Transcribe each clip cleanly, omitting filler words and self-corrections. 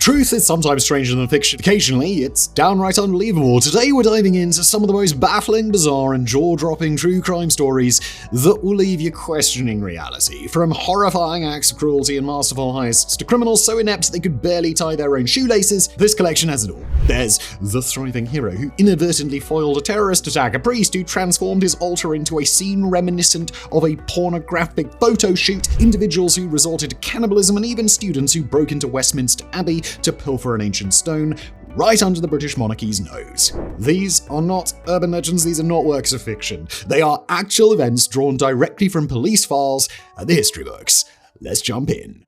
truth is sometimes stranger than fiction. Occasionally, it's downright unbelievable. Today, we're diving into some of the most baffling, bizarre, and jaw-dropping true crime stories that will leave you questioning reality. From horrifying acts of cruelty and masterful heists to criminals so inept they could barely tie their own shoelaces, this collection has it all. There's the thriving hero who inadvertently foiled a terrorist attack, a priest who transformed his altar into a scene reminiscent of a pornographic photo shoot, individuals who resorted to cannibalism, and even students who broke into Westminster Abbey to pilfer an ancient stone right under the British monarchy's nose. These are not urban legends, these are not works of fiction. They are actual events drawn directly from police files and the history books. Let's jump in.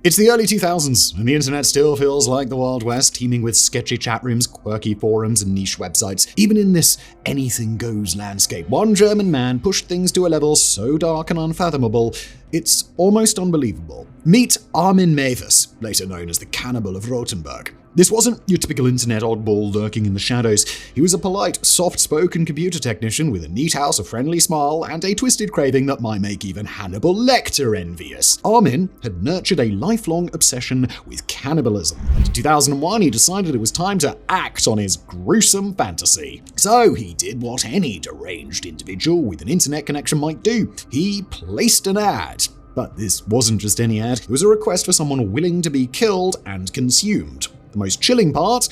It's the early 2000s, and the internet still feels like the Wild West, teeming with sketchy chat rooms, quirky forums, and niche websites. Even in this anything-goes landscape, one German man pushed things to a level so dark and unfathomable, it's almost unbelievable. Meet Armin Mewes, later known as the Cannibal of Rotenberg. This wasn't your typical internet oddball lurking in the shadows. He was a polite, soft-spoken computer technician with a neat house, a friendly smile, and a twisted craving that might make even Hannibal Lecter envious. Armin had nurtured a lifelong obsession with cannibalism, and in 2001 he decided it was time to act on his gruesome fantasy. So he did what any deranged individual with an internet connection might do. He placed an ad. But this wasn't just any ad, it was a request for someone willing to be killed and consumed. The most chilling part?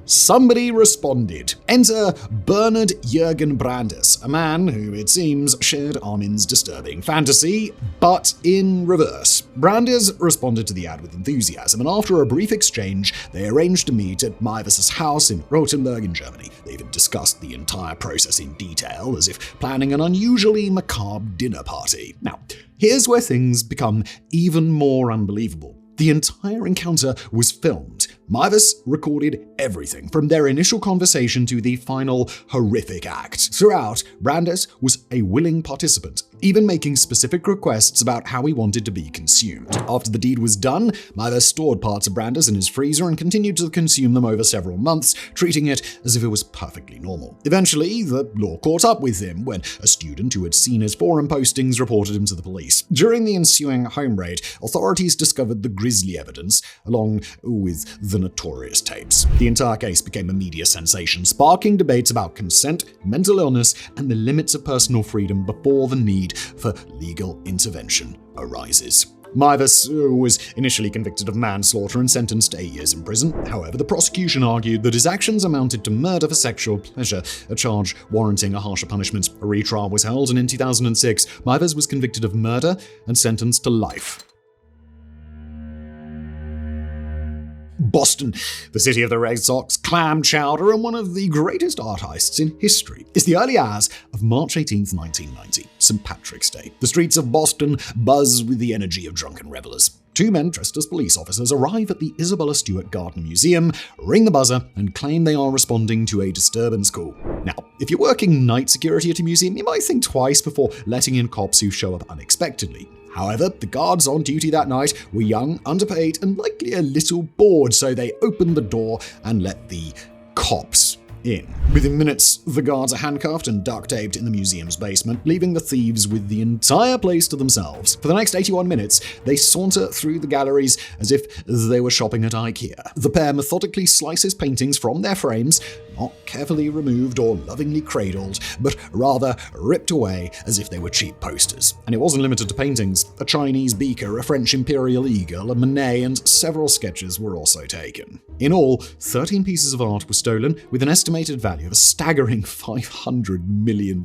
Somebody responded. Enter Bernard Jürgen Brandes, a man who, it seems, shared Armin's disturbing fantasy, but in reverse. Brandes responded to the ad with enthusiasm, and after a brief exchange, they arranged to meet at Mewes' house in Rotenberg in Germany. They even discussed the entire process in detail, as if planning an unusually macabre dinner party. Now, here's where things become even more unbelievable. The entire encounter was filmed. Mewes recorded everything, from their initial conversation to the final horrific act. Throughout, Brandes was a willing participant, even making specific requests about how he wanted to be consumed. After the deed was done, Mewes stored parts of Brandes in his freezer and continued to consume them over several months, treating it as if it was perfectly normal. Eventually, the law caught up with him when a student who had seen his forum postings reported him to the police. During the ensuing home raid, authorities discovered the grisly evidence, along with the notorious tapes. The entire case became a media sensation, sparking debates about consent, mental illness, and the limits of personal freedom before the need for legal intervention arises. Mewes was initially convicted of manslaughter and sentenced to 8 years in prison. However, the prosecution argued that his actions amounted to murder for sexual pleasure, a charge warranting a harsher punishment. A retrial was held, and in 2006, Mewes was convicted of murder and sentenced to life. Boston, the city of the Red Sox, clam chowder, and one of the greatest art heists in history. It's the early hours of March 18th, 1990, St. Patrick's Day. The streets of Boston buzz with the energy of drunken revelers. Two men dressed as police officers arrive at the Isabella Stewart Gardner Museum, ring the buzzer, and claim they are responding to a disturbance call. Now, if you're working night security at a museum, you might think twice before letting in cops who show up unexpectedly. However, the guards on duty that night were young, underpaid, and likely a little bored, so they opened the door and let the cops in. Within minutes, the guards are handcuffed and duct-taped in the museum's basement, leaving the thieves with the entire place to themselves. For the next 81 minutes, they saunter through the galleries as if they were shopping at IKEA. The pair methodically slices paintings from their frames, not carefully removed or lovingly cradled, but rather ripped away as if they were cheap posters. And it wasn't limited to paintings. A Chinese beaker, a French imperial eagle, a Monet, and several sketches were also taken. In all, 13 pieces of art were stolen, with an estimated value of a staggering $500 million.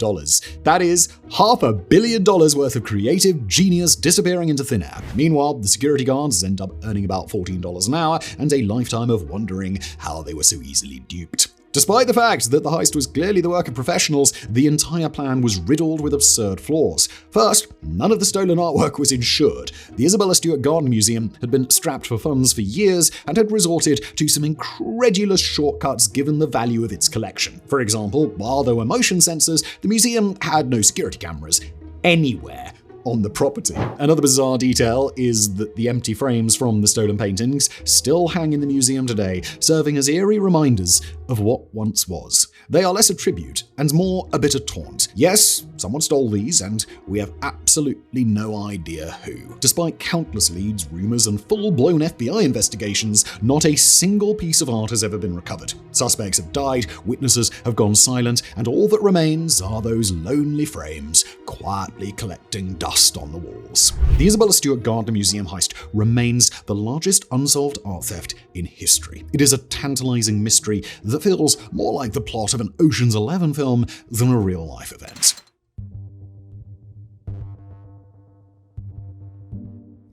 That is $500 million worth of creative genius disappearing into thin air. Meanwhile, the security guards end up earning about $14 an hour and a lifetime of wondering how they were so easily duped. Despite the fact that the heist was clearly the work of professionals, the entire plan was riddled with absurd flaws. First, none of the stolen artwork was insured. The Isabella Stewart Gardner Museum had been strapped for funds for years and had resorted to some incredulous shortcuts given the value of its collection. For example, while there were motion sensors, the museum had no security cameras anywhere on the property. Another bizarre detail is that the empty frames from the stolen paintings still hang in the museum today, serving as eerie reminders of what once was. They are less a tribute and more a bitter taunt. Yes, someone stole these, and we have absolutely no idea who. Despite countless leads, rumors, and full-blown FBI investigations, not a single piece of art has ever been recovered. Suspects have died, witnesses have gone silent, and all that remains are those lonely frames quietly collecting dust on the walls. The Isabella Stewart Gardner Museum heist remains the largest unsolved art theft in history. It is a tantalizing mystery that feels more like the plot of an Ocean's 11 film than a real-life event.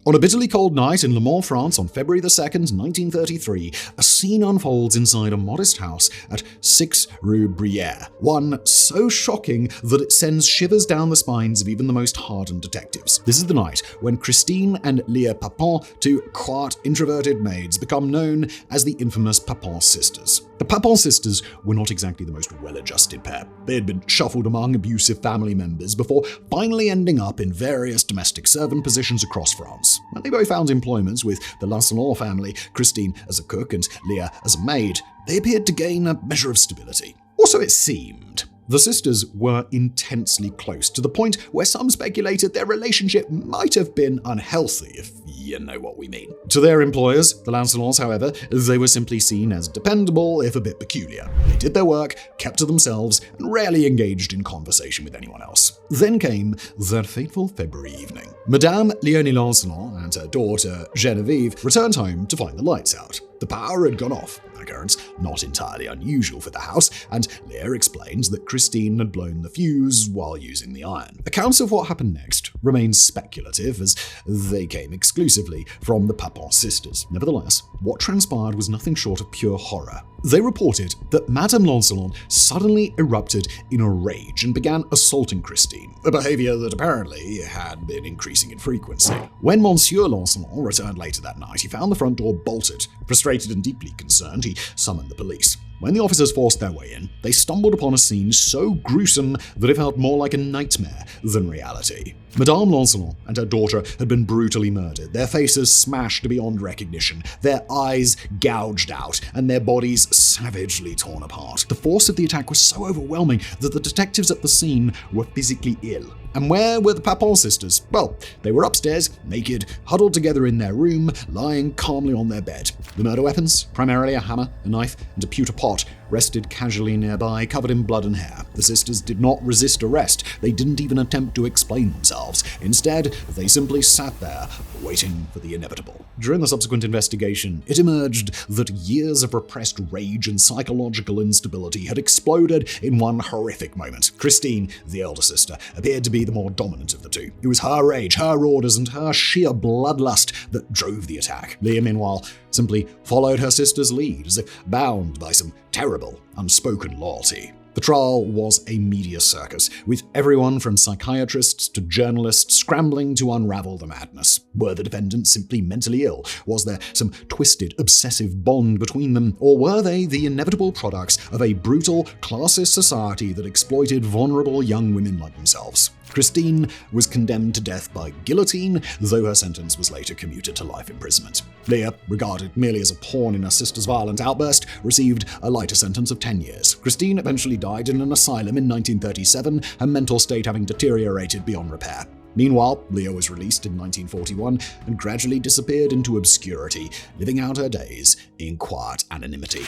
On a bitterly cold night in Le Mans, France on February 2nd, 1933, a scene unfolds inside a modest house at 6 Rue Brière. One so shocking that it sends shivers down the spines of even the most hardened detectives. This is the night when Christine and Leah Papin, two quiet, introverted maids, become known as the infamous Papin sisters. The Papin sisters were not exactly the most well-adjusted pair. They had been shuffled among abusive family members before finally ending up in various domestic servant positions across France. When they both found employment with the Lancelot family, Christine as a cook and Leah as a maid, they appeared to gain a measure of stability. Or so it seemed. The sisters were intensely close, to the point where some speculated their relationship might have been unhealthy, if you know what we mean. To their employers, the Lancelots, however, they were simply seen as dependable, if a bit peculiar. They did their work, kept to themselves, and rarely engaged in conversation with anyone else. Then came that fateful February evening. Madame Léonie Lancelot and her daughter Geneviève returned home to find the lights out. The power had gone off, an occurrence not entirely unusual for the house, and Leah explains that Christine had blown the fuse while using the iron. Accounts of what happened next remain speculative, as they came exclusively from the Papin sisters. Nevertheless, what transpired was nothing short of pure horror. They reported that Madame Lancelot suddenly erupted in a rage and began assaulting Christine, a behavior that apparently had been increasing in frequency. When Monsieur Lancelot returned later that night, he found the front door bolted. Frustrated and deeply concerned, he summoned the police. When the officers forced their way in, they stumbled upon a scene so gruesome that it felt more like a nightmare than reality. Madame Lancelot and her daughter had been brutally murdered, their faces smashed beyond recognition, their eyes gouged out, and their bodies savagely torn apart. The force of the attack was so overwhelming that the detectives at the scene were physically ill. And where were the Papin sisters? Well, they were upstairs, naked, huddled together in their room, lying calmly on their bed. The murder weapons, primarily a hammer, a knife, and a pewter pot, rested casually nearby, covered in blood and hair. The sisters did not resist arrest. They didn't even attempt to explain themselves. Instead, they simply sat there, waiting for the inevitable. During the subsequent investigation, it emerged that years of repressed rage and psychological instability had exploded in one horrific moment. Christine, the elder sister, appeared to be the more dominant of the two. It was her rage, her orders, and her sheer bloodlust that drove the attack. Leah, meanwhile, simply followed her sister's lead, as if bound by some terrible, unspoken loyalty. The trial was a media circus, with everyone from psychiatrists to journalists scrambling to unravel the madness. Were the defendants simply mentally ill? Was there some twisted, obsessive bond between them? Or were they the inevitable products of a brutal, classist society that exploited vulnerable young women like themselves? Christine was condemned to death by guillotine, though her sentence was later commuted to life imprisonment. Leah, regarded merely as a pawn in her sister's violent outburst, received a lighter sentence of 10 years. Christine eventually died in an asylum in 1937, her mental state having deteriorated beyond repair. Meanwhile, Leah was released in 1941 and gradually disappeared into obscurity, living out her days in quiet anonymity.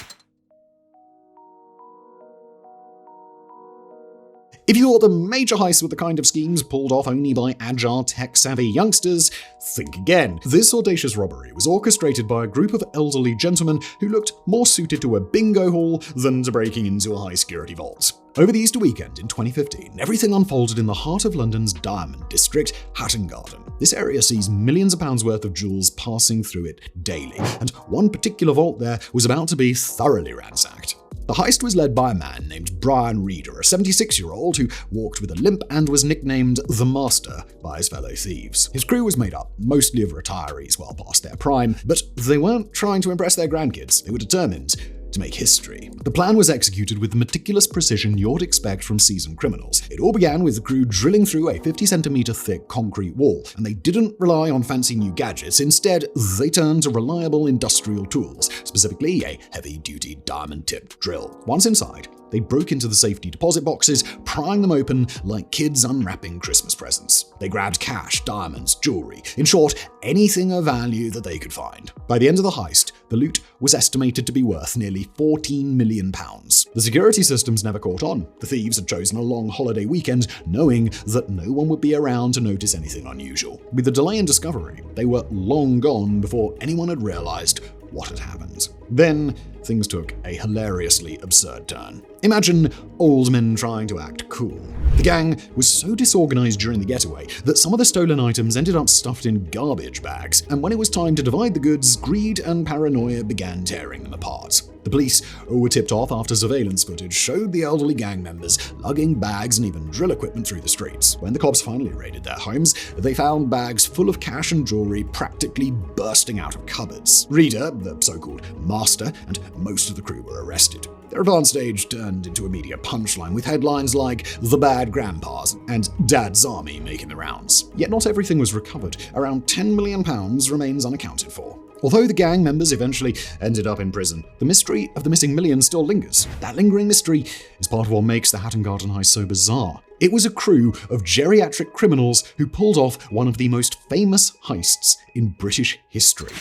If you thought the major heists were the kind of schemes pulled off only by agile, tech-savvy youngsters, think again. This audacious robbery was orchestrated by a group of elderly gentlemen who looked more suited to a bingo hall than to breaking into a high-security vault. Over the Easter weekend in 2015, everything unfolded in the heart of London's diamond district, Hatton Garden. This area sees millions of pounds worth of jewels passing through it daily, and one particular vault there was about to be thoroughly ransacked. The heist was led by a man named Brian Reeder, a 76-year-old who walked with a limp and was nicknamed the Master by his fellow thieves. His crew was made up mostly of retirees well past their prime, but they weren't trying to impress their grandkids. They were determined to make history. The plan was executed with the meticulous precision you'd expect from seasoned criminals. It all began with the crew drilling through a 50-centimeter thick concrete wall, and they didn't rely on fancy new gadgets. Instead, they turned to reliable industrial tools, specifically a heavy-duty diamond-tipped drill. Once inside, they broke into the safety deposit boxes, prying them open like kids unwrapping Christmas presents. They grabbed cash, diamonds, jewelry, in short, anything of value that they could find. By the end of the heist, the loot was estimated to be worth nearly £14 million. The security systems never caught on. The thieves had chosen a long holiday weekend, knowing that no one would be around to notice anything unusual. With the delay in discovery, they were long gone before anyone had realized what had happened. Then, things took a hilariously absurd turn. Imagine old men trying to act cool. The gang was so disorganized during the getaway that some of the stolen items ended up stuffed in garbage bags, and when it was time to divide the goods, greed and paranoia began tearing them apart. The police were tipped off after surveillance footage showed the elderly gang members lugging bags and even drill equipment through the streets. When the cops finally raided their homes, they found bags full of cash and jewelry practically bursting out of cupboards. Reader, the so-called master, and most of the crew were arrested. Their advanced stage turned into a media punchline with headlines like "The Bad Grandpas" and "Dad's Army" making the rounds. Yet not everything was recovered. Around £10 million remains unaccounted for. Although the gang members eventually ended up in prison, the mystery of the missing millions still lingers. That lingering mystery is part of what makes the Hatton Garden heist so bizarre. It was a crew of geriatric criminals who pulled off one of the most famous heists in British history.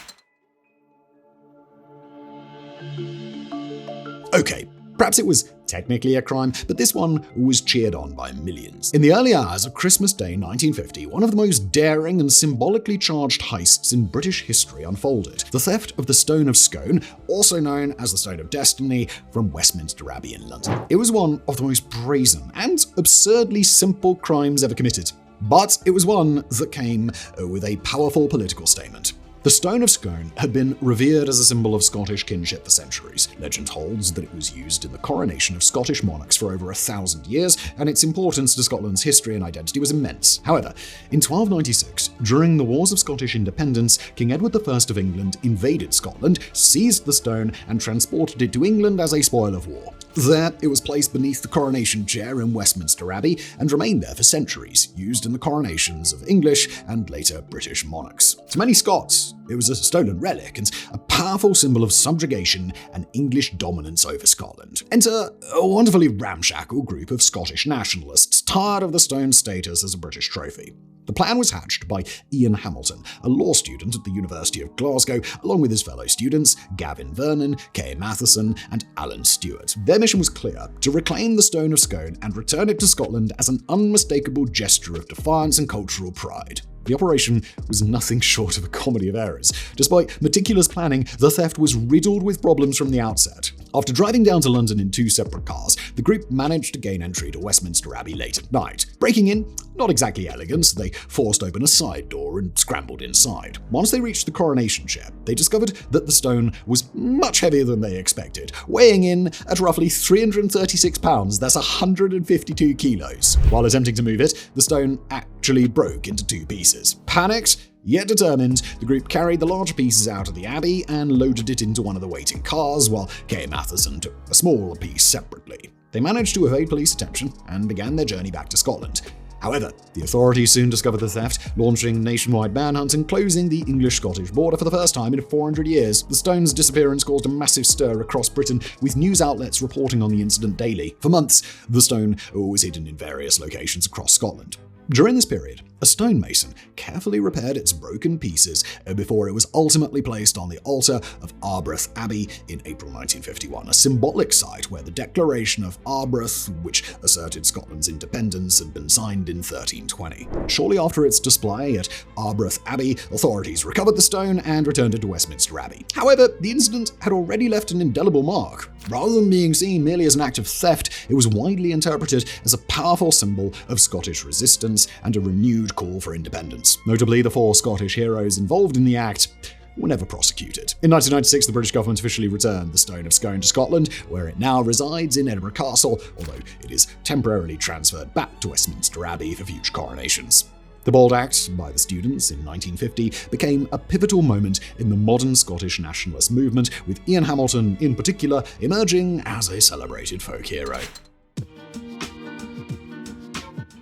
Okay, perhaps it was technically a crime, but this one was cheered on by millions. In the early hours of Christmas Day 1950, one of the most daring and symbolically charged heists in British history unfolded. The theft of the Stone of Scone, also known as the Stone of Destiny, from Westminster Abbey in London. It was one of the most brazen and absurdly simple crimes ever committed. But it was one that came with a powerful political statement. The Stone of Scone had been revered as a symbol of Scottish kinship for centuries. Legend holds that it was used in the coronation of Scottish monarchs for over 1,000 years, and its importance to Scotland's history and identity was immense. However, in 1296, during the Wars of Scottish Independence, King Edward I of England invaded Scotland, seized the stone, and transported it to England as a spoil of war. There, it was placed beneath the coronation chair in Westminster Abbey and remained there for centuries, used in the coronations of English and later British monarchs. To many Scots, it was a stolen relic and a powerful symbol of subjugation and English dominance over Scotland. Enter a wonderfully ramshackle group of Scottish nationalists, tired of the stone's status as a British trophy. The plan was hatched by Ian Hamilton, a law student at the University of Glasgow, along with his fellow students Gavin Vernon, Kay Matheson, and Alan Stewart. Their mission was clear: to reclaim the Stone of Scone and return it to Scotland as an unmistakable gesture of defiance and cultural pride. The operation was nothing short of a comedy of errors. Despite meticulous planning, the theft was riddled with problems from the outset. After driving down to London in two separate cars, the group managed to gain entry to Westminster Abbey late at night. Breaking in, not exactly elegant, they forced open a side door and scrambled inside. Once they reached the coronation chair, they discovered that the stone was much heavier than they expected, weighing in at roughly 336 pounds, that's 152 kilos. While attempting to move it, the stone actually broke into two pieces. Panicked, yet determined, the group carried the larger pieces out of the abbey and loaded it into one of the waiting cars, while Kay Matheson took a smaller piece separately. They managed to evade police attention and began their journey back to Scotland. However, the authorities soon discovered the theft, launching nationwide manhunt and closing the English-Scottish border for the first time in 400 years. The stone's disappearance caused a massive stir across Britain, with news outlets reporting on the incident daily. For months, the stone was hidden in various locations across Scotland. During this period, a stonemason carefully repaired its broken pieces before it was ultimately placed on the altar of Arbroath Abbey in April 1951, a symbolic site where the Declaration of Arbroath, which asserted Scotland's independence, had been signed in 1320. Shortly after its display at Arbroath Abbey, authorities recovered the stone and returned it to Westminster Abbey. However, the incident had already left an indelible mark. Rather than being seen merely as an act of theft, it was widely interpreted as a powerful symbol of Scottish resistance and a renewed call for independence. Notably, the 4 Scottish heroes involved in the act were never prosecuted. In 1996, the British government officially returned the Stone of Scone to Scotland, where it now resides in Edinburgh Castle, although it is temporarily transferred back to Westminster Abbey for future coronations. The Bold Act by the students in 1950 became a pivotal moment in the modern Scottish nationalist movement, with Ian Hamilton in particular emerging as a celebrated folk hero.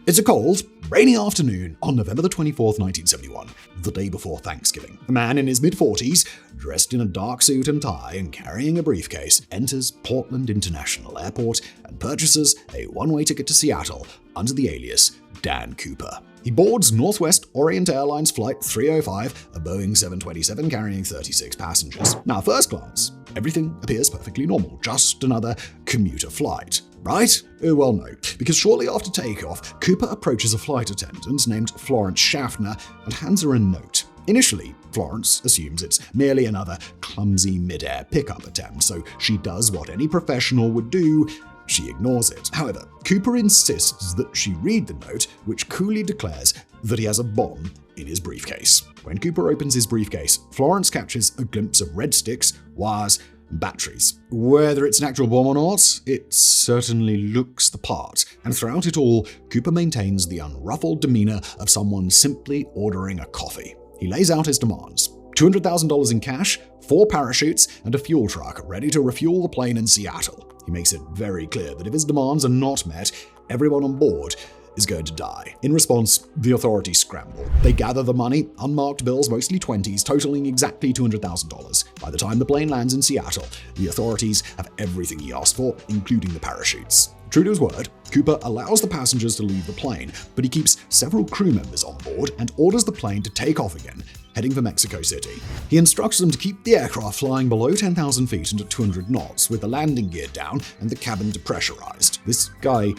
It's a cold, rainy afternoon on November 24th, 1971, the day before Thanksgiving. A man in his mid-40s, dressed in a dark suit and tie and carrying a briefcase, enters Portland International Airport and purchases a one-way ticket to Seattle under the alias Dan Cooper. He boards Northwest Orient Airlines Flight 305, a Boeing 727 carrying 36 passengers. Now, at first glance, everything appears perfectly normal, just another commuter flight. Right? Well, no, because shortly after takeoff, Cooper approaches a flight attendant named Florence Schaffner and hands her a note. Initially, Florence assumes it's merely another clumsy mid-air pickup attempt, so she does what any professional would do. She ignores it. However, Cooper insists that she read the note, which coolly declares that he has a bomb in his briefcase. When Cooper opens his briefcase, Florence catches a glimpse of red sticks, wires, and batteries. Whether it's an actual bomb or not, it certainly looks the part. And throughout it all, Cooper maintains the unruffled demeanor of someone simply ordering a coffee. He lays out his demands. $200,000 in cash, 4 parachutes, and a fuel truck ready to refuel the plane in Seattle. He makes it very clear that if his demands are not met, everyone on board is going to die. In response, the authorities scramble. They gather the money, unmarked bills, mostly 20s, totaling exactly $200,000. By the time the plane lands in Seattle, the authorities have everything he asked for, including the parachutes. True to his word, Cooper allows the passengers to leave the plane, but he keeps several crew members on board and orders the plane to take off again, heading for Mexico City. He instructs them to keep the aircraft flying below 10,000 feet and at 200 knots, with the landing gear down and the cabin depressurized. This guy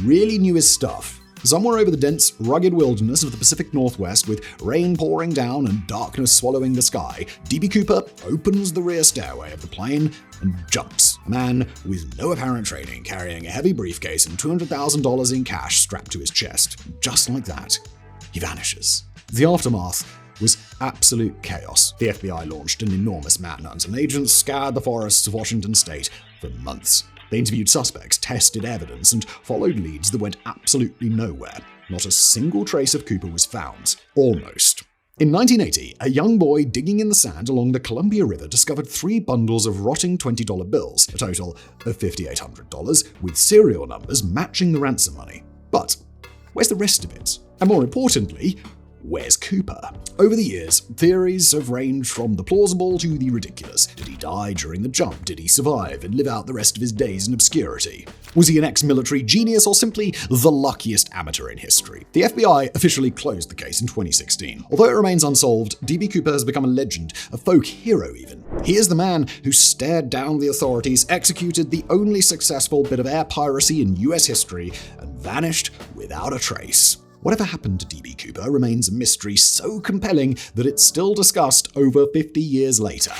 really knew his stuff. Somewhere over the dense, rugged wilderness of the Pacific Northwest, with rain pouring down and darkness swallowing the sky, D.B. Cooper opens the rear stairway of the plane and jumps. A man with no apparent training, carrying a heavy briefcase and $200,000 in cash strapped to his chest. Just like that, he vanishes. The aftermath was absolute chaos. The FBI launched an enormous manhunt, and agents scoured the forests of Washington state for months. They interviewed suspects, tested evidence, and followed leads that went absolutely nowhere. Not a single trace of Cooper was found. Almost. In 1980, a young boy digging in the sand along the Columbia River discovered 3 bundles of rotting $20 bills, a total of $5,800, with serial numbers matching the ransom money. But where's the rest of it? And more importantly, where's Cooper? Over the years, theories have ranged from the plausible to the ridiculous. Did he die during the jump? Did he survive and live out the rest of his days in obscurity? Was he an ex-military genius or simply the luckiest amateur in history? The FBI officially closed the case in 2016. Although it remains unsolved, D.B. Cooper has become a legend, a folk hero even. He is the man who stared down the authorities, executed the only successful bit of air piracy in US history, and vanished without a trace. Whatever happened to D.B. Cooper remains a mystery so compelling that it's still discussed over 50 years later.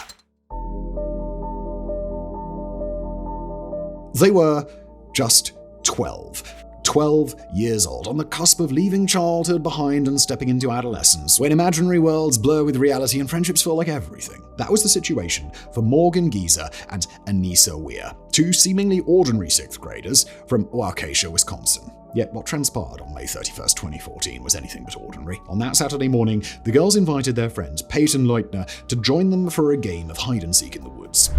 They were just 12. 12 years old, on the cusp of leaving childhood behind and stepping into adolescence, when imaginary worlds blur with reality and friendships feel like everything. That was the situation for Morgan Geezer and Anissa Weir, 2 seemingly ordinary 6th graders from Waukesha, Wisconsin. Yet what transpired on May 31st, 2014 was anything but ordinary. On that Saturday morning, the girls invited their friend Peyton Leutner to join them for a game of hide-and-seek in the woods.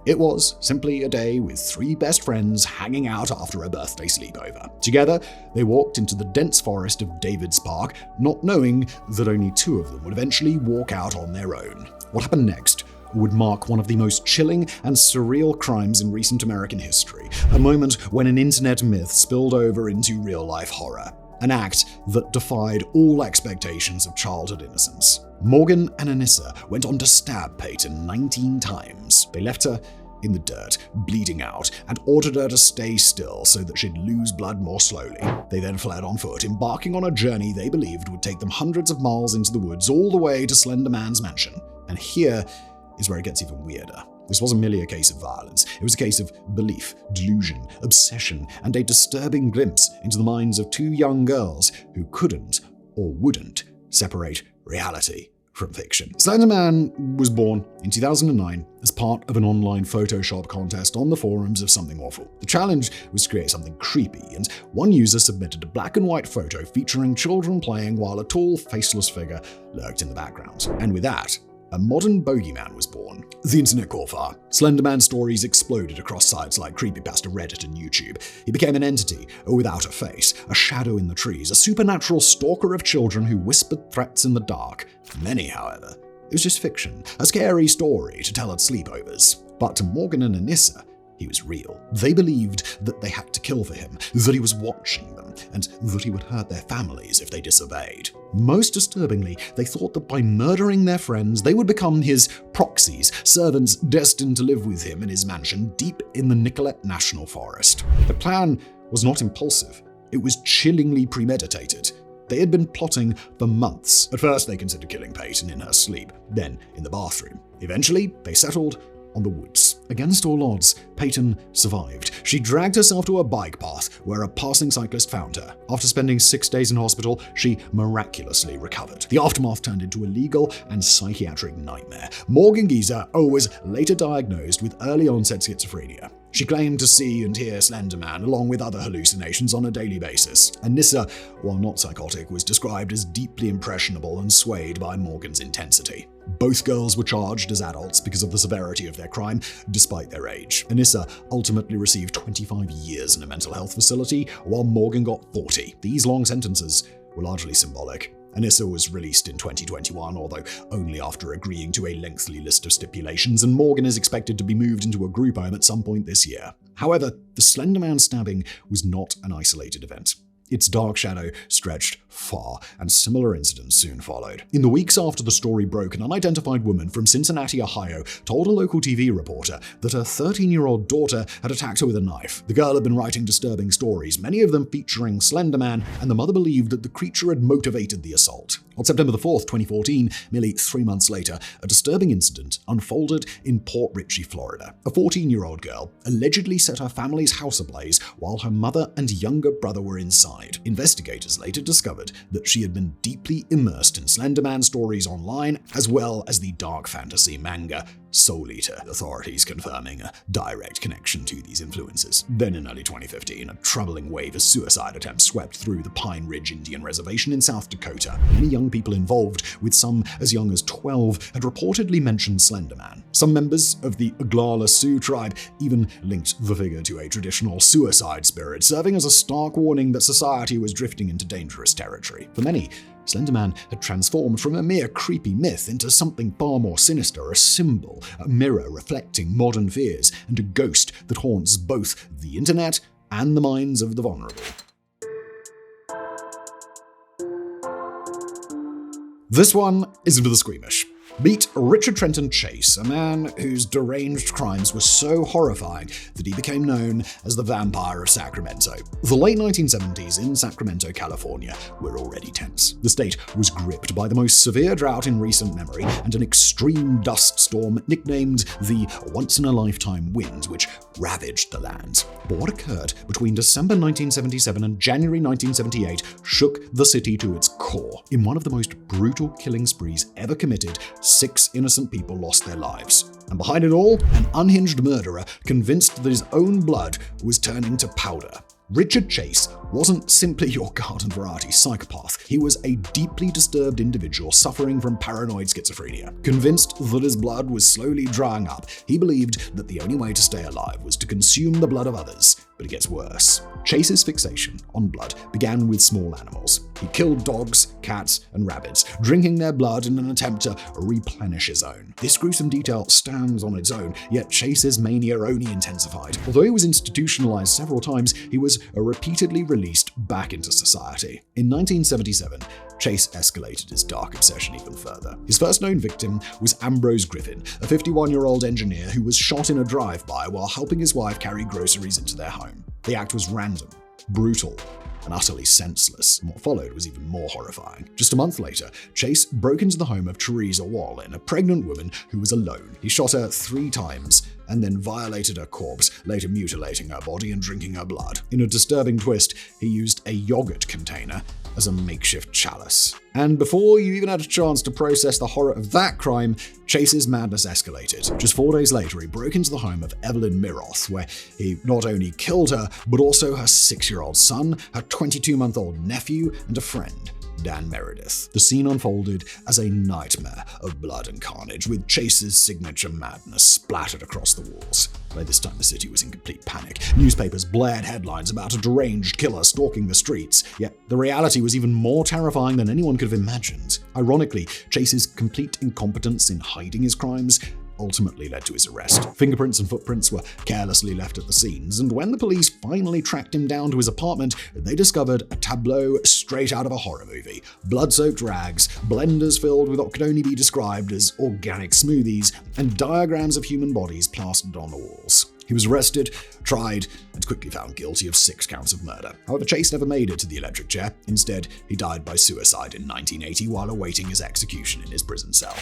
It was simply a day with 3 best friends hanging out after a birthday sleepover. Together, they walked into the dense forest of Davids Park, not knowing that only 2 of them would eventually walk out on their own. What happened next would mark one of the most chilling and surreal crimes in recent American history, a moment when an internet myth spilled over into real-life horror, an act that defied all expectations of childhood innocence. Morgan and Anissa went on to stab Peyton 19 times. They left her in the dirt, bleeding out, and ordered her to stay still so that she'd lose blood more slowly. They then fled on foot, embarking on a journey they believed would take them hundreds of miles into the woods all the way to Slenderman's mansion. And here is where it gets even weirder. This wasn't merely a case of violence. It was a case of belief, delusion, obsession, and a disturbing glimpse into the minds of 2 young girls who couldn't or wouldn't separate reality from fiction. Slenderman was born in 2009 as part of an online Photoshop contest on the forums of Something Awful. The challenge was to create something creepy, and one user submitted a black and white photo featuring children playing while a tall, faceless figure lurked in the background. And with that, a modern bogeyman was born. The internet caught fire. Slenderman stories exploded across sites like Creepypasta, Reddit, and YouTube. He became an entity without a face, a shadow in the trees, a supernatural stalker of children who whispered threats in the dark. For many, however, it was just fiction, a scary story to tell at sleepovers. But to Morgan and Anissa, he was real. They believed that they had to kill for him, that he was watching them, and that he would hurt their families if they disobeyed. Most disturbingly, they thought that by murdering their friends, they would become his proxies, servants destined to live with him in his mansion deep in the Nicolet National Forest. The plan was not impulsive. It was chillingly premeditated. They had been plotting for months. At first, they considered killing Peyton in her sleep, then in the bathroom. Eventually, they settled on the woods. Against all odds, Peyton survived. She dragged herself to a bike path where a passing cyclist found her. After spending 6 days in hospital, she miraculously recovered. The aftermath turned into a legal and psychiatric nightmare. Morgan Geezer was later diagnosed with early-onset schizophrenia. She claimed to see and hear Slenderman along with other hallucinations on a daily basis. Anissa, while not psychotic, was described as deeply impressionable and swayed by Morgan's intensity. Both girls were charged as adults because of the severity of their crime, despite their age. Anissa ultimately received 25 years in a mental health facility, while Morgan got 40. These long sentences were largely symbolic. Anissa was released in 2021, although only after agreeing to a lengthy list of stipulations, and Morgan is expected to be moved into a group home at some point this year. However, the Slenderman stabbing was not an isolated event. Its dark shadow stretched far, and similar incidents soon followed. In the weeks after the story broke, an unidentified woman from Cincinnati, Ohio, told a local TV reporter that her 13-year-old daughter had attacked her with a knife. The girl had been writing disturbing stories, many of them featuring Slenderman, and the mother believed that the creature had motivated the assault. On September 4, 2014, nearly 3 months later, a disturbing incident unfolded in Port Richey, Florida. A 14-year-old girl allegedly set her family's house ablaze while her mother and younger brother were inside. Investigators later discovered that she had been deeply immersed in Slenderman stories online, as well as the dark fantasy manga Soul Eater, authorities confirming a direct connection to these influences. Then in early 2015, a troubling wave of suicide attempts swept through the Pine Ridge Indian Reservation in South Dakota. Many young people involved, with some as young as 12, had reportedly mentioned Slenderman. Some members of the Oglala Sioux tribe even linked the figure to a traditional suicide spirit, serving as a stark warning that society was drifting into dangerous territory. For many, Slenderman had transformed from a mere creepy myth into something far more sinister, a symbol, a mirror reflecting modern fears, and a ghost that haunts both the internet and the minds of the vulnerable. This one isn't for the squeamish. Meet Richard Trenton Chase, a man whose deranged crimes were so horrifying that he became known as the Vampire of Sacramento. The late 1970s in Sacramento, California were already tense. The state was gripped by the most severe drought in recent memory and an extreme dust storm nicknamed the once-in-a-lifetime wind, which ravaged the land. But what occurred between December 1977 and January 1978 shook the city to its core. In one of the most brutal killing sprees ever committed, 6 innocent people lost their lives. And behind it all, an unhinged murderer convinced that his own blood was turning to powder. Richard Chase wasn't simply your garden variety psychopath. He was a deeply disturbed individual suffering from paranoid schizophrenia. Convinced that his blood was slowly drying up, he believed that the only way to stay alive was to consume the blood of others. But it gets worse. Chase's fixation on blood began with small animals. He killed dogs, cats, and rabbits, drinking their blood in an attempt to replenish his own. This gruesome detail stands on its own, yet Chase's mania only intensified. Although he was institutionalized several times, he was repeatedly released back into society. In 1977, Chase escalated his dark obsession even further. His first known victim was Ambrose Griffin, a 51-year-old engineer who was shot in a drive-by while helping his wife carry groceries into their home. The act was random, brutal, and utterly senseless, and what followed was even more horrifying. Just a month later, Chase broke into the home of Teresa Wallin, a pregnant woman who was alone. He shot her 3 times and then violated her corpse, later mutilating her body and drinking her blood. In a disturbing twist, he used a yogurt container as a makeshift chalice. And before you even had a chance to process the horror of that crime, Chase's madness escalated. Just 4 days later, he broke into the home of Evelyn Miroth, where he not only killed her, but also her 6-year-old son, her 22-month-old nephew, and a friend, Dan Meredith. The scene unfolded as a nightmare of blood and carnage, with Chase's signature madness splattered across the walls. By this time, the city was in complete panic. Newspapers blared headlines about a deranged killer stalking the streets, yet the reality was even more terrifying than anyone could have imagined. Ironically, Chase's complete incompetence in hiding his crimes ultimately led to his arrest. Fingerprints and footprints were carelessly left at the scenes, and when the police finally tracked him down to his apartment, they discovered a tableau straight out of a horror movie. Blood-soaked rags, blenders filled with what could only be described as organic smoothies, and diagrams of human bodies plastered on the walls. He was arrested, tried, and quickly found guilty of 6 counts of murder. However, Chase never made it to the electric chair. Instead, he died by suicide in 1980 while awaiting his execution in his prison cell.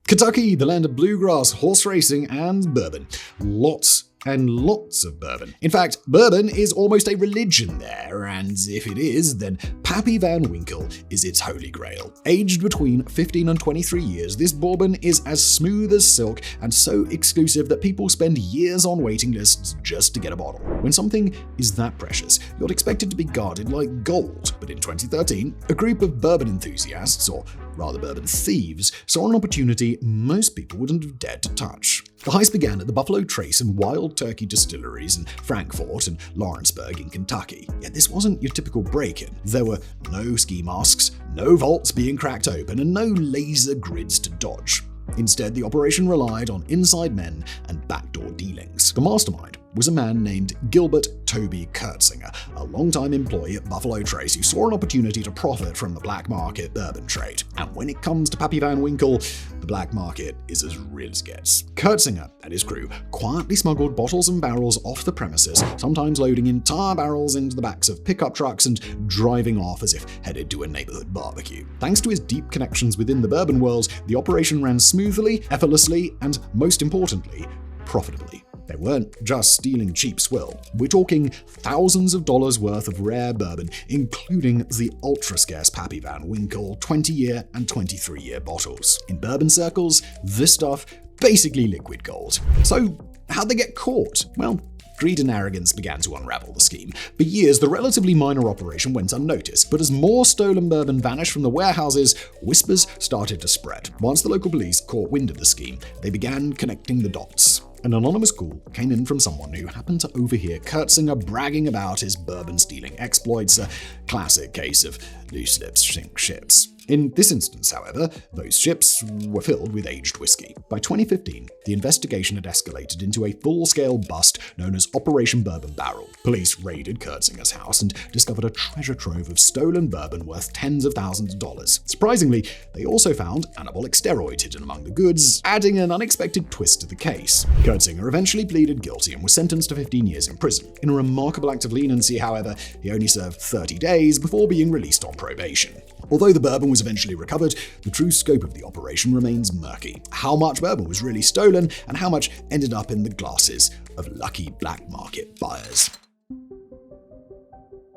Kentucky, the land of bluegrass, horse racing, and bourbon. Lots and lots of bourbon. In fact, bourbon is almost a religion there, and if it is, then Pappy Van Winkle is its holy grail. Aged between 15 and 23 years, this bourbon is as smooth as silk and so exclusive that people spend years on waiting lists just to get a bottle. When something is that precious, you'd expect it to be guarded like gold, but in 2013, a group of bourbon enthusiasts, or rather bourbon thieves, saw an opportunity most people wouldn't have dared to touch. The heist began at the Buffalo Trace and Wild Turkey distilleries in Frankfort and Lawrenceburg in Kentucky. Yet this wasn't your typical break-in. There were no ski masks, no vaults being cracked open, and no laser grids to dodge. Instead, the operation relied on inside men and backdoor dealings. The mastermind was a man named Gilbert Toby Kurtzinger, a longtime employee at Buffalo Trace who saw an opportunity to profit from the black market bourbon trade. And when it comes to Pappy Van Winkle, the black market is as real as gets. Kurtzinger and his crew quietly smuggled bottles and barrels off the premises, sometimes loading entire barrels into the backs of pickup trucks and driving off as if headed to a neighborhood barbecue. Thanks to his deep connections within the bourbon world, the operation ran smoothly, effortlessly, and most importantly, profitably. They weren't just stealing cheap swill. We're talking thousands of dollars worth of rare bourbon, including the ultra-scarce Pappy Van Winkle 20-year and 23-year bottles. In bourbon circles, this stuff basically liquid gold. So, how'd they get caught? Well, greed and arrogance began to unravel the scheme. For years, the relatively minor operation went unnoticed, but as more stolen bourbon vanished from the warehouses, whispers started to spread. Once the local police caught wind of the scheme, they began connecting the dots. An anonymous call came in from someone who happened to overhear Kurtzinger bragging about his bourbon-stealing exploits, a classic case of loose lips sink ships. In this instance, however, those ships were filled with aged whiskey. By 2015, the investigation had escalated into a full-scale bust known as Operation Bourbon Barrel. Police raided Kurtzinger's house and discovered a treasure trove of stolen bourbon worth tens of thousands of dollars. Surprisingly, they also found anabolic steroids hidden among the goods, adding an unexpected twist to the case. Kurtzinger eventually pleaded guilty and was sentenced to 15 years in prison. In a remarkable act of leniency, however, he only served 30 days before being released on probation. Although the bourbon was eventually recovered, the true scope of the operation remains murky. How much bourbon was really stolen, and how much ended up in the glasses of lucky black market buyers.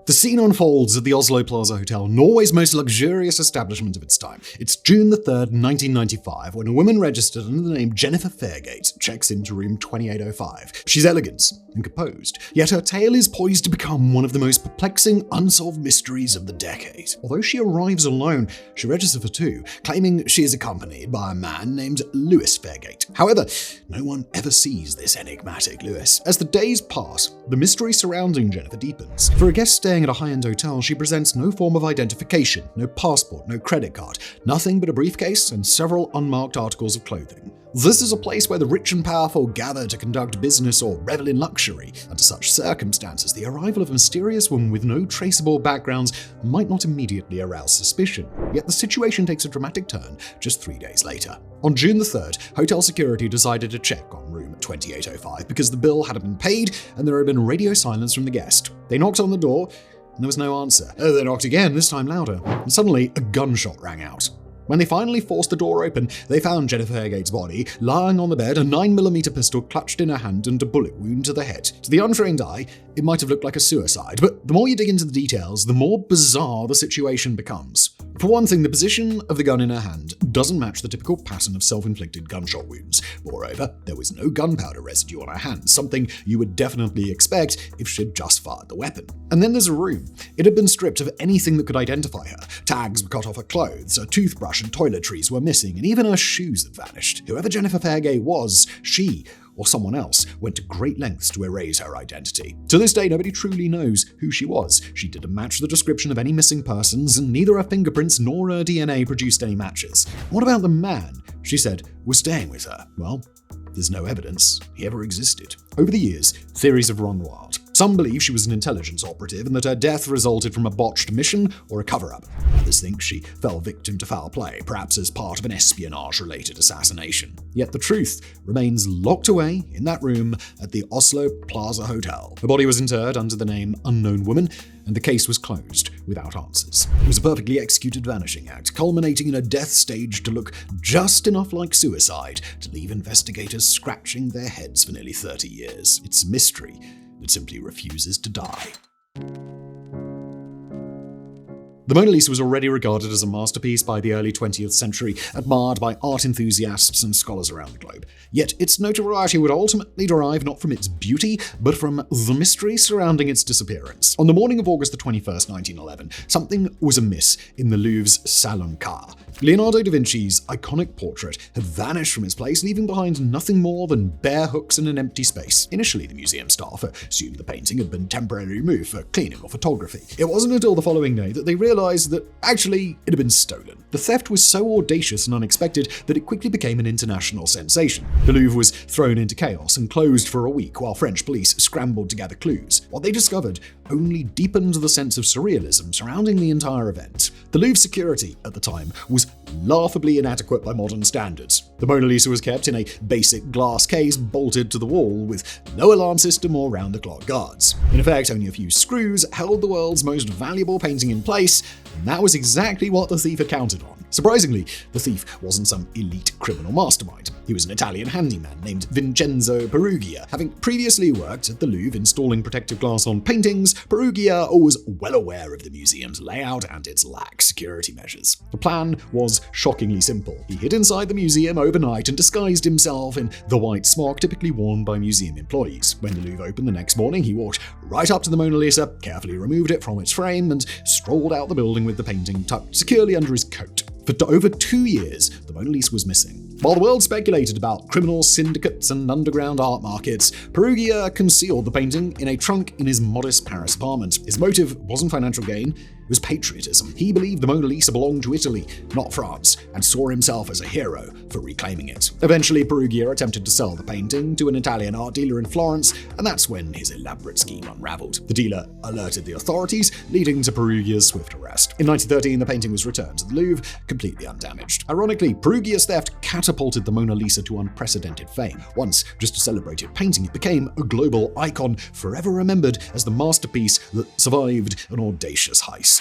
The scene unfolds at the Oslo Plaza Hotel, Norway's most luxurious establishment of its time. It's June the 3rd, 1995, when a woman registered under the name Jennifer Fairgate checks into room 2805. She's elegant and composed, yet her tale is poised to become one of the most perplexing, unsolved mysteries of the decade. Although she arrives alone, she registers for 2, claiming she is accompanied by a man named Louis Fairgate. However, no one ever sees this enigmatic Louis. As the days pass, the mystery surrounding Jennifer deepens. For a guest staying at a high-end hotel, she presents no form of identification, no passport, no credit card, nothing but a briefcase and several unmarked articles of clothing. This is a place where the rich and powerful gather to conduct business or revel in luxury. Under such circumstances, the arrival of a mysterious woman with no traceable backgrounds might not immediately arouse suspicion. Yet the situation takes a dramatic turn just 3 days later. On June the 3rd, hotel security decided to check on room 2805 because the bill hadn't been paid and there had been radio silence from the guest. They knocked on the door, and there was no answer. They knocked again, this time louder, and suddenly a gunshot rang out. When they finally forced the door open, they found Jennifer Fairgate's body lying on the bed, a 9mm pistol clutched in her hand and a bullet wound to the head. To the untrained eye, it might have looked like a suicide, but the more you dig into the details, the more bizarre the situation becomes. For one thing, the position of the gun in her hand doesn't match the typical pattern of self-inflicted gunshot wounds. Moreover, there was no gunpowder residue on her hands, something you would definitely expect if she'd just fired the weapon. And then there's a room. It had been stripped of anything that could identify her. Tags were cut off her clothes, her toothbrush and toiletries were missing, and even her shoes had vanished. Whoever Jennifer Fairgate was, she or someone else went to great lengths to erase her identity. To this day, nobody truly knows who she was. She didn't match the description of any missing persons, and neither her fingerprints nor her DNA produced any matches. What about the man she said was staying with her? Well, there's no evidence he ever existed. Over the years, theories have run wild. Some believe she was an intelligence operative and that her death resulted from a botched mission or a cover-up. Others think she fell victim to foul play, perhaps as part of an espionage-related assassination. Yet the truth remains locked away in that room at the Oslo Plaza Hotel. Her body was interred under the name Unknown Woman, and the case was closed without answers. It was a perfectly executed vanishing act, culminating in a death staged to look just enough like suicide to leave investigators scratching their heads for nearly 30 years. It's a mystery that simply refuses to die. The Mona Lisa was already regarded as a masterpiece by the early 20th century, admired by art enthusiasts and scholars around the globe. Yet its notoriety would ultimately derive not from its beauty, but from the mystery surrounding its disappearance. On the morning of August 21st, 1911, something was amiss in the Louvre's Salon Carré. Leonardo da Vinci's iconic portrait had vanished from its place, leaving behind nothing more than bare hooks and an empty space. Initially, the museum staff assumed the painting had been temporarily removed for cleaning or photography. It wasn't until the following day that they realized that actually it had been stolen. The theft was so audacious and unexpected that it quickly became an international sensation. The Louvre was thrown into chaos and closed for a week while French police scrambled to gather clues. What they discovered only deepened the sense of surrealism surrounding the entire event. The Louvre security at the time was laughably inadequate by modern standards. The Mona Lisa was kept in a basic glass case bolted to the wall with no alarm system or round-the-clock guards. In effect, only a few screws held the world's most valuable painting in place, and that was exactly what the thief had counted on. Surprisingly, the thief wasn't some elite criminal mastermind. He was an Italian handyman named Vincenzo Perugia. Having previously worked at the Louvre installing protective glass on paintings, Perugia was well aware of the museum's layout and its lax security measures. The plan was shockingly simple. He hid inside the museum overnight and disguised himself in the white smock typically worn by museum employees. When the Louvre opened the next morning, he walked right up to the Mona Lisa, carefully removed it from its frame, and strolled out the building with the painting tucked securely under his coat. For over 2 years, the Mona Lisa was missing. While the world speculated about criminal syndicates and underground art markets, Perugia concealed the painting in a trunk in his modest Paris apartment. His motive wasn't financial gain, it was patriotism. He believed the Mona Lisa belonged to Italy, not France, and saw himself as a hero for reclaiming it. Eventually, Perugia attempted to sell the painting to an Italian art dealer in Florence, and that's when his elaborate scheme unraveled. The dealer alerted the authorities, leading to Perugia's swift arrest. In 1913, the painting was returned to the Louvre, completely undamaged. Ironically, Perugia's theft catapulted the Mona Lisa to unprecedented fame. Once just a celebrated painting, it became a global icon, forever remembered as the masterpiece that survived an audacious heist.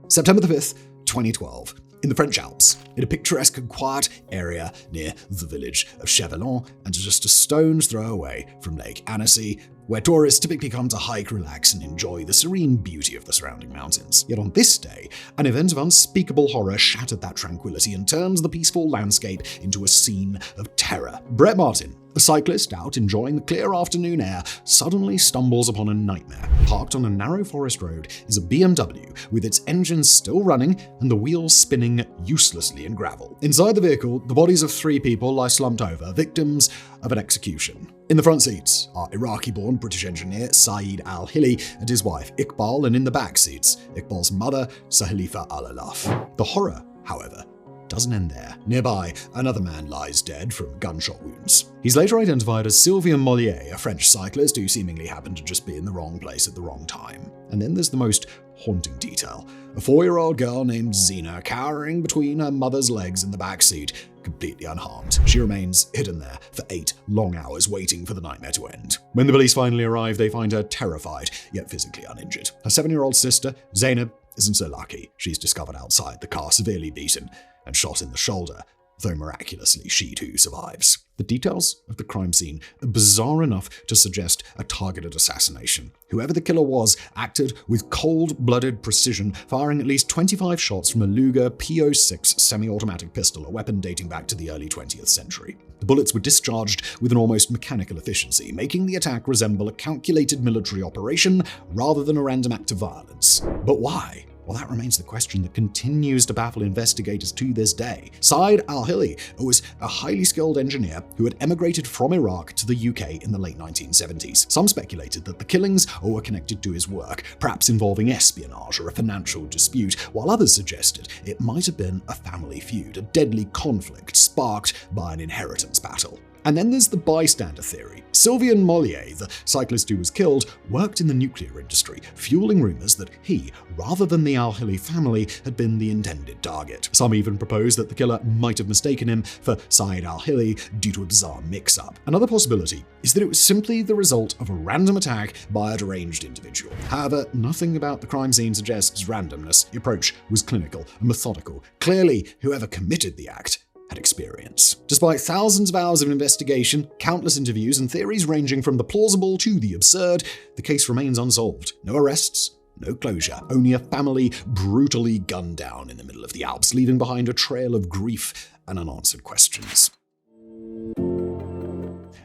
September 5th, 2012. In the French Alps, in a picturesque and quiet area near the village of Chevelon and just a stone's throw away from Lake Annecy, where tourists typically come to hike, relax, and enjoy the serene beauty of the surrounding mountains. Yet on this day, an event of unspeakable horror shattered that tranquility and turns the peaceful landscape into a scene of terror. Brett Martin, a cyclist out enjoying the clear afternoon air, suddenly stumbles upon a nightmare. Parked on a narrow forest road is a BMW with its engine still running and the wheels spinning uselessly in gravel. Inside the vehicle, the bodies of 3 people lie slumped over, victims of an execution. In the front seats are Iraqi-born British engineer Saeed Al-Hili and his wife Iqbal, and in the back seats, Iqbal's mother, Sahilifa Al-Alaf. The horror, however, doesn't end there. Nearby, another man lies dead from gunshot wounds. He's later identified as Sylvain Mollier, a French cyclist who seemingly happened to just be in the wrong place at the wrong time. And then there's the most haunting detail. A 4-year-old girl named Zena cowering between her mother's legs in the back seat, completely unharmed. She remains hidden there for 8 long hours waiting for the nightmare to end. When the police finally arrive, they find her terrified, yet physically uninjured. Her 7-year-old sister, Zainab, isn't so lucky. She's discovered outside the car, severely beaten and shot in the shoulder, though miraculously she too survives. The details of the crime scene are bizarre enough to suggest a targeted assassination. Whoever the killer was acted with cold-blooded precision, firing at least 25 shots from a Luger P06 semi-automatic pistol, a weapon dating back to the early 20th century. The bullets were discharged with an almost mechanical efficiency, making the attack resemble a calculated military operation rather than a random act of violence. But why? Well, that remains the question that continues to baffle investigators to this day. Said al-Haye was a highly skilled engineer who had emigrated from Iraq to the UK in the late 1970s. Some speculated that the killings were connected to his work, perhaps involving espionage or a financial dispute, while others suggested it might have been a family feud, a deadly conflict sparked by an inheritance battle. And then there's the bystander theory. Sylvain Mollier, the cyclist who was killed, worked in the nuclear industry, fueling rumors that he, rather than the al-Haye family, had been the intended target. Some even proposed that the killer might have mistaken him for Said al-Haye due to a bizarre mix-up. Another possibility is that it was simply the result of a random attack by a deranged individual. However, nothing about the crime scene suggests randomness. The approach was clinical and methodical. Clearly, whoever committed the act had experience. Despite thousands of hours of investigation, countless interviews, and theories ranging from the plausible to the absurd, the case remains unsolved. No arrests, no closure, only a family brutally gunned down in the middle of the Alps, leaving behind a trail of grief and unanswered questions.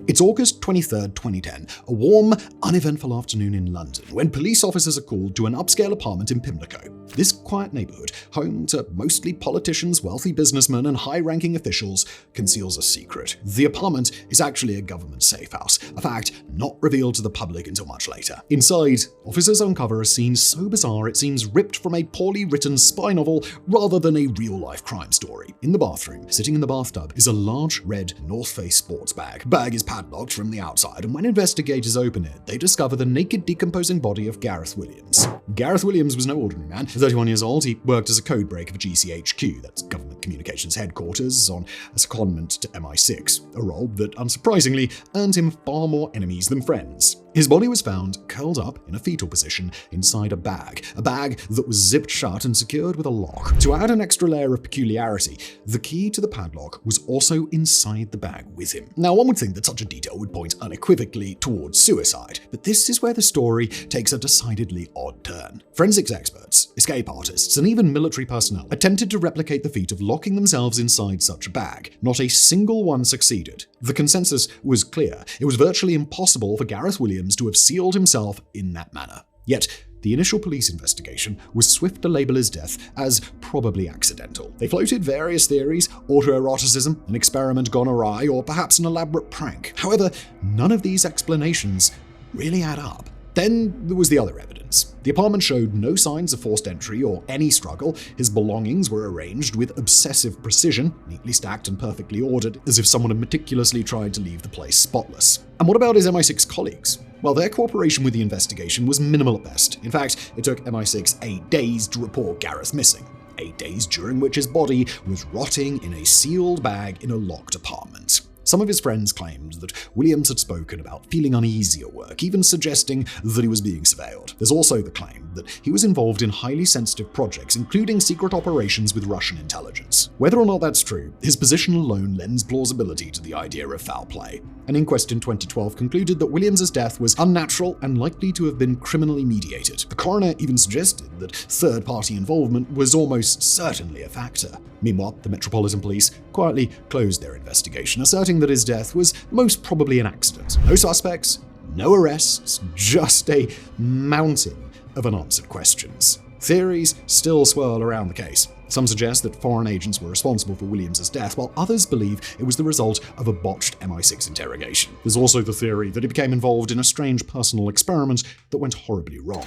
It's August 23, 2010, a warm, uneventful afternoon in London, when police officers are called to an upscale apartment in Pimlico. This quiet neighborhood, home to mostly politicians, wealthy businessmen, and high-ranking officials, conceals a secret. The apartment is actually a government safe house, a fact not revealed to the public until much later. Inside, officers uncover a scene so bizarre it seems ripped from a poorly written spy novel rather than a real-life crime story. In the bathroom, sitting in the bathtub, is a large red North Face sports bag. The bag is padlocked from the outside, and when investigators open it, they discover the naked, decomposing body of Gareth Williams. Gareth Williams was no ordinary man. 31 years old, he worked as a codebreaker for GCHQ, that's Government Communications Headquarters, on a secondment to MI6, a role that, unsurprisingly, earned him far more enemies than friends. His body was found curled up in a fetal position inside a bag that was zipped shut and secured with a lock. To add an extra layer of peculiarity, the key to the padlock was also inside the bag with him. Now, one would think that such a detail would point unequivocally towards suicide, but this is where the story takes a decidedly odd turn. Forensics experts, escape artists, and even military personnel attempted to replicate the feat of locking themselves inside such a bag. Not a single one succeeded. The consensus was clear. It was virtually impossible for Gareth Williams to have sealed himself in that manner. Yet, the initial police investigation was swift to label his death as probably accidental. They floated various theories: autoeroticism, an experiment gone awry, or perhaps an elaborate prank. However, none of these explanations really add up. Then there was the other evidence. The apartment showed no signs of forced entry or any struggle. His belongings were arranged with obsessive precision, neatly stacked and perfectly ordered, as if someone had meticulously tried to leave the place spotless. And what about his MI6 colleagues? Well, their cooperation with the investigation was minimal at best. In fact, it took MI6 8 days to report Gareth missing. 8 days during which his body was rotting in a sealed bag in a locked apartment. Some of his friends claimed that Williams had spoken about feeling uneasy at work, even suggesting that he was being surveilled. There's also the claim that he was involved in highly sensitive projects, including secret operations with Russian intelligence. Whether or not that's true, his position alone lends plausibility to the idea of foul play. An inquest in 2012 concluded that Williams' death was unnatural and likely to have been criminally mediated. The coroner even suggested that third-party involvement was almost certainly a factor. Meanwhile, the Metropolitan Police quietly closed their investigation, asserting that his death was most probably an accident. No suspects, no arrests, just a mountain of unanswered questions. Theories still swirl around the case. Some suggest that foreign agents were responsible for Williams' death, while others believe it was the result of a botched MI6 interrogation. There's also the theory that he became involved in a strange personal experiment that went horribly wrong.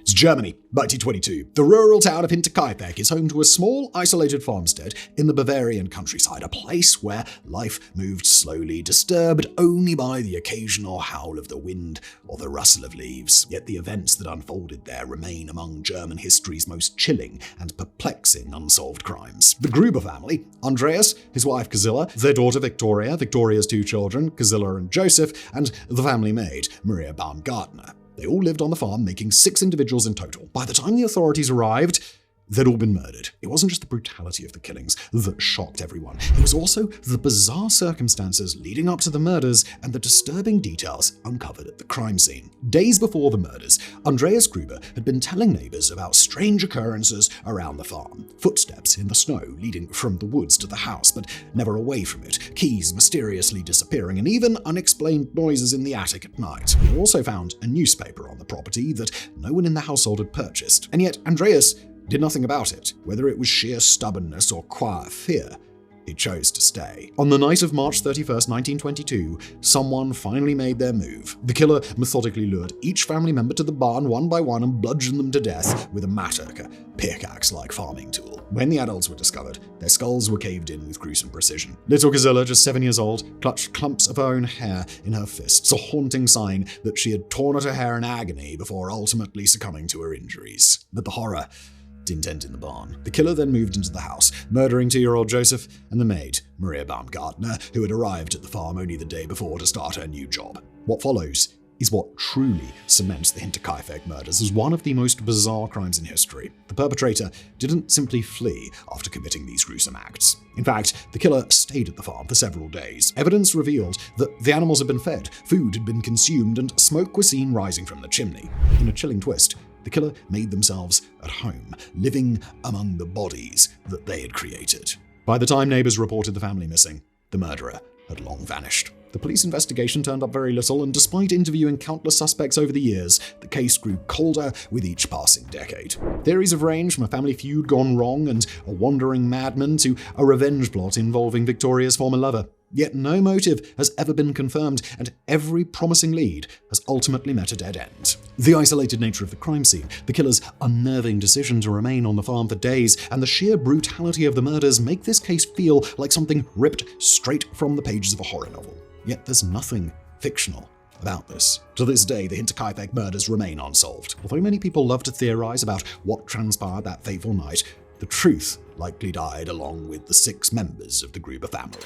It's Germany, 1922. The rural town of Hinterkaifeck is home to a small, isolated farmstead in the Bavarian countryside, a place where life moved slowly, disturbed only by the occasional howl of the wind or the rustle of leaves. Yet the events that unfolded there remain among German history's most chilling and perplexing unsolved crimes. The Grubber family, Andreas, his wife Gisela, their daughter Victoria, Victoria's two children, Gisela and Joseph, and the family maid, Maria Baumgartner. They all lived on the farm, making 6 individuals in total. By the time the authorities arrived, they'd all been murdered. It wasn't just the brutality of the killings that shocked everyone. It was also the bizarre circumstances leading up to the murders and the disturbing details uncovered at the crime scene. Days before the murders, Andreas Gruber had been telling neighbors about strange occurrences around the farm. Footsteps in the snow leading from the woods to the house, but never away from it, keys mysteriously disappearing, and even unexplained noises in the attic at night. He also found a newspaper on the property that no one in the household had purchased. And yet Andreas did nothing about it. Whether it was sheer stubbornness or quiet fear, he chose to stay. On the night of March 31st, 1922, someone finally made their move. The killer methodically lured each family member to the barn one by one and bludgeoned them to death with a mattock, a pickaxe-like farming tool. When the adults were discovered, their skulls were caved in with gruesome precision. Little Gazilla, just 7 years old, clutched clumps of her own hair in her fists, a haunting sign that she had torn at her hair in agony before ultimately succumbing to her injuries. But the horror didn't end in the barn. The killer then moved into the house, murdering 2-year-old Joseph and the maid, Maria Baumgartner, who had arrived at the farm only the day before to start her new job. What follows is what truly cements the Hinterkaifeck murders as one of the most bizarre crimes in history. The perpetrator didn't simply flee after committing these gruesome acts. In fact, the killer stayed at the farm for several days. Evidence revealed that the animals had been fed, food had been consumed, and smoke was seen rising from the chimney. In a chilling twist, the killer made themselves at home, living among the bodies that they had created. By the time neighbors reported the family missing, the murderer had long vanished. The police investigation turned up very little, and despite interviewing countless suspects over the years, the case grew colder with each passing decade. Theories have ranged from a family feud gone wrong and a wandering madman to a revenge plot involving Victoria's former lover. Yet no motive has ever been confirmed, and every promising lead has ultimately met a dead end. The isolated nature of the crime scene, the killer's unnerving decision to remain on the farm for days, and the sheer brutality of the murders make this case feel like something ripped straight from the pages of a horror novel. Yet there's nothing fictional about this. To this day, the Hinterkaifeck murders remain unsolved. Although many people love to theorize about what transpired that fateful night, the truth likely died along with the 6 members of the Grubber family.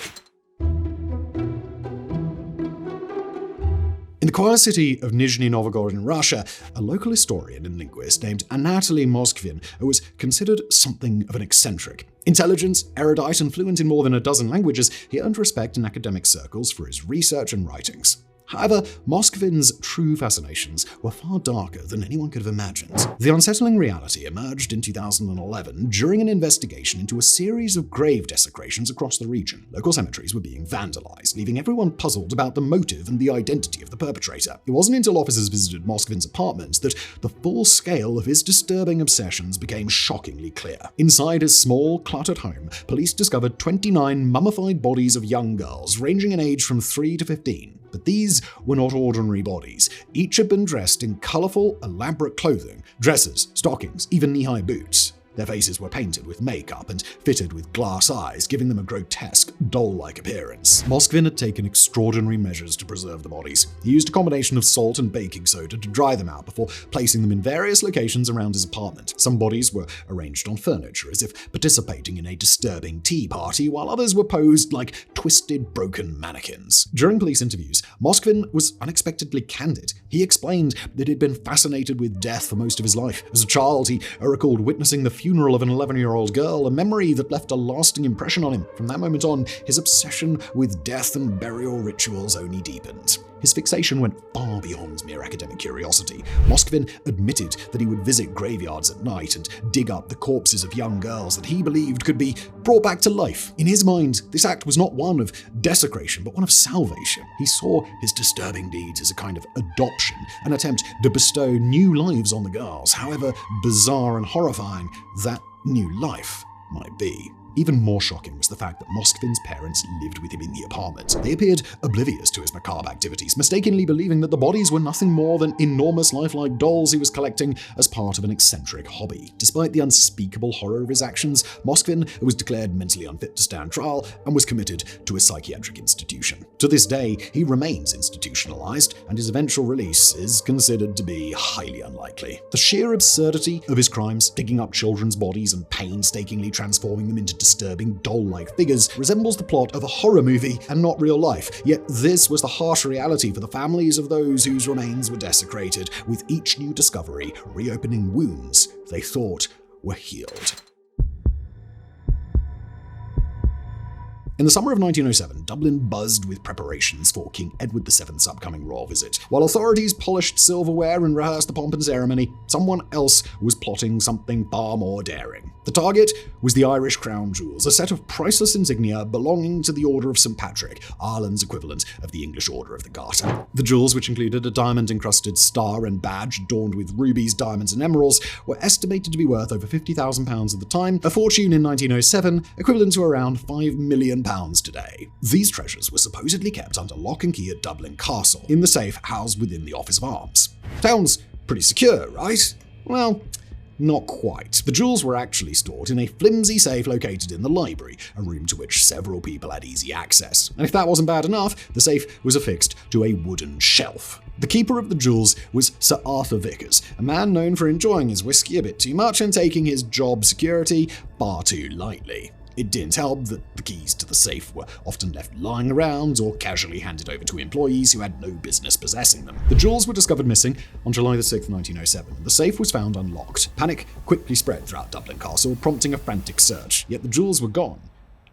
In the quiet city of Nizhny Novgorod in Russia, a local historian and linguist named Anatoly Moskvin was considered something of an eccentric. Intelligent, erudite, and fluent in more than a dozen languages, he earned respect in academic circles for his research and writings. However, Moskvin's true fascinations were far darker than anyone could have imagined. The unsettling reality emerged in 2011 during an investigation into a series of grave desecrations across the region. Local cemeteries were being vandalized, leaving everyone puzzled about the motive and the identity of the perpetrator. It wasn't until officers visited Moskvin's apartment that the full scale of his disturbing obsessions became shockingly clear. Inside his small, cluttered home, police discovered 29 mummified bodies of young girls, ranging in age from 3 to 15. But these were not ordinary bodies. Each had been dressed in colorful, elaborate clothing, dresses, stockings, even knee-high boots. Their faces were painted with makeup and fitted with glass eyes, giving them a grotesque, doll-like appearance. Moskvin had taken extraordinary measures to preserve the bodies. He used a combination of salt and baking soda to dry them out before placing them in various locations around his apartment. Some bodies were arranged on furniture as if participating in a disturbing tea party, while others were posed like twisted, broken mannequins. During police interviews, Moskvin was unexpectedly candid. He explained that he'd been fascinated with death for most of his life. As a child, he recalled witnessing the funeral of an 11-year-old girl, a memory that left a lasting impression on him. From that moment on, his obsession with death and burial rituals only deepened. His fixation went far beyond mere academic curiosity. Moskvin admitted that he would visit graveyards at night and dig up the corpses of young girls that he believed could be brought back to life. In his mind, this act was not one of desecration, but one of salvation. He saw his disturbing deeds as a kind of adoption, an attempt to bestow new lives on the girls, however bizarre and horrifying that new life might be. Even more shocking was the fact that Moskvin's parents lived with him in the apartment. They appeared oblivious to his macabre activities, mistakenly believing that the bodies were nothing more than enormous lifelike dolls he was collecting as part of an eccentric hobby. Despite the unspeakable horror of his actions, Moskvin was declared mentally unfit to stand trial and was committed to a psychiatric institution. To this day, he remains institutionalized, and his eventual release is considered to be highly unlikely. The sheer absurdity of his crimes, digging up children's bodies and painstakingly transforming them into disturbing doll-like figures resembles the plot of a horror movie and not real life. Yet this was the harsh reality for the families of those whose remains were desecrated, with each new discovery reopening wounds they thought were healed. In the summer of 1907, Dublin buzzed with preparations for King Edward VII's upcoming royal visit. While authorities polished silverware and rehearsed the pomp and ceremony, someone else was plotting something far more daring. The target was the Irish crown jewels, a set of priceless insignia belonging to the Order of St. Patrick, Ireland's equivalent of the English Order of the Garter. The jewels, which included a diamond-encrusted star and badge adorned with rubies, diamonds, and emeralds, were estimated to be worth over £50,000 at the time, a fortune in 1907 equivalent to around £5 million today. These treasures were supposedly kept under lock and key at Dublin Castle, in the safe housed within the Office of Arms. Sounds pretty secure, right? Well, not quite. The jewels were actually stored in a flimsy safe located in the library, a room to which several people had easy access. And if that wasn't bad enough, the safe was affixed to a wooden shelf. The keeper of the jewels was Sir Arthur Vickers, a man known for enjoying his whiskey a bit too much and taking his job security far too lightly. It didn't help that the keys to the safe were often left lying around or casually handed over to employees who had no business possessing them. The jewels were discovered missing on July 6, 1907. The safe was found unlocked. Panic quickly spread throughout Dublin Castle, prompting a frantic search. Yet the jewels were gone,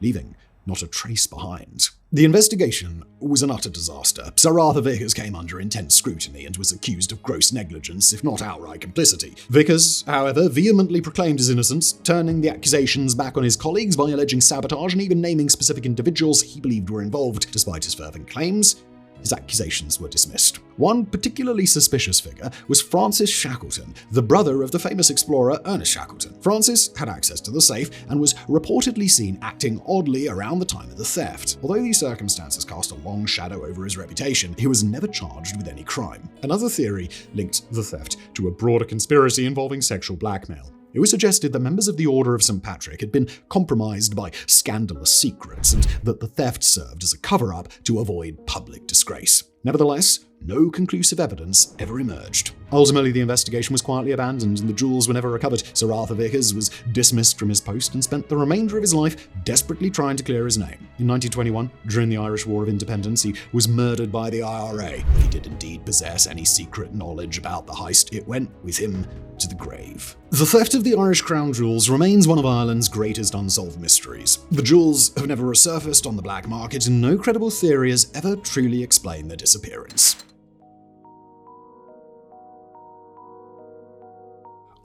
leaving not a trace behind. The investigation was an utter disaster. Sir Arthur Vickers came under intense scrutiny and was accused of gross negligence, if not outright complicity. Vickers, however, vehemently proclaimed his innocence, turning the accusations back on his colleagues by alleging sabotage and even naming specific individuals he believed were involved. Despite his fervent claims, his accusations were dismissed. One particularly suspicious figure was Francis Shackleton, the brother of the famous explorer Ernest Shackleton. Francis had access to the safe and was reportedly seen acting oddly around the time of the theft. Although these circumstances cast a long shadow over his reputation, he was never charged with any crime. Another theory linked the theft to a broader conspiracy involving sexual blackmail. It was suggested that members of the Order of St. Patrick had been compromised by scandalous secrets and that the theft served as a cover-up to avoid public disgrace. Nevertheless, no conclusive evidence ever emerged. Ultimately, the investigation was quietly abandoned and the jewels were never recovered. Sir Arthur Vickers was dismissed from his post and spent the remainder of his life desperately trying to clear his name. In 1921, during the Irish War of Independence, he was murdered by the IRA. If he did indeed possess any secret knowledge about the heist, it went with him to the grave. The theft of the Irish crown jewels remains one of Ireland's greatest unsolved mysteries. The jewels have never resurfaced on the black market, and no credible theory has ever truly explained their disappearance.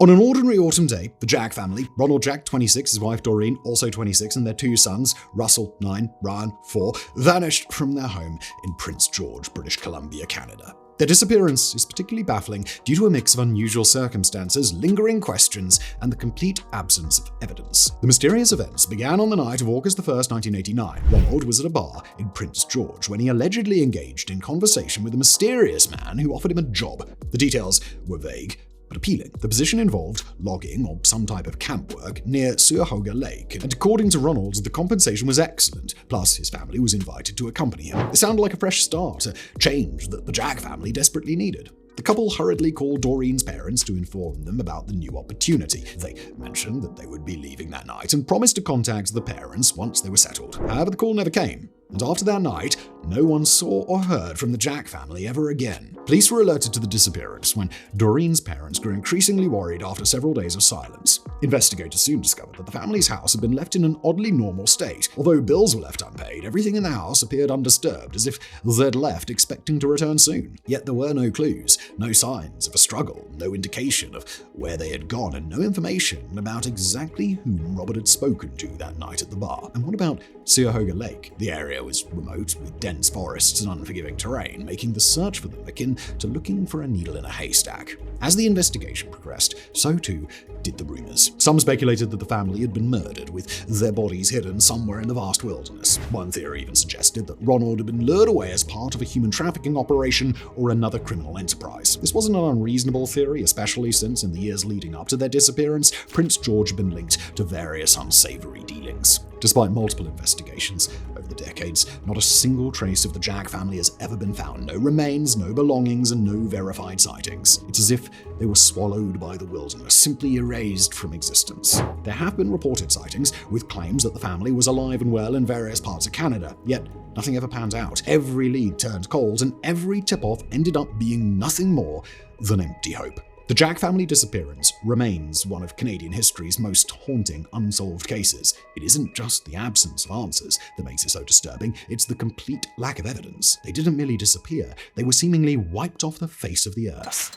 On an ordinary autumn day, the Jack family, Ronald Jack, 26, his wife Doreen, also 26, and their two sons, Russell, 9, Ryan, 4, vanished from their home in Prince George, British Columbia, Canada. Their disappearance is particularly baffling due to a mix of unusual circumstances, lingering questions, and the complete absence of evidence. The mysterious events began on the night of August 1, 1989. Ronald was at a bar in Prince George when he allegedly engaged in conversation with a mysterious man who offered him a job. The details were vague, but appealing. The position involved logging or some type of camp work near Cuyahoga Lake, and according to Ronald, the compensation was excellent, plus his family was invited to accompany him. It sounded like a fresh start, a change that the Jack family desperately needed. The couple hurriedly called Doreen's parents to inform them about the new opportunity. They mentioned that they would be leaving that night and promised to contact the parents once they were settled. However, the call never came, and after that night, no one saw or heard from the Jack family ever again. Police were alerted to the disappearance when Doreen's parents grew increasingly worried after several days of silence. Investigators soon discovered that the family's house had been left in an oddly normal state. Although bills were left unpaid, everything in the house appeared undisturbed, as if they'd left expecting to return soon. Yet there were no clues, no signs of a struggle, no indication of where they had gone, and no information about exactly whom Robert had spoken to that night at the bar. And what about Cuyahoga Lake? The area was remote, with dense forests and unforgiving terrain, making the search for them akin to looking for a needle in a haystack. As the investigation progressed, so too did the rumors. Some speculated that the family had been murdered, with their bodies hidden somewhere in the vast wilderness. One theory even suggested that Ronald had been lured away as part of a human trafficking operation or another criminal enterprise. This wasn't an unreasonable theory, especially since in the years leading up to their disappearance, Prince George had been linked to various unsavory dealings. Despite multiple investigations over the decades, decades, not a single trace of the Jack family has ever been found. No remains, no belongings, and no verified sightings. It's as if they were swallowed by the wilderness, simply erased from existence. There have been reported sightings with claims that the family was alive and well in various parts of Canada, yet nothing ever panned out. Every lead turned cold, and every tip-off ended up being nothing more than empty hope. The Jack family disappearance remains one of Canadian history's most haunting unsolved cases. It isn't just the absence of answers that makes it so disturbing, it's the complete lack of evidence. They didn't merely disappear, they were seemingly wiped off the face of the earth.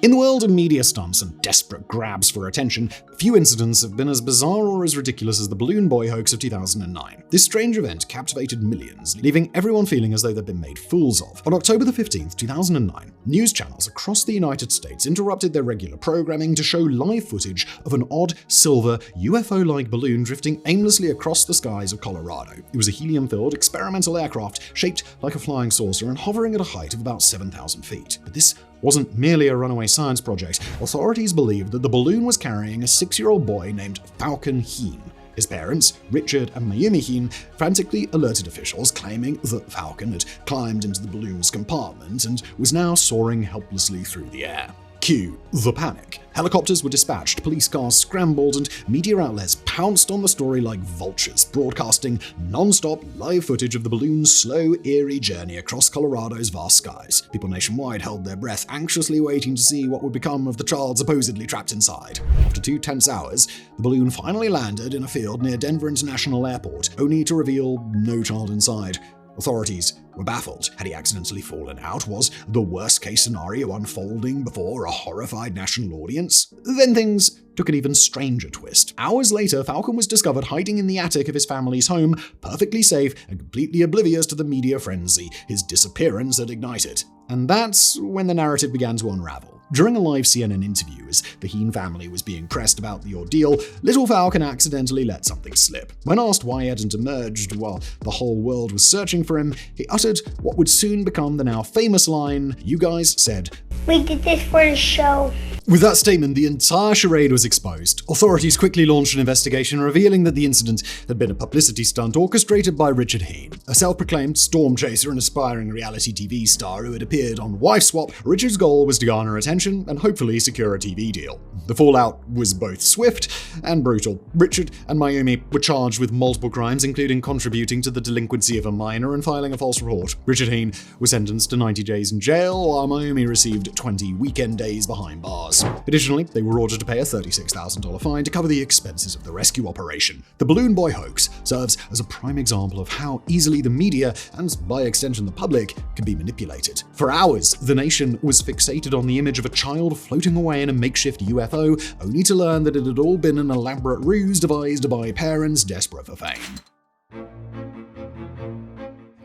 In the world of media stunts and desperate grabs for attention, few incidents have been as bizarre or as ridiculous as the Balloon Boy hoax of 2009. This strange event captivated millions, leaving everyone feeling as though they'd been made fools of. On October 15, 2009, news channels across the United States interrupted their regular programming to show live footage of an odd, silver, UFO-like balloon drifting aimlessly across the skies of Colorado. It was a helium-filled experimental aircraft shaped like a flying saucer and hovering at a height of about 7,000 feet. But this wasn't merely a runaway science project. Authorities believed that the balloon was carrying a 6-year-old boy named Falcon Haye. His parents, Richard and Mayumi Haye, frantically alerted officials, claiming that Falcon had climbed into the balloon's compartment and was now soaring helplessly through the air. Cue the panic. Helicopters were dispatched, police cars scrambled, and media outlets pounced on the story like vultures, broadcasting non-stop live footage of the balloon's slow, eerie journey across Colorado's vast skies. People nationwide held their breath, anxiously waiting to see what would become of the child supposedly trapped inside. After 2 tense hours, the balloon finally landed in a field near Denver International Airport, only to reveal no child inside. Authorities were baffled. Had he accidentally fallen out? Was the worst-case scenario unfolding before a horrified national audience? Then things took an even stranger twist. Hours later, Falcon was discovered hiding in the attic of his family's home, perfectly safe and completely oblivious to the media frenzy his disappearance had ignited. And that's when the narrative began to unravel. During a live CNN interview, as the Haye family was being pressed about the ordeal, little Falcon accidentally let something slip. When asked why he hadn't emerged while the whole world was searching for him, he uttered what would soon become the now famous line, "You guys said, we did this for the show." With that statement, the entire charade was exposed. Authorities quickly launched an investigation, revealing that the incident had been a publicity stunt orchestrated by Richard Haye. A self-proclaimed storm chaser and aspiring reality TV star who had appeared on Wife Swap, Richard's goal was to garner attention and hopefully secure a TV deal. The fallout was both swift and brutal. Richard and Mayumi were charged with multiple crimes, including contributing to the delinquency of a minor and filing a false report. Richard Haye was sentenced to 90 days in jail, while Mayumi received 20 weekend days behind bars. Additionally, they were ordered to pay a $36,000 fine to cover the expenses of the rescue operation. The Balloon Boy hoax serves as a prime example of how easily the media, and by extension the public, can be manipulated. For hours, the nation was fixated on the image of a child floating away in a makeshift UFO, only to learn that it had all been an elaborate ruse devised by parents desperate for fame.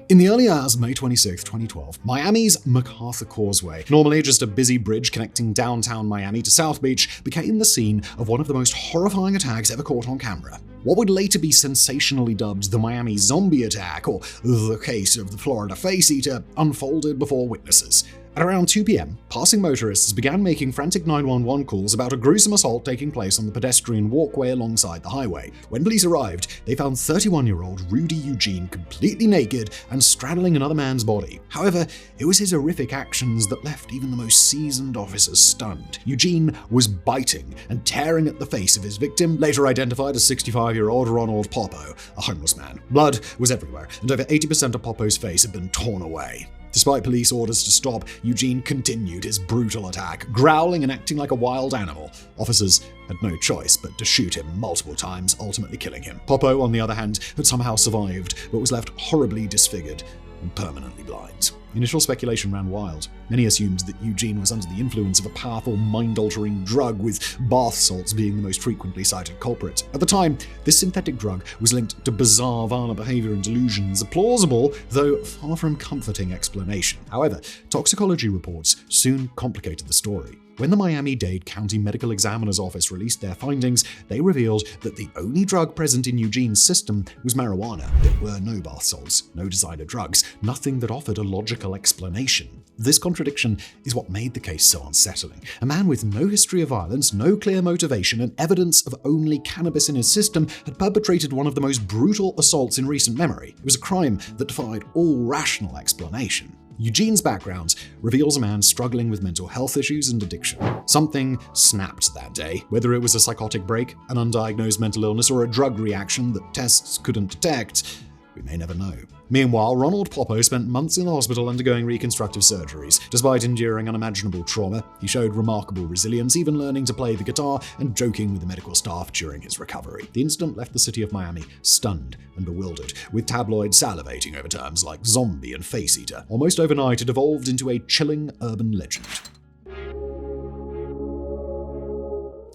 In the early hours of May 26, 2012, Miami's MacArthur Causeway, normally just a busy bridge connecting downtown Miami to South Beach, became the scene of one of the most horrifying attacks ever caught on camera. What would later be sensationally dubbed the Miami Zombie Attack, or the case of the Florida Face Eater, unfolded before witnesses. At around 2 p.m., passing motorists began making frantic 911 calls about a gruesome assault taking place on the pedestrian walkway alongside the highway. When police arrived, they found 31-year-old Rudy Eugene completely naked and straddling another man's body. However, it was his horrific actions that left even the most seasoned officers stunned. Eugene was biting and tearing at the face of his victim, later identified as 65-year-old Ronald Popo, a homeless man. Blood was everywhere, and over 80% of Popo's face had been torn away. Despite police orders to stop, Eugene continued his brutal attack, growling and acting like a wild animal. Officers had no choice but to shoot him multiple times, ultimately killing him. Popo, on the other hand, had somehow survived, but was left horribly disfigured and permanently blind. Initial speculation ran wild. Many assumed that Eugene was under the influence of a powerful, mind-altering drug, with bath salts being the most frequently cited culprit. At the time, this synthetic drug was linked to bizarre, violent behavior and delusions, a plausible, though far from comforting explanation. However, toxicology reports soon complicated the story. When the Miami-Dade County Medical Examiner's Office released their findings, they revealed that the only drug present in Eugene's system was marijuana. There were no bath salts, no designer drugs, nothing that offered a logical explanation. This contradiction is what made the case so unsettling. A man with no history of violence, no clear motivation, and evidence of only cannabis in his system had perpetrated one of the most brutal assaults in recent memory. It was a crime that defied all rational explanation. Eugene's background reveals a man struggling with mental health issues and addiction. Something snapped that day, whether it was a psychotic break, an undiagnosed mental illness, or a drug reaction that tests couldn't detect. We may never know. Meanwhile, Ronald Poppo spent months in the hospital undergoing reconstructive surgeries. Despite enduring unimaginable trauma, he showed remarkable resilience, even learning to play the guitar and joking with the medical staff during his recovery. The incident left the city of Miami stunned and bewildered, with tabloids salivating over terms like zombie and face eater. Almost overnight, it evolved into a chilling urban legend.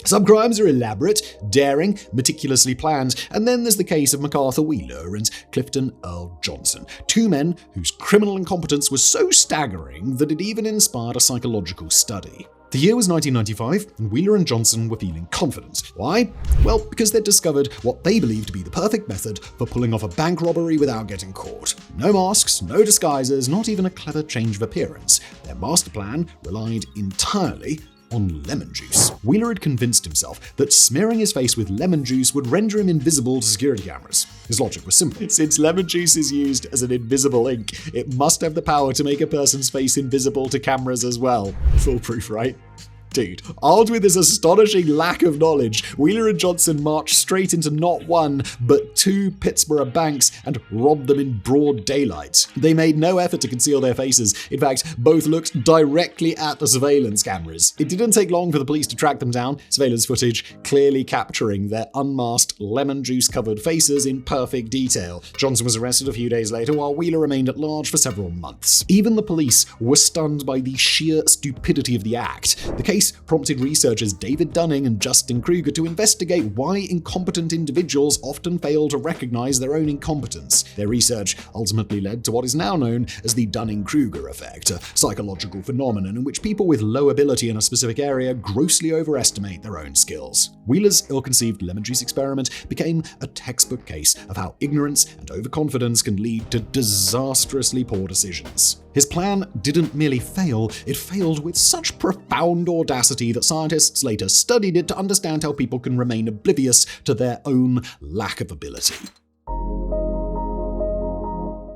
Some crimes are elaborate, daring, meticulously planned, and then there's the case of MacArthur Wheeler and Clifton Earl Johnson, two men whose criminal incompetence was so staggering that it even inspired a psychological study. The year was 1995, and Wheeler and Johnson were feeling confident. Why? Well, because they'd discovered what they believed to be the perfect method for pulling off a bank robbery without getting caught. No masks, no disguises, not even a clever change of appearance. Their master plan relied entirely on lemon juice. Wheeler had convinced himself that smearing his face with lemon juice would render him invisible to security cameras. His logic was simple. Since lemon juice is used as an invisible ink, it must have the power to make a person's face invisible to cameras as well. Foolproof, right? Dude, armed with this astonishing lack of knowledge, Wheeler and Johnson marched straight into not one, but two Pittsburgh banks and robbed them in broad daylight. They made no effort to conceal their faces. In fact, both looked directly at the surveillance cameras. It didn't take long for the police to track them down, surveillance footage clearly capturing their unmasked, lemon juice-covered faces in perfect detail. Johnson was arrested a few days later, while Wheeler remained at large for several months. Even the police were stunned by the sheer stupidity of the act. The case prompted researchers David Dunning and Justin Kruger to investigate why incompetent individuals often fail to recognize their own incompetence. Their research ultimately led to what is now known as the Dunning-Kruger effect, a psychological phenomenon in which people with low ability in a specific area grossly overestimate their own skills. Wheeler's ill-conceived lemon juice experiment became a textbook case of how ignorance and overconfidence can lead to disastrously poor decisions. His plan didn't merely fail, it failed with such profound audacity that scientists later studied it to understand how people can remain oblivious to their own lack of ability.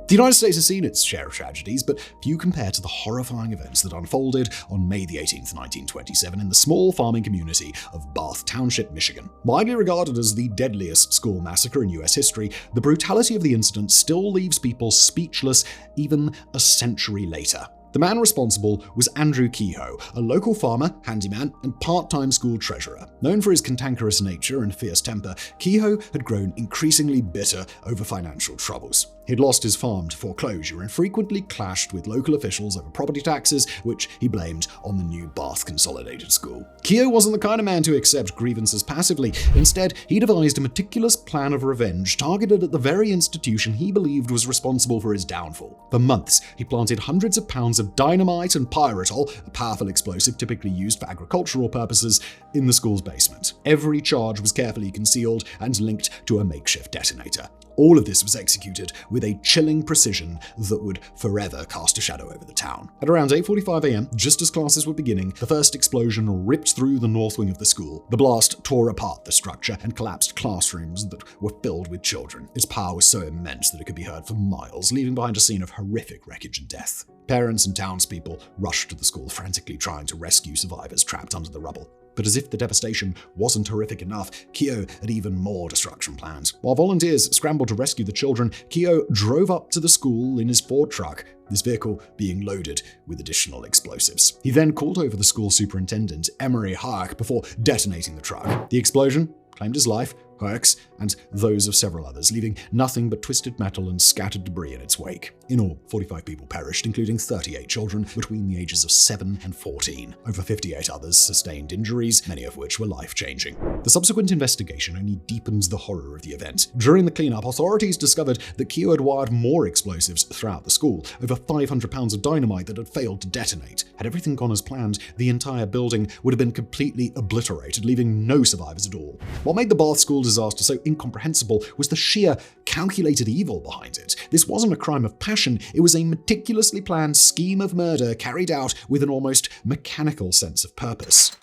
The United States has seen its share of tragedies, but few compare to the horrifying events that unfolded on May 18, 1927 in the small farming community of Bath Township, Michigan. Widely regarded as the deadliest school massacre in U.S. history, the brutality of the incident still leaves people speechless even a century later. The man responsible was Andrew Kehoe, a local farmer, handyman, and part-time school treasurer. Known for his cantankerous nature and fierce temper, Kehoe had grown increasingly bitter over financial troubles. He'd lost his farm to foreclosure and frequently clashed with local officials over property taxes, which he blamed on the new Bath Consolidated School. Kehoe wasn't the kind of man to accept grievances passively. Instead, he devised a meticulous plan of revenge targeted at the very institution he believed was responsible for his downfall. For months, he planted hundreds of pounds of dynamite and pyritol, a powerful explosive typically used for agricultural purposes, in the school's basement. Every charge was carefully concealed and linked to a makeshift detonator. All of this was executed with a chilling precision that would forever cast a shadow over the town. At around 8:45 a.m., just as classes were beginning, the first explosion ripped through the north wing of the school. The blast tore apart the structure and collapsed classrooms that were filled with children. Its power was so immense that it could be heard for miles, leaving behind a scene of horrific wreckage and death. Parents and townspeople rushed to the school, frantically trying to rescue survivors trapped under the rubble. But as if the devastation wasn't horrific enough, Kehoe had even more destruction planned. While volunteers scrambled to rescue the children, Kehoe drove up to the school in his Ford truck, this vehicle being loaded with additional explosives. He then called over the school superintendent, Emery Hark, before detonating the truck. The explosion claimed his life. Herc's, and those of several others, leaving nothing but twisted metal and scattered debris in its wake. In all, 45 people perished, including 38 children between the ages of 7 and 14. Over 58 others sustained injuries, many of which were life-changing. The subsequent investigation only deepens the horror of the event. During the cleanup, authorities discovered that Keogh had wired more explosives throughout the school, over 500 pounds of dynamite that had failed to detonate. Had everything gone as planned, the entire building would have been completely obliterated, leaving no survivors at all. What made the Bath school disaster so incomprehensible was the sheer calculated evil behind it. This wasn't a crime of passion, it was a meticulously planned scheme of murder carried out with an almost mechanical sense of purpose.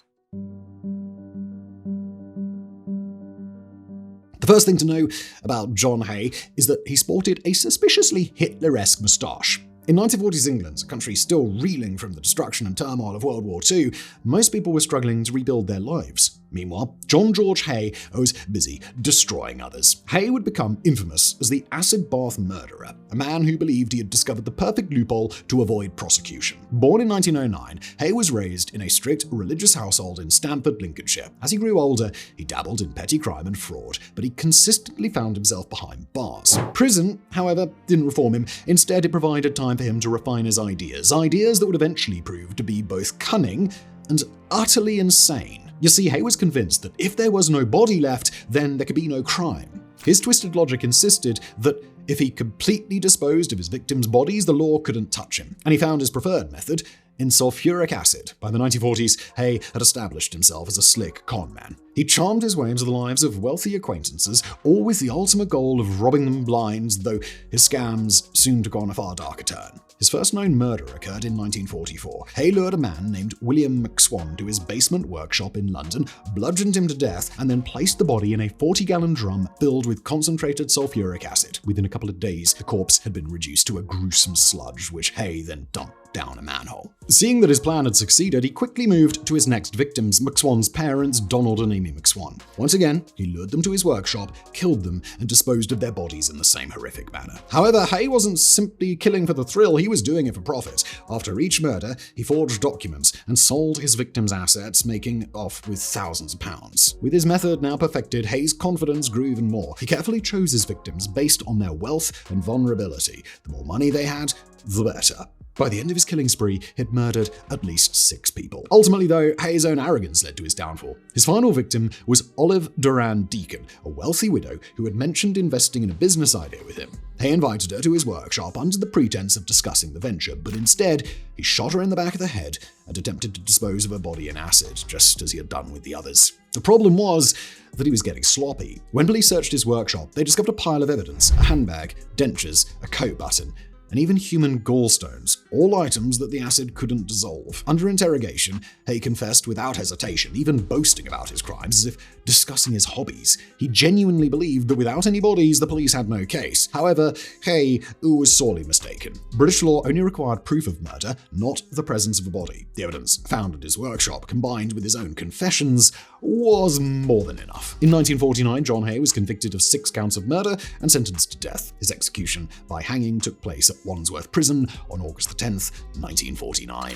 The first thing to know about John Haye is that he sported a suspiciously Hitler-esque moustache. In 1940s England, a country still reeling from the destruction and turmoil of World War II, most people were struggling to rebuild their lives. Meanwhile, John George Haye was busy destroying others. Haye would become infamous as the acid bath murderer, a man who believed he had discovered the perfect loophole to avoid prosecution. Born in 1909, Haye was raised in a strict religious household in Stamford, Lincolnshire. As he grew older, he dabbled in petty crime and fraud, but he consistently found himself behind bars. Prison, however, didn't reform him. Instead, it provided time for him to refine his ideas that would eventually prove to be both cunning and utterly insane. You see, Haye was convinced that if there was no body left, then there could be no crime. His twisted logic insisted that if he completely disposed of his victims' bodies, the law couldn't touch him, and he found his preferred method in sulfuric acid. By the 1940s, Haye had established himself as a slick con man. He charmed his way into the lives of wealthy acquaintances, all with the ultimate goal of robbing them blind, though his scams soon took on a far darker turn. His first known murder occurred in 1944. Haye lured a man named William McSwan to his basement workshop in London, bludgeoned him to death, and then placed the body in a 40-gallon drum filled with concentrated sulfuric acid. Within a couple of days, the corpse had been reduced to a gruesome sludge, which Haye then dumped down a manhole. Seeing that his plan had succeeded, he quickly moved to his next victims, McSwan's parents, Donald and Amy McSwan. Once again, he lured them to his workshop, killed them, and disposed of their bodies in the same horrific manner. However, Haye wasn't simply killing for the thrill, he was doing it for profit. After each murder, he forged documents and sold his victims' assets, making off with thousands of pounds. With his method now perfected, Haye's confidence grew even more. He carefully chose his victims based on their wealth and vulnerability. The more money they had, the better. By the end of his killing spree, he had murdered at least 6 people. Ultimately, though, Haye's own arrogance led to his downfall. His final victim was Olive Duran Deacon, a wealthy widow who had mentioned investing in a business idea with him. Haye invited her to his workshop under the pretense of discussing the venture, but instead, he shot her in the back of the head and attempted to dispose of her body in acid, just as he had done with the others. The problem was that he was getting sloppy. When police searched his workshop, they discovered a pile of evidence: a handbag, dentures, a coat button, and even human gallstones, all items that the acid couldn't dissolve. Under interrogation, Haye confessed without hesitation, even boasting about his crimes as if discussing his hobbies. He genuinely believed that without any bodies, the police had no case. However, Haye was sorely mistaken. British law only required proof of murder, not the presence of a body. The evidence found at his workshop, combined with his own confessions, was more than enough. In 1949, John Haye was convicted of 6 counts of murder and sentenced to death. His execution by hanging took place at Wandsworth Prison on August 10th, 1949.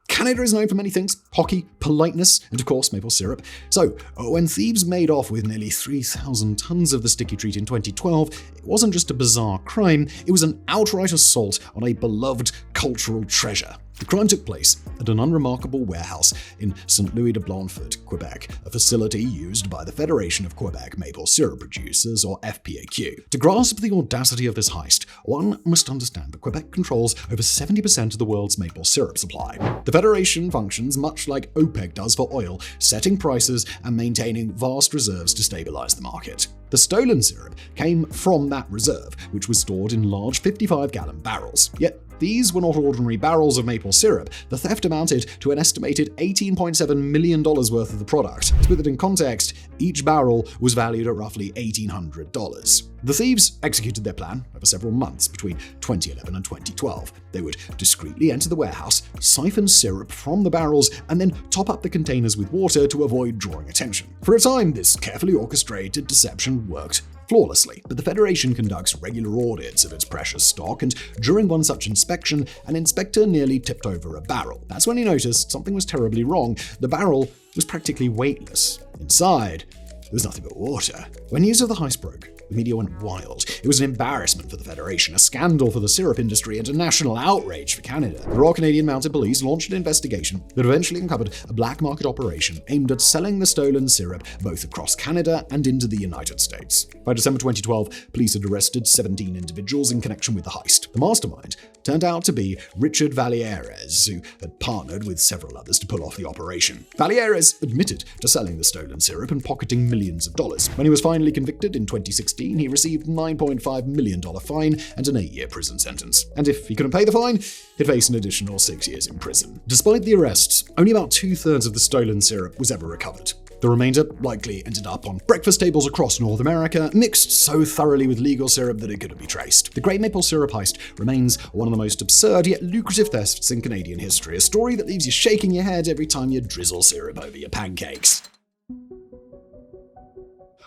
Canada is known for many things: hockey, politeness, and of course maple syrup. So, when thieves made off with nearly 3,000 tons of the sticky treat in 2012, it wasn't just a bizarre crime, it was an outright assault on a beloved cultural treasure. The crime took place at an unremarkable warehouse in St. Louis de Blanford, Quebec, a facility used by the Federation of Quebec Maple Syrup Producers, or FPAQ. To grasp the audacity of this heist, one must understand that Quebec controls over 70% of the world's maple syrup supply. The Federation functions much like OPEC does for oil, setting prices and maintaining vast reserves to stabilize the market. The stolen syrup came from that reserve, which was stored in large 55-gallon barrels. Yet, these were not ordinary barrels of maple syrup. The theft amounted to an estimated $18.7 million worth of the product. To put it in context, each barrel was valued at roughly $1,800. The thieves executed their plan over several months between 2011 and 2012. They would discreetly enter the warehouse, siphon syrup from the barrels, and then top up the containers with water to avoid drawing attention. For a time, this carefully orchestrated deception worked flawlessly, but the Federation conducts regular audits of its precious stock, and during one such inspection, an inspector nearly tipped over a barrel. That's when he noticed something was terribly wrong. The barrel was practically weightless. Inside, there was nothing but water. When news of the heist broke, the media went wild. It was an embarrassment for the Federation, a scandal for the syrup industry, and a national outrage for Canada. The Royal Canadian Mounted Police launched an investigation that eventually uncovered a black market operation aimed at selling the stolen syrup both across Canada and into the United States. By December 2012, police had arrested 17 individuals in connection with the heist. The mastermind turned out to be Richard Valieres, who had partnered with several others to pull off the operation. Valieres admitted to selling the stolen syrup and pocketing millions of dollars. When he was finally convicted in 2016, he received a $9.5 million fine and an 8-year prison sentence. And if he couldn't pay the fine, he'd face an additional 6 years in prison. Despite the arrests, only about 2/3 of the stolen syrup was ever recovered. The remainder likely ended up on breakfast tables across North America, mixed so thoroughly with legal syrup that it couldn't be traced. The Great Maple Syrup heist remains one of the most absurd yet lucrative thefts in Canadian history, a story that leaves you shaking your head every time you drizzle syrup over your pancakes.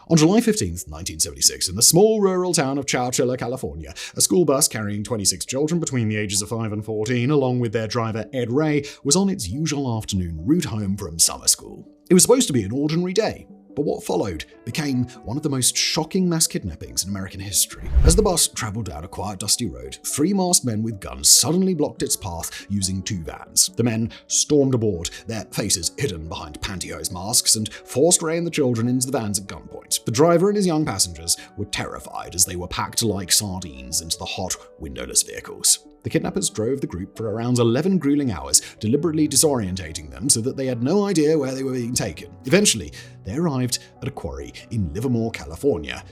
On July 15, 1976, in the small rural town of Chowchilla, California, a school bus carrying 26 children between the ages of 5 and 14, along with their driver Ed Ray, was on its usual afternoon route home from summer school. It was supposed to be an ordinary day, but what followed became one of the most shocking mass kidnappings in American history. As the bus traveled down a quiet, dusty road, 3 masked men with guns suddenly blocked its path using 2 vans. The men stormed aboard, their faces hidden behind pantyhose masks, and forced Ray and the children into the vans at gunpoint. The driver and his young passengers were terrified as they were packed like sardines into the hot, windowless vehicles. The kidnappers drove the group for around 11 grueling hours, deliberately disorientating them so that they had no idea where they were being taken. Eventually, they arrived at a quarry in Livermore, California,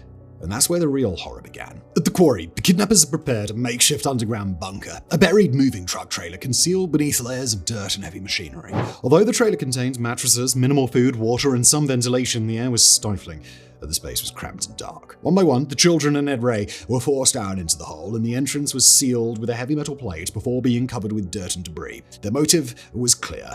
and that's where the real horror began. At the quarry, the kidnappers had prepared a makeshift underground bunker, a buried moving truck trailer concealed beneath layers of dirt and heavy machinery. Although the trailer contained mattresses, minimal food, water, and some ventilation, the air was stifling. The space was cramped and dark. One by one, the children and Ed Ray were forced down into the hole, and the entrance was sealed with a heavy metal plate before being covered with dirt and debris. Their motive was clear: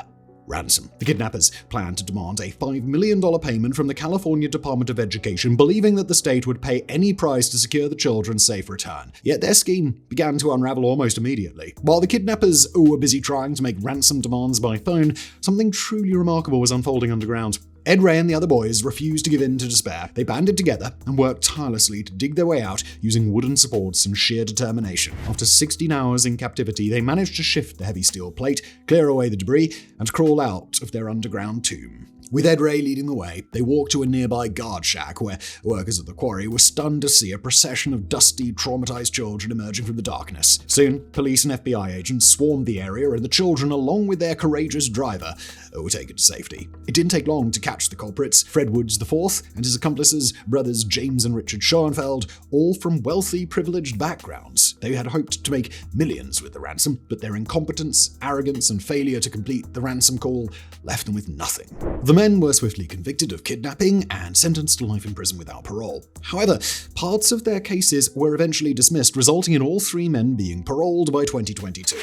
ransom. The kidnappers planned to demand a $5 million payment from the California Department of Education, believing that the state would pay any price to secure the children's safe return. Yet their scheme began to unravel almost immediately. While the kidnappers were busy trying to make ransom demands by phone, something truly remarkable was unfolding underground. Ed Ray and the other boys refused to give in to despair. They banded together and worked tirelessly to dig their way out using wooden supports and sheer determination. After 16 hours in captivity, they managed to shift the heavy steel plate, clear away the debris, and crawl out of their underground tomb. With Ed Ray leading the way, they walked to a nearby guard shack where workers at the quarry were stunned to see a procession of dusty, traumatized children emerging from the darkness. Soon, police and FBI agents swarmed the area, and the children, along with their courageous driver, were taken to safety. It didn't take long to catch the culprits. Fred Woods IV and his accomplices, brothers James and Richard Schoenfeld, all from wealthy, privileged backgrounds. They had hoped to make millions with the ransom, but their incompetence, arrogance, and failure to complete the ransom call left them with nothing. The men were swiftly convicted of kidnapping and sentenced to life in prison without parole. However, parts of their cases were eventually dismissed, resulting in all 3 men being paroled by 2022.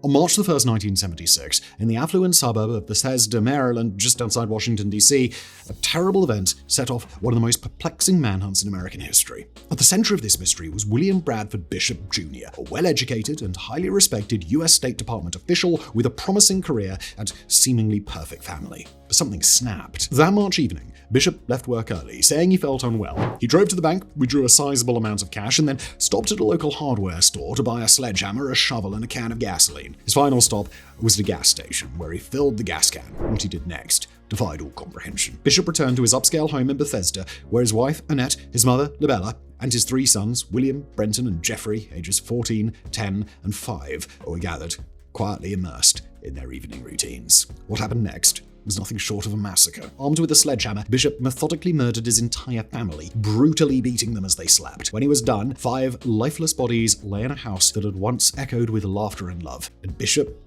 On March 1, 1976, in the affluent suburb of Bethesda, Maryland, just outside Washington, D.C., a terrible event set off one of the most perplexing manhunts in American history. At the center of this mystery was William Bradford Bishop Jr., a well-educated and highly respected U.S. State Department official with a promising career and seemingly perfect family. But something snapped. That March evening, Bishop left work early, saying he felt unwell. He drove to the bank, withdrew a sizable amount of cash, and then stopped at a local hardware store to buy a sledgehammer, a shovel, and a can of gasoline. His final stop was at a gas station, where he filled the gas can. What he did next defied all comprehension. Bishop returned to his upscale home in Bethesda, where his wife, Annette, his mother, Libella, and his 3 sons, William, Brenton, and Jeffrey, ages 14, 10, and 5, were gathered, quietly immersed in their evening routines. What happened next was nothing short of a massacre. Armed with a sledgehammer, Bishop methodically murdered his entire family, brutally beating them as they slept. When he was done, 5 lifeless bodies lay in a house that had once echoed with laughter and love. And Bishop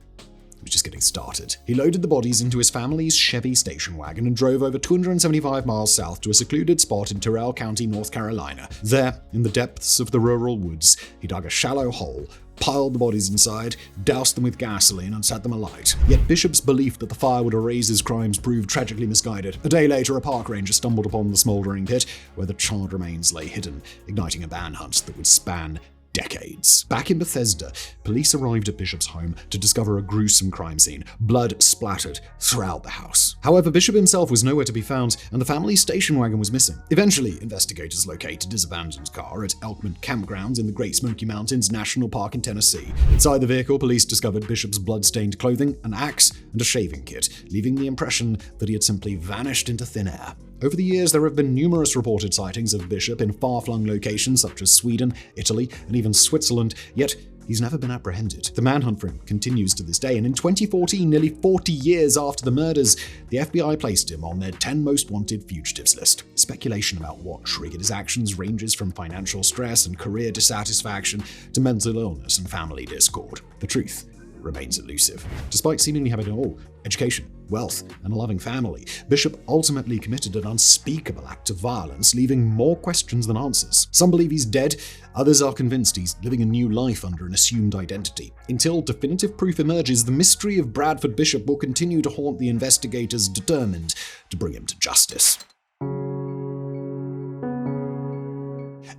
was just getting started. He loaded the bodies into his family's Chevy station wagon and drove over 275 miles south to a secluded spot in Tyrrell County, North Carolina. There, in the depths of the rural woods, he dug a shallow hole, piled the bodies inside, doused them with gasoline, and set them alight. Yet Bishop's belief that the fire would erase his crimes proved tragically misguided. A day later, a park ranger stumbled upon the smoldering pit where the charred remains lay hidden, igniting a manhunt that would span decades. Back in Bethesda, police arrived at Bishop's home to discover a gruesome crime scene, blood splattered throughout the house. However, Bishop himself was nowhere to be found, and the family's station wagon was missing. Eventually, investigators located his abandoned car at Elkmont Campground in the Great Smoky Mountains National Park in Tennessee. Inside the vehicle, police discovered Bishop's blood-stained clothing, an axe, and a shaving kit, leaving the impression that he had simply vanished into thin air. Over the years, there have been numerous reported sightings of Bishop in far-flung locations such as Sweden, Italy, and even Switzerland, yet he's never been apprehended. The manhunt for him continues to this day, and in 2014, nearly 40 years after the murders, the FBI placed him on their 10 most wanted fugitives list. Speculation about what triggered his actions ranges from financial stress and career dissatisfaction to mental illness and family discord. The truth remains elusive. Despite seemingly having it all, education, wealth, and a loving family, Bishop ultimately committed an unspeakable act of violence, leaving more questions than answers. Some believe he's dead, others are convinced he's living a new life under an assumed identity. Until definitive proof emerges, the mystery of Bradford Bishop will continue to haunt the investigators determined to bring him to justice.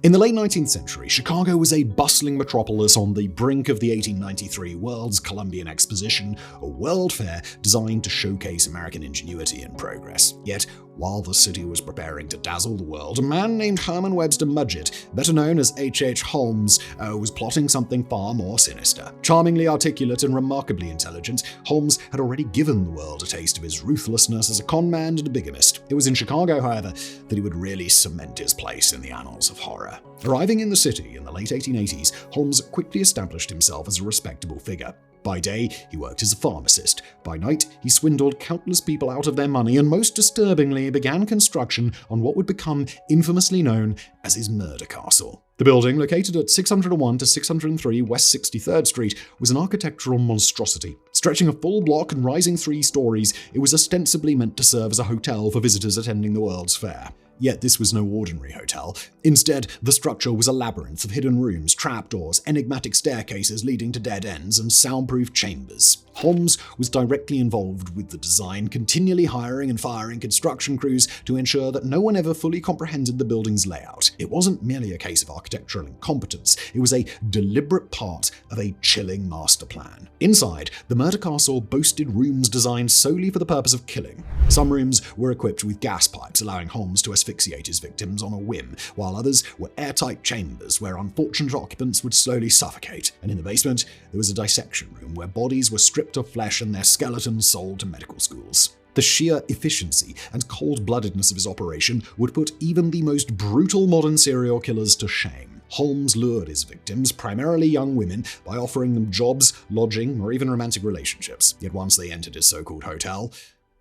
In the late 19th century, Chicago was a bustling metropolis on the brink of the 1893 World's Columbian Exposition, a world fair designed to showcase American ingenuity and progress. Yet, while the city was preparing to dazzle the world, a man named Herman Webster Mudgett, better known as H.H. Holmes, was plotting something far more sinister. Charmingly articulate and remarkably intelligent, Holmes had already given the world a taste of his ruthlessness as a con man and a bigamist. It was in Chicago, however, that he would really cement his place in the annals of horror. Arriving in the city in the late 1880s, Holmes quickly established himself as a respectable figure. By day, he worked as a pharmacist. By night, he swindled countless people out of their money and, most disturbingly, began construction on what would become infamously known as his murder castle. The building, located at 601 to 603 West 63rd Street, was an architectural monstrosity. Stretching a full block and rising 3 stories, it was ostensibly meant to serve as a hotel for visitors attending the World's Fair. Yet this was no ordinary hotel. Instead, the structure was a labyrinth of hidden rooms, trapdoors, enigmatic staircases leading to dead ends, and soundproof chambers. Holmes was directly involved with the design, continually hiring and firing construction crews to ensure that no one ever fully comprehended the building's layout. It wasn't merely a case of architectural incompetence, it was a deliberate part of a chilling master plan. Inside, the murder castle boasted rooms designed solely for the purpose of killing. Some rooms were equipped with gas pipes, allowing Holmes to asphyxiate his victims on a whim, while others were airtight chambers where unfortunate occupants would slowly suffocate. And in the basement, there was a dissection room where bodies were stripped of flesh and their skeletons sold to medical schools. The sheer efficiency and cold-bloodedness of his operation would put even the most brutal modern serial killers to shame. Holmes lured his victims, primarily young women, by offering them jobs, lodging, or even romantic relationships. Yet once they entered his so-called hotel,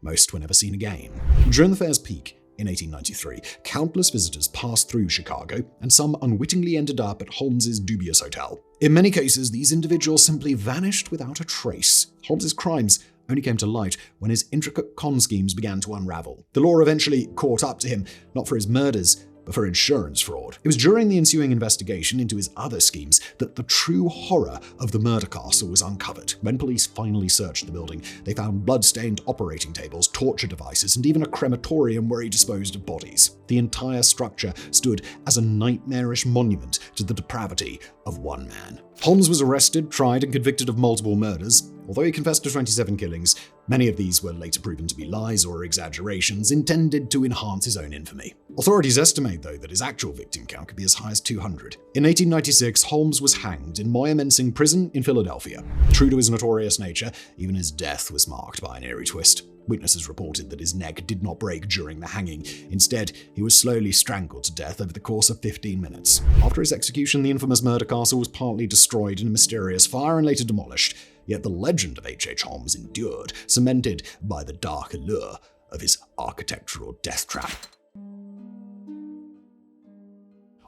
most were never seen again. During the fair's peak, in 1893, countless visitors passed through Chicago, and some unwittingly ended up at Holmes's dubious hotel. In many cases, these individuals simply vanished without a trace. Holmes's crimes only came to light when his intricate con schemes began to unravel. The law eventually caught up to him, not for his murders, but for insurance fraud. It was during the ensuing investigation into his other schemes that the true horror of the murder castle was uncovered. When police finally searched the building, they found blood-stained operating tables, torture devices, and even a crematorium where he disposed of bodies. The entire structure stood as a nightmarish monument to the depravity of one man. Holmes was arrested, tried, and convicted of multiple murders. Although he confessed to 27 killings, many of these were later proven to be lies or exaggerations intended to enhance his own infamy. Authorities estimate, though, that his actual victim count could be as high as 200. In 1896, Holmes was hanged in Moyamensing Prison in Philadelphia. True to his notorious nature, even his death was marked by an eerie twist. Witnesses reported that his neck did not break during the hanging. Instead, he was slowly strangled to death over the course of 15 minutes. After his execution, the infamous murder castle was partly destroyed in a mysterious fire and later demolished. Yet the legend of H.H. Holmes endured, cemented by the dark allure of his architectural death trap.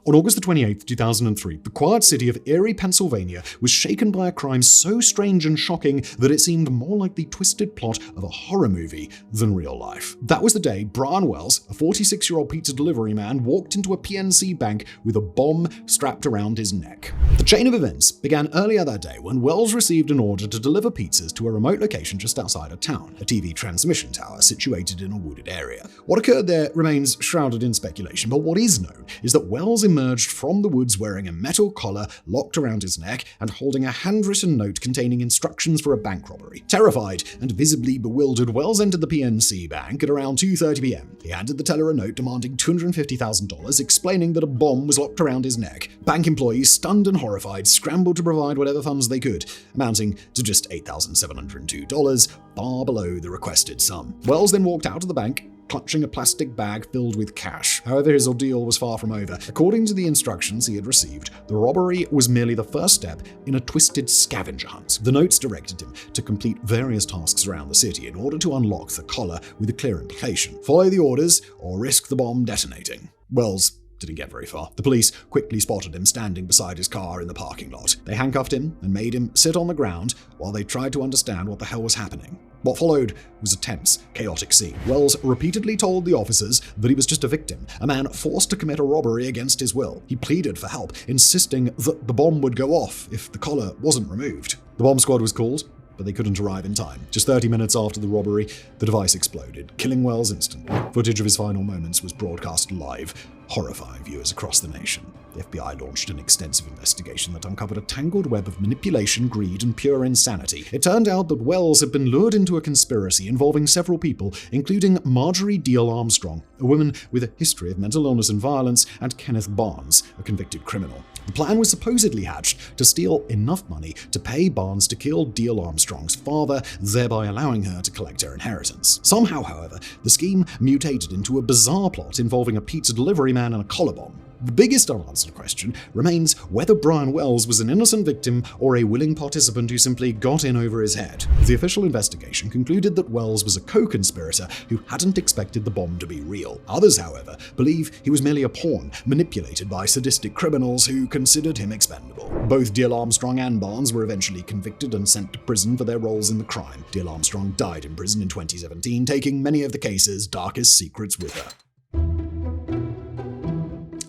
On August 28, 2003, the quiet city of Erie, Pennsylvania was shaken by a crime so strange and shocking that it seemed more like the twisted plot of a horror movie than real life. That was the day Brian Wells, a 46-year-old pizza delivery man, walked into a PNC bank with a bomb strapped around his neck. The chain of events began earlier that day when Wells received an order to deliver pizzas to a remote location just outside of town, a TV transmission tower situated in a wooded area. What occurred there remains shrouded in speculation, but what is known is that Wells emerged from the woods wearing a metal collar locked around his neck and holding a handwritten note containing instructions for a bank robbery. Terrified and visibly bewildered, Wells entered the PNC Bank at around 2:30 p.m. He handed the teller a note demanding $250,000, explaining that a bomb was locked around his neck. Bank employees, stunned and horrified, scrambled to provide whatever funds they could, amounting to just $8,702, far below the requested sum. Wells then walked out of the bank, clutching a plastic bag filled with cash. However, his ordeal was far from over. According to the instructions he had received, the robbery was merely the first step in a twisted scavenger hunt. The notes directed him to complete various tasks around the city in order to unlock the collar with a clear implication. Follow the orders or risk the bomb detonating. Wells didn't get very far. The police quickly spotted him standing beside his car in the parking lot. They handcuffed him and made him sit on the ground while they tried to understand what the hell was happening. What followed was a tense, chaotic scene. Wells repeatedly told the officers that he was just a victim, a man forced to commit a robbery against his will. He pleaded for help, insisting that the bomb would go off if the collar wasn't removed. The bomb squad was called, but they couldn't arrive in time. Just 30 minutes after the robbery, the device exploded, killing Wells instantly. Footage of his final moments was broadcast live, horrifying viewers across the nation. The FBI launched an extensive investigation that uncovered a tangled web of manipulation, greed, and pure insanity. It turned out that Wells had been lured into a conspiracy involving several people, including Marjorie Deal Armstrong, a woman with a history of mental illness and violence, and Kenneth Barnes, a convicted criminal. The plan was supposedly hatched to steal enough money to pay Barnes to kill Deal Armstrong's father, thereby allowing her to collect her inheritance. Somehow, however, the scheme mutated into a bizarre plot involving a pizza delivery man and a collar bomb. The biggest unanswered question remains whether Brian Wells was an innocent victim or a willing participant who simply got in over his head. The official investigation concluded that Wells was a co-conspirator who hadn't expected the bomb to be real. Others, however, believe he was merely a pawn, manipulated by sadistic criminals who considered him expendable. Both Deal Armstrong and Barnes were eventually convicted and sent to prison for their roles in the crime. Deal Armstrong died in prison in 2017, taking many of the case's darkest secrets with her.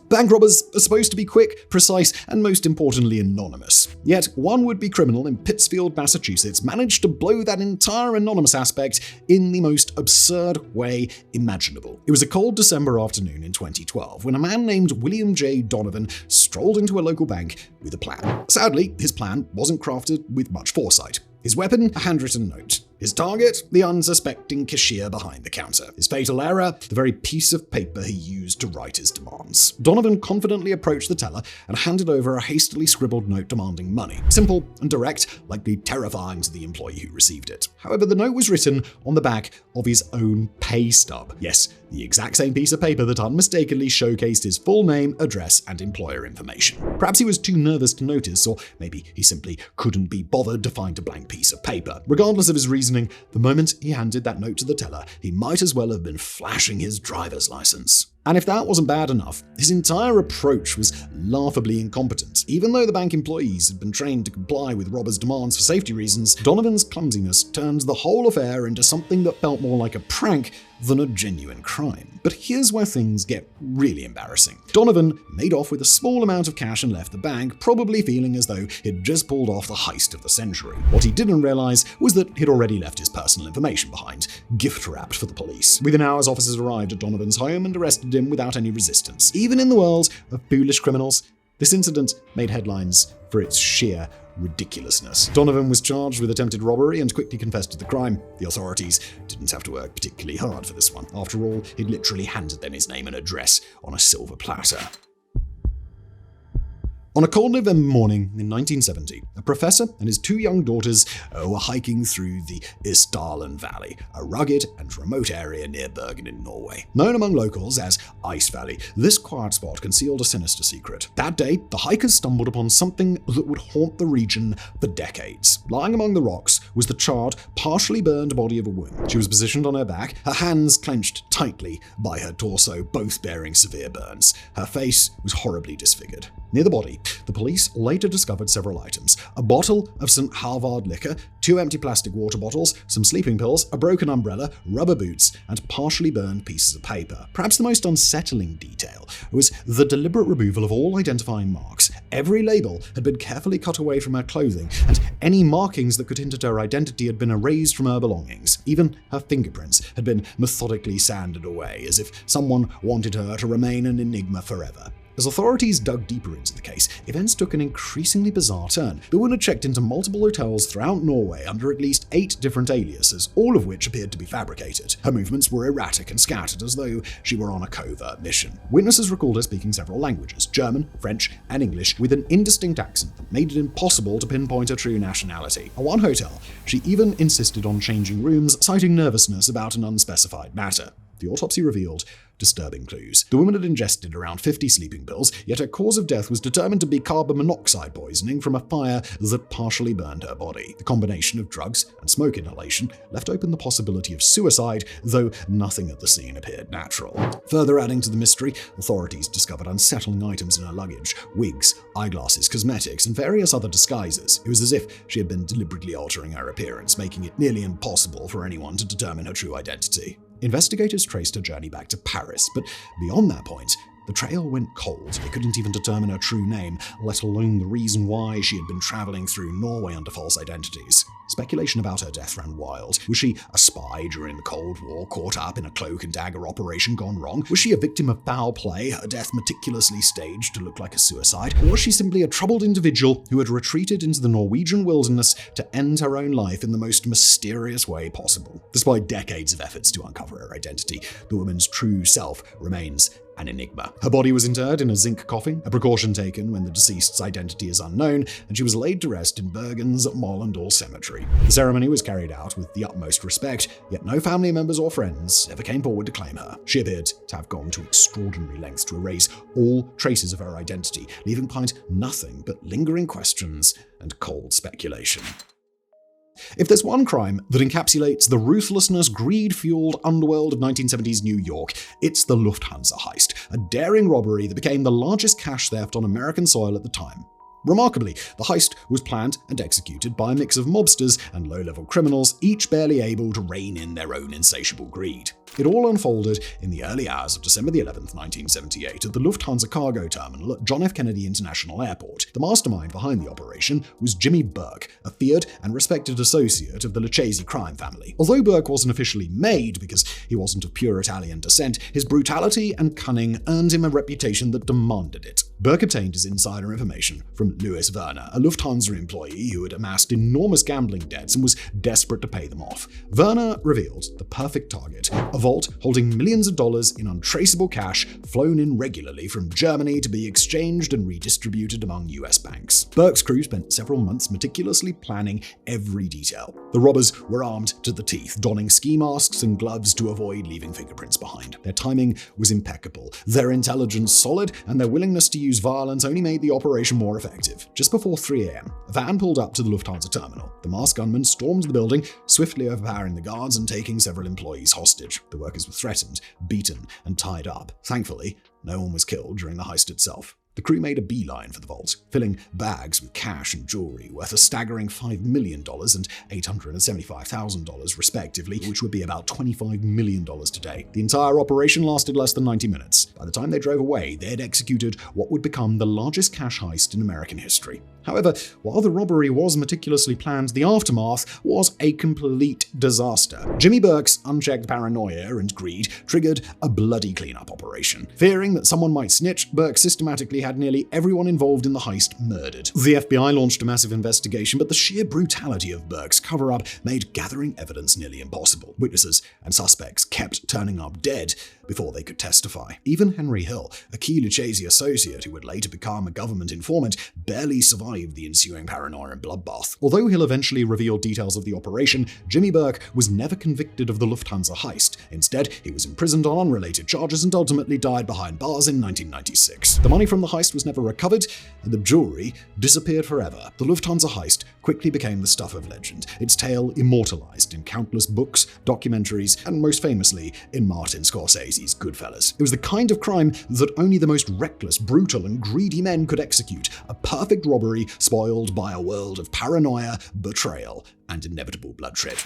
Bank robbers are supposed to be quick, precise, and most importantly anonymous. Yet, one would-be criminal in Pittsfield, Massachusetts managed to blow that entire anonymous aspect in the most absurd way imaginable. It was a cold December afternoon in 2012 when a man named William J. Donovan strolled into a local bank with a plan. Sadly, his plan wasn't crafted with much foresight. His weapon, a handwritten note. His target, the unsuspecting cashier behind the counter. His fatal error, the very piece of paper he used to write his demands. Donovan confidently approached the teller and handed over a hastily scribbled note demanding money. Simple and direct, likely terrifying to the employee who received it. However, the note was written on the back of his own pay stub. Yes, the exact same piece of paper that unmistakably showcased his full name, address, and employer information. Perhaps he was too nervous to notice, or maybe he simply couldn't be bothered to find a blank piece of paper. Regardless of his reasoning, the moment he handed that note to the teller, he might as well have been flashing his driver's license. And if that wasn't bad enough, his entire approach was laughably incompetent. Even though the bank employees had been trained to comply with robbers' demands for safety reasons, Donovan's clumsiness turned the whole affair into something that felt more like a prank than a genuine crime. But here's where things get really embarrassing. Donovan made off with a small amount of cash and left the bank, probably feeling as though he'd just pulled off the heist of the century. What he didn't realize was that he'd already left his personal information behind, gift-wrapped for the police. Within hours, officers arrived at Donovan's home and arrested him without any resistance. Even in the world of foolish criminals, this incident made headlines for its sheer ridiculousness. Donovan was charged with attempted robbery and quickly confessed to the crime. The authorities didn't have to work particularly hard for this one. After all, he'd literally handed them his name and address on a silver platter. On a cold November morning in 1970, a professor and his two young daughters were hiking through the Isdalen Valley, a rugged and remote area near Bergen in Norway. Known among locals as Ice Valley, this quiet spot concealed a sinister secret. That day, the hikers stumbled upon something that would haunt the region for decades. Lying among the rocks was the charred, partially burned body of a woman. She was positioned on her back, her hands clenched tightly by her torso, both bearing severe burns. Her face was horribly disfigured. Near the body, the police later discovered several items: a bottle of St. Halvard liquor, 2 empty plastic water bottles, some sleeping pills, a broken umbrella, rubber boots, and partially burned pieces of paper. Perhaps the most unsettling detail was the deliberate removal of all identifying marks. Every label had been carefully cut away from her clothing, and any markings that could hint at her identity had been erased from her belongings. Even her fingerprints had been methodically sanded away, as if someone wanted her to remain an enigma forever. As authorities dug deeper into the case, events took an increasingly bizarre turn. The woman had checked into multiple hotels throughout Norway under at least 8 different aliases, all of which appeared to be fabricated. Her movements were erratic and scattered, as though she were on a covert mission. Witnesses recalled her speaking several languages, German, French, and English, with an indistinct accent that made it impossible to pinpoint her true nationality. At one hotel, she even insisted on changing rooms, citing nervousness about an unspecified matter. The autopsy revealed disturbing clues. The woman had ingested around 50 sleeping pills, yet her cause of death was determined to be carbon monoxide poisoning from a fire that partially burned her body. The combination of drugs and smoke inhalation left open the possibility of suicide, though nothing at the scene appeared natural. Further adding to the mystery, authorities discovered unsettling items in her luggage: wigs, eyeglasses, cosmetics, and various other disguises. It was as if she had been deliberately altering her appearance, making it nearly impossible for anyone to determine her true identity. Investigators traced her journey back to Paris, but beyond that point, the trail went cold. They couldn't even determine her true name, let alone the reason why she had been traveling through Norway under false identities. Speculation about her death ran wild. Was she a spy during the Cold War, caught up in a cloak and dagger operation gone wrong? Was she a victim of foul play, her death meticulously staged to look like a suicide? Or was she simply a troubled individual who had retreated into the Norwegian wilderness to end her own life in the most mysterious way possible? Despite decades of efforts to uncover her identity, the woman's true self remains an enigma. Her body was interred in a zinc coffin, a precaution taken when the deceased's identity is unknown, and she was laid to rest in Bergen's Mollendal Cemetery. The ceremony was carried out with the utmost respect, yet no family members or friends ever came forward to claim her. She appeared to have gone to extraordinary lengths to erase all traces of her identity, leaving behind nothing but lingering questions and cold speculation. If there's one crime that encapsulates the ruthlessness, greed-fueled underworld of 1970s New York, it's the Lufthansa heist, a daring robbery that became the largest cash theft on American soil at the time. Remarkably, the heist was planned and executed by a mix of mobsters and low-level criminals, each barely able to rein in their own insatiable greed. It all unfolded in the early hours of December 11th, 1978, at the Lufthansa cargo terminal at John F. Kennedy International Airport. The mastermind behind the operation was Jimmy Burke, a feared and respected associate of the Lucchese crime family. Although Burke wasn't officially made because he wasn't of pure Italian descent, his brutality and cunning earned him a reputation that demanded it. Burke obtained his insider information from Louis Werner, a Lufthansa employee who had amassed enormous gambling debts and was desperate to pay them off. Werner revealed the perfect target: a vault holding millions of dollars in untraceable cash flown in regularly from Germany to be exchanged and redistributed among US banks. Burke's crew spent several months meticulously planning every detail. The robbers were armed to the teeth, donning ski masks and gloves to avoid leaving fingerprints behind. Their timing was impeccable, their intelligence solid, and their willingness to use violence only made the operation more effective. Just before 3 a.m., a van pulled up to the Lufthansa terminal. The masked gunman stormed the building, swiftly overpowering the guards and taking several employees hostage. The workers were threatened, beaten, and tied up. Thankfully, no one was killed during the heist itself. The crew made a beeline for the vault, filling bags with cash and jewelry worth a staggering $5 million and $875,000 respectively, which would be about $25 million today. The entire operation lasted less than 90 minutes. By the time they drove away, they had executed what would become the largest cash heist in American history. However, while the robbery was meticulously planned, the aftermath was a complete disaster. Jimmy Burke's unchecked paranoia and greed triggered a bloody cleanup operation. Fearing that someone might snitch, Burke systematically had nearly everyone involved in the heist murdered. The FBI launched a massive investigation, but the sheer brutality of Burke's cover-up made gathering evidence nearly impossible. Witnesses and suspects kept turning up dead before they could testify. Even Henry Hill, a key Lucchese associate who would later become a government informant, barely survived the ensuing paranoia and bloodbath. Although Hill eventually revealed details of the operation, Jimmy Burke was never convicted of the Lufthansa heist. Instead, he was imprisoned on unrelated charges and ultimately died behind bars in 1996. The money from the heist was never recovered, and the jewelry disappeared forever. The Lufthansa heist quickly became the stuff of legend, its tale immortalized in countless books, documentaries, and most famously in Martin Scorsese's Goodfellas. It was the kind of crime that only the most reckless, brutal, and greedy men could execute, a perfect robbery spoiled by a world of paranoia, betrayal, and inevitable bloodshed.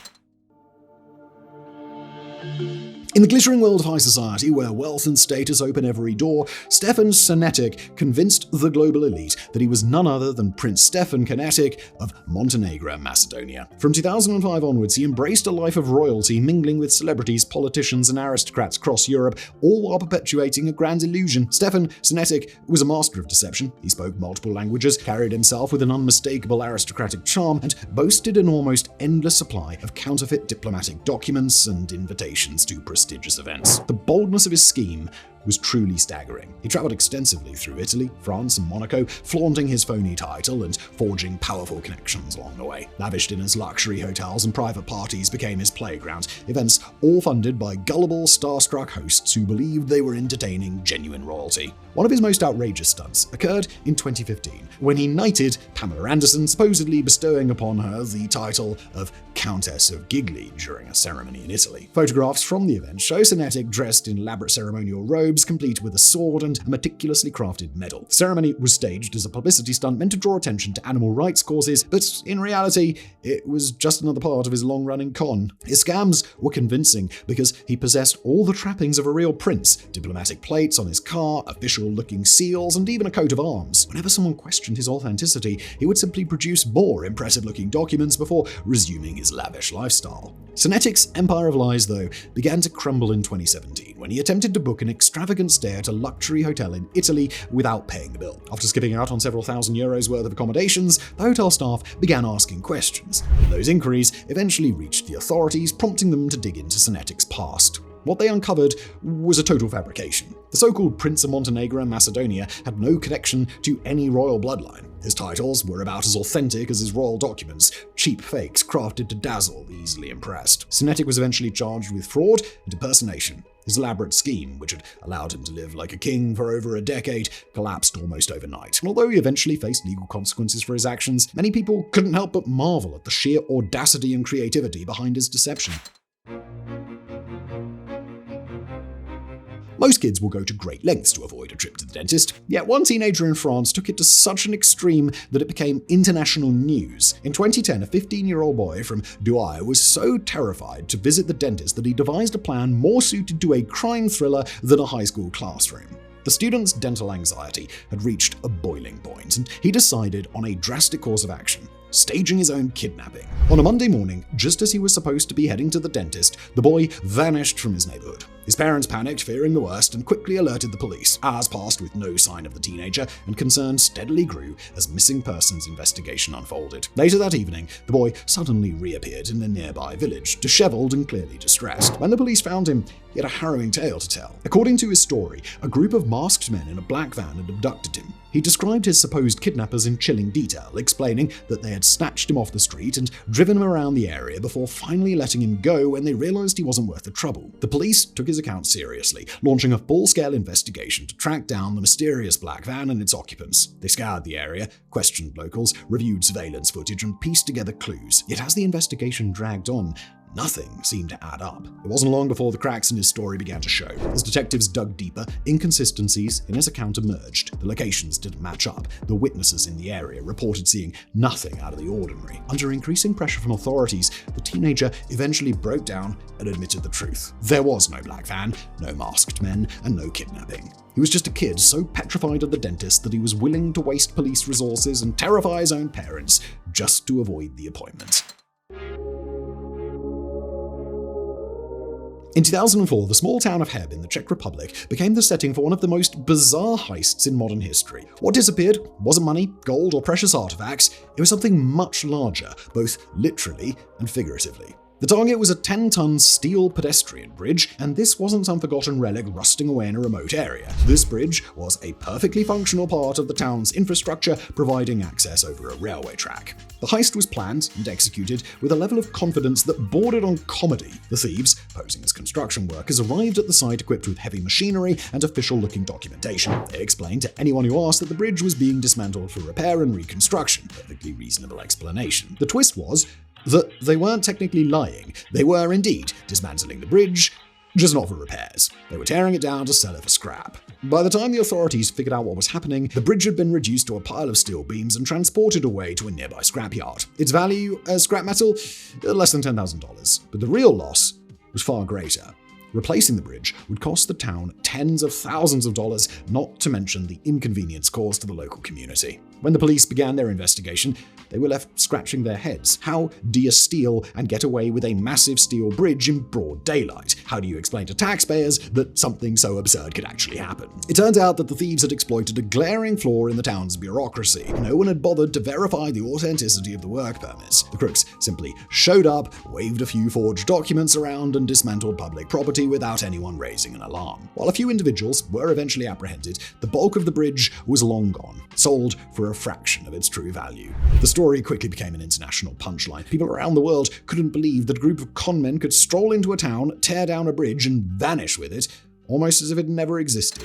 In the glittering world of high society, where wealth and status open every door, Stefan Senetic convinced the global elite that he was none other than Prince Stefan Senetic of Montenegro, Macedonia. From 2005 onwards, he embraced a life of royalty, mingling with celebrities, politicians, and aristocrats across Europe, all while perpetuating a grand illusion. Stefan Senetic was a master of deception. He spoke multiple languages, carried himself with an unmistakable aristocratic charm, and boasted an almost endless supply of counterfeit diplomatic documents and invitations to prestigious events. The boldness of his scheme was truly staggering. He traveled extensively through Italy, France, and Monaco, flaunting his phony title and forging powerful connections along the way. Lavish dinners, luxury hotels, and private parties became his playground, events all funded by gullible, starstruck hosts who believed they were entertaining genuine royalty. One of his most outrageous stunts occurred in 2015, when he knighted Pamela Anderson, supposedly bestowing upon her the title of Countess of Giggly during a ceremony in Italy. Photographs from the event show Senetic dressed in elaborate ceremonial robes, complete with a sword and a meticulously crafted medal. The ceremony was staged as a publicity stunt meant to draw attention to animal rights causes, but in reality, it was just another part of his long-running con. His scams were convincing because he possessed all the trappings of a real prince: diplomatic plates on his car, official-looking seals, and even a coat of arms. Whenever someone questioned his authenticity, he would simply produce more impressive-looking documents before resuming his lavish lifestyle. Senetic's empire of lies, though, began to crumble in 2017 when he attempted to book an extravagant stay at a luxury hotel in Italy without paying the bill. After skipping out on several €1,000s worth of accommodations, the hotel staff began asking questions. Those inquiries eventually reached the authorities, prompting them to dig into Senetic's past. What they uncovered was a total fabrication. The so-called Prince of Montenegro and Macedonia had no connection to any royal bloodline. His titles were about as authentic as his royal documents, cheap fakes crafted to dazzle the easily impressed. Senetic was eventually charged with fraud and impersonation. His elaborate scheme, which had allowed him to live like a king for over a decade, collapsed almost overnight. And although he eventually faced legal consequences for his actions, many people couldn't help but marvel at the sheer audacity and creativity behind his deception. Most kids will go to great lengths to avoid a trip to the dentist, yet one teenager in France took it to such an extreme that it became international news. In 2010, a 15-year-old boy from Douai was so terrified to visit the dentist that he devised a plan more suited to a crime thriller than a high school classroom. The student's dental anxiety had reached a boiling point, and he decided on a drastic course of action: staging his own kidnapping. On a Monday morning, just as he was supposed to be heading to the dentist, the boy vanished from his neighborhood. His parents panicked, fearing the worst, and quickly alerted the police. Hours passed with no sign of the teenager, and concern steadily grew as missing persons investigation unfolded. Later that evening, the boy suddenly reappeared in a nearby village, disheveled and clearly distressed. When the police found him, he had a harrowing tale to tell. According to his story, a group of masked men in a black van had abducted him. He described his supposed kidnappers in chilling detail, explaining that they had snatched him off the street and driven him around the area before finally letting him go when they realized he wasn't worth the trouble. The police took his account seriously, launching a full-scale investigation to track down the mysterious black van and its occupants. They scoured the area, questioned locals, reviewed surveillance footage, and pieced together clues. Yet as the investigation dragged on, nothing seemed to add up. It wasn't long before the cracks in his story began to show. As detectives dug deeper, inconsistencies in his account emerged. The locations didn't match up. The witnesses in the area reported seeing nothing out of the ordinary. Under increasing pressure from authorities, the teenager eventually broke down and admitted the truth. There was no black van, no masked men, and no kidnapping. He was just a kid so petrified of the dentist that he was willing to waste police resources and terrify his own parents just to avoid the appointment. In 2004, the small town of Haye in the Czech Republic became the setting for one of the most bizarre heists in modern history. What disappeared wasn't money, gold, or precious artifacts. It was something much larger, both literally and figuratively. The target was a 10-ton steel pedestrian bridge, and this wasn't some forgotten relic rusting away in a remote area. This bridge was a perfectly functional part of the town's infrastructure, providing access over a railway track. The heist was planned and executed with a level of confidence that bordered on comedy. The thieves, posing as construction workers, arrived at the site equipped with heavy machinery and official-looking documentation. They explained to anyone who asked that the bridge was being dismantled for repair and reconstruction. Perfectly reasonable explanation. The twist was that they weren't technically lying. They were indeed dismantling the bridge, just not for repairs. They were tearing it down to sell it for scrap. By the time the authorities figured out what was happening, the bridge had been reduced to a pile of steel beams and transported away to a nearby scrapyard. Its value as scrap metal? Less than $10,000. But the real loss was far greater. Replacing the bridge would cost the town tens of thousands of dollars, not to mention the inconvenience caused to the local community. When the police began their investigation, they were left scratching their heads. How do you steal and get away with a massive steel bridge in broad daylight? How do you explain to taxpayers that something so absurd could actually happen? It turns out that the thieves had exploited a glaring flaw in the town's bureaucracy. No one had bothered to verify the authenticity of the work permits. The crooks simply showed up, waved a few forged documents around, and dismantled public property without anyone raising an alarm. While a few individuals were eventually apprehended, the bulk of the bridge was long gone, sold for a fraction of its true value. The story quickly became an international punchline. People around the world couldn't believe that a group of conmen could stroll into a town, tear down a bridge, and vanish with it, almost as if it never existed.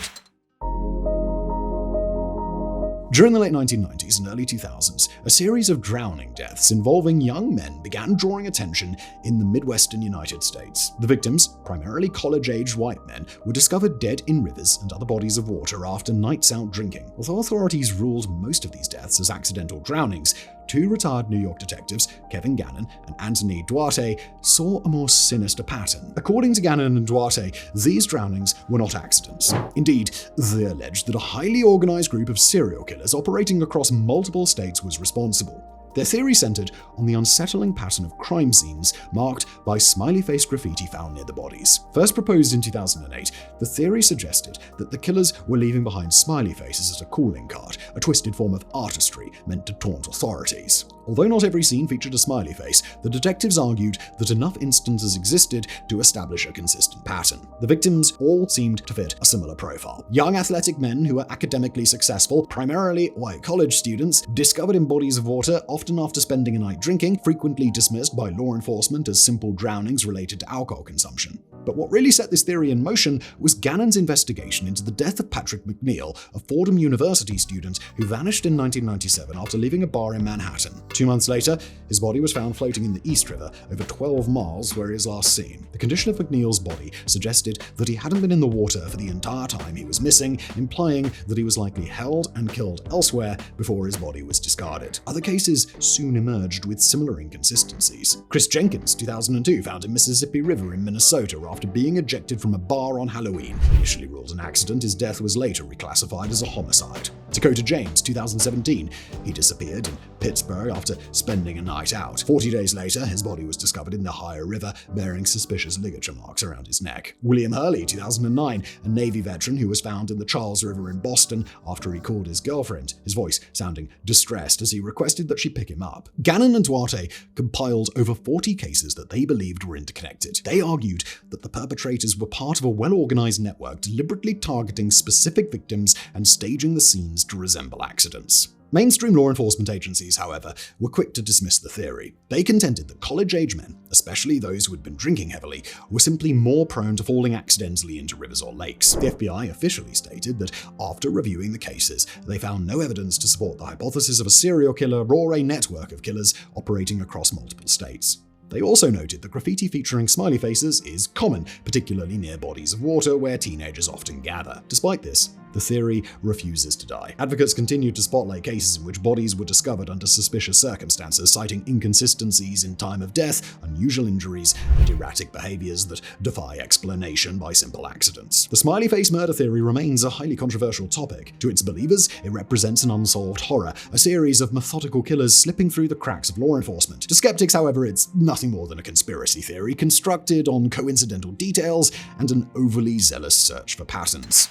During the late 1990s and early 2000s, a series of drowning deaths involving young men began drawing attention in the Midwestern United States. The victims, primarily college-aged white men, were discovered dead in rivers and other bodies of water after nights out drinking. Although authorities ruled most of these deaths as accidental drownings, two retired New York detectives, Kevin Gannon and Anthony Duarte, saw a more sinister pattern. According to Gannon and Duarte, these drownings were not accidents. Indeed, they alleged that a highly organized group of serial killers operating across multiple states was responsible. Their theory centered on the unsettling pattern of crime scenes marked by smiley-face graffiti found near the bodies. First proposed in 2008, the theory suggested that the killers were leaving behind smiley faces as a calling card, a twisted form of artistry meant to taunt authorities. Although not every scene featured a smiley face, the detectives argued that enough instances existed to establish a consistent pattern. The victims all seemed to fit a similar profile. Young athletic men who were academically successful, primarily white college students, discovered in bodies of water, often after spending a night drinking, frequently dismissed by law enforcement as simple drownings related to alcohol consumption. But what really set this theory in motion was Gannon's investigation into the death of Patrick McNeil, a Fordham University student who vanished in 1997 after leaving a bar in Manhattan. 2 months later, his body was found floating in the East River, over 12 miles where he was last seen. The condition of McNeil's body suggested that he hadn't been in the water for the entire time he was missing, implying that he was likely held and killed elsewhere before his body was discarded. Other cases soon emerged with similar inconsistencies. Chris Jenkins, 2002, found a Mississippi River in Minnesota after being ejected from a bar on Halloween. Initially ruled an accident, his death was later reclassified as a homicide. Dakota James, 2017, he disappeared in Pittsburgh after spending a night out. 40 days later, his body was discovered in the Haye River, bearing suspicious ligature marks around his neck. William Hurley, 2009, a Navy veteran who was found in the Charles River in Boston after he called his girlfriend, his voice sounding distressed as he requested that she pick him up. Gannon and Duarte compiled over 40 cases that they believed were interconnected. They argued that the perpetrators were part of a well-organized network deliberately targeting specific victims and staging the scenes to resemble accidents. Mainstream law enforcement agencies, however, were quick to dismiss the theory. They contended that college-age men, especially those who had been drinking heavily, were simply more prone to falling accidentally into rivers or lakes. The FBI officially stated that after reviewing the cases, they found no evidence to support the hypothesis of a serial killer or a network of killers operating across multiple states. They also noted that graffiti featuring smiley faces is common, particularly near bodies of water where teenagers often gather. Despite this, the theory refuses to die. Advocates continued to spotlight cases in which bodies were discovered under suspicious circumstances, citing inconsistencies in time of death, unusual injuries, and erratic behaviors that defy explanation by simple accidents. The smiley face murder theory remains a highly controversial topic. To its believers, it represents an unsolved horror, a series of methodical killers slipping through the cracks of law enforcement. To skeptics, however, it's nothing more than a conspiracy theory constructed on coincidental details and an overly zealous search for patterns.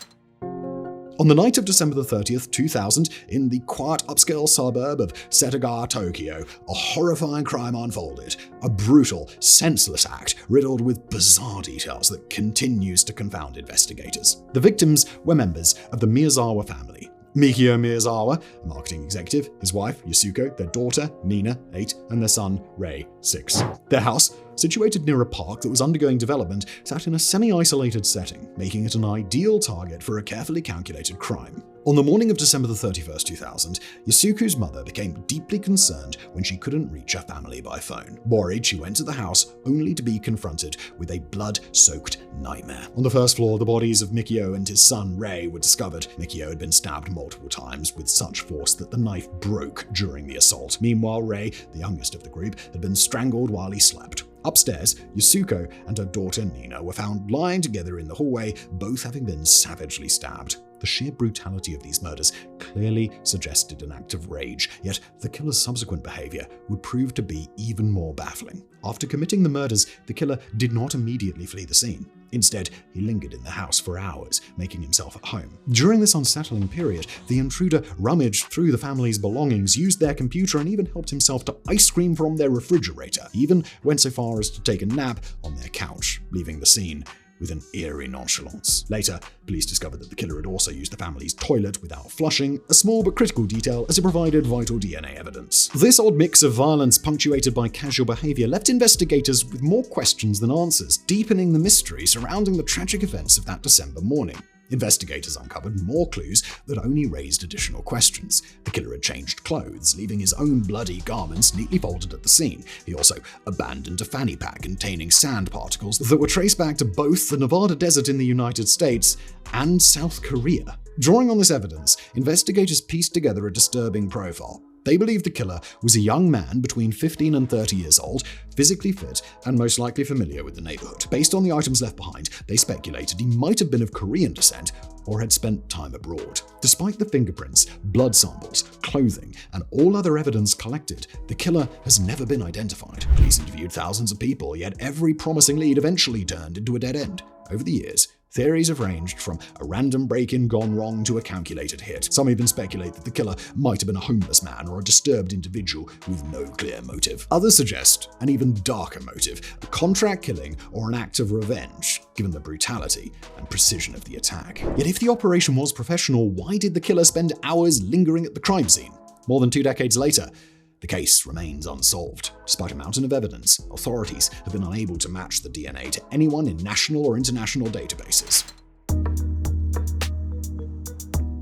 On the night of December 30th, 2000, in the quiet upscale suburb of Setagaya, Tokyo, a horrifying crime unfolded. A brutal, senseless act riddled with bizarre details that continues to confound investigators. The victims were members of the Miyazawa family. Mikio Miyazawa, a marketing executive, his wife, Yasuko, their daughter, Nina, 8, and their son, Rei, 6. Their house, situated near a park that was undergoing development, sat in a semi-isolated setting, making it an ideal target for a carefully calculated crime. On the morning of December 31st, 2000, Yasuko's mother became deeply concerned when she couldn't reach her family by phone. Worried, she went to the house only to be confronted with a blood-soaked nightmare. On the first floor, the bodies of Mikio and his son Rei were discovered. Mikio had been stabbed multiple times with such force that the knife broke during the assault. Meanwhile, Rei, the youngest of the group, had been strangled while he slept. Upstairs, Yasuko and her daughter Nina were found lying together in the hallway, both having been savagely stabbed. The sheer brutality of these murders clearly suggested an act of rage, yet the killer's subsequent behavior would prove to be even more baffling. After committing the murders, the killer did not immediately flee the scene. Instead, he lingered in the house for hours, making himself at home. During this unsettling period, the intruder rummaged through the family's belongings, used their computer, and even helped himself to ice cream from their refrigerator. He even went so far as to take a nap on their couch, leaving the scene with an eerie nonchalance. Later, police discovered that the killer had also used the family's toilet without flushing, a small but critical detail as it provided vital DNA evidence. This odd mix of violence punctuated by casual behavior left investigators with more questions than answers, deepening the mystery surrounding the tragic events of that December morning. Investigators uncovered more clues that only raised additional questions. The killer had changed clothes, leaving his own bloody garments neatly folded at the scene. He also abandoned a fanny pack containing sand particles that were traced back to both the Nevada desert in the United States and South Korea. Drawing on this evidence, investigators pieced together a disturbing profile. They believed the killer was a young man between 15 and 30 years old, physically fit, and most likely familiar with the neighborhood. Based on the items left behind, they speculated he might have been of Korean descent or had spent time abroad. Despite the fingerprints, blood samples, clothing, and all other evidence collected, the killer has never been identified. Police interviewed thousands of people, yet every promising lead eventually turned into a dead end. Over the years, theories have ranged from a random break-in gone wrong to a calculated hit. Some even speculate that the killer might have been a homeless man or a disturbed individual with no clear motive. Others suggest an even darker motive, a contract killing or an act of revenge, given the brutality and precision of the attack. Yet if the operation was professional, why did the killer spend hours lingering at the crime scene? More than 2 decades later, the case remains unsolved. Despite a mountain of evidence, authorities have been unable to match the DNA to anyone in national or international databases.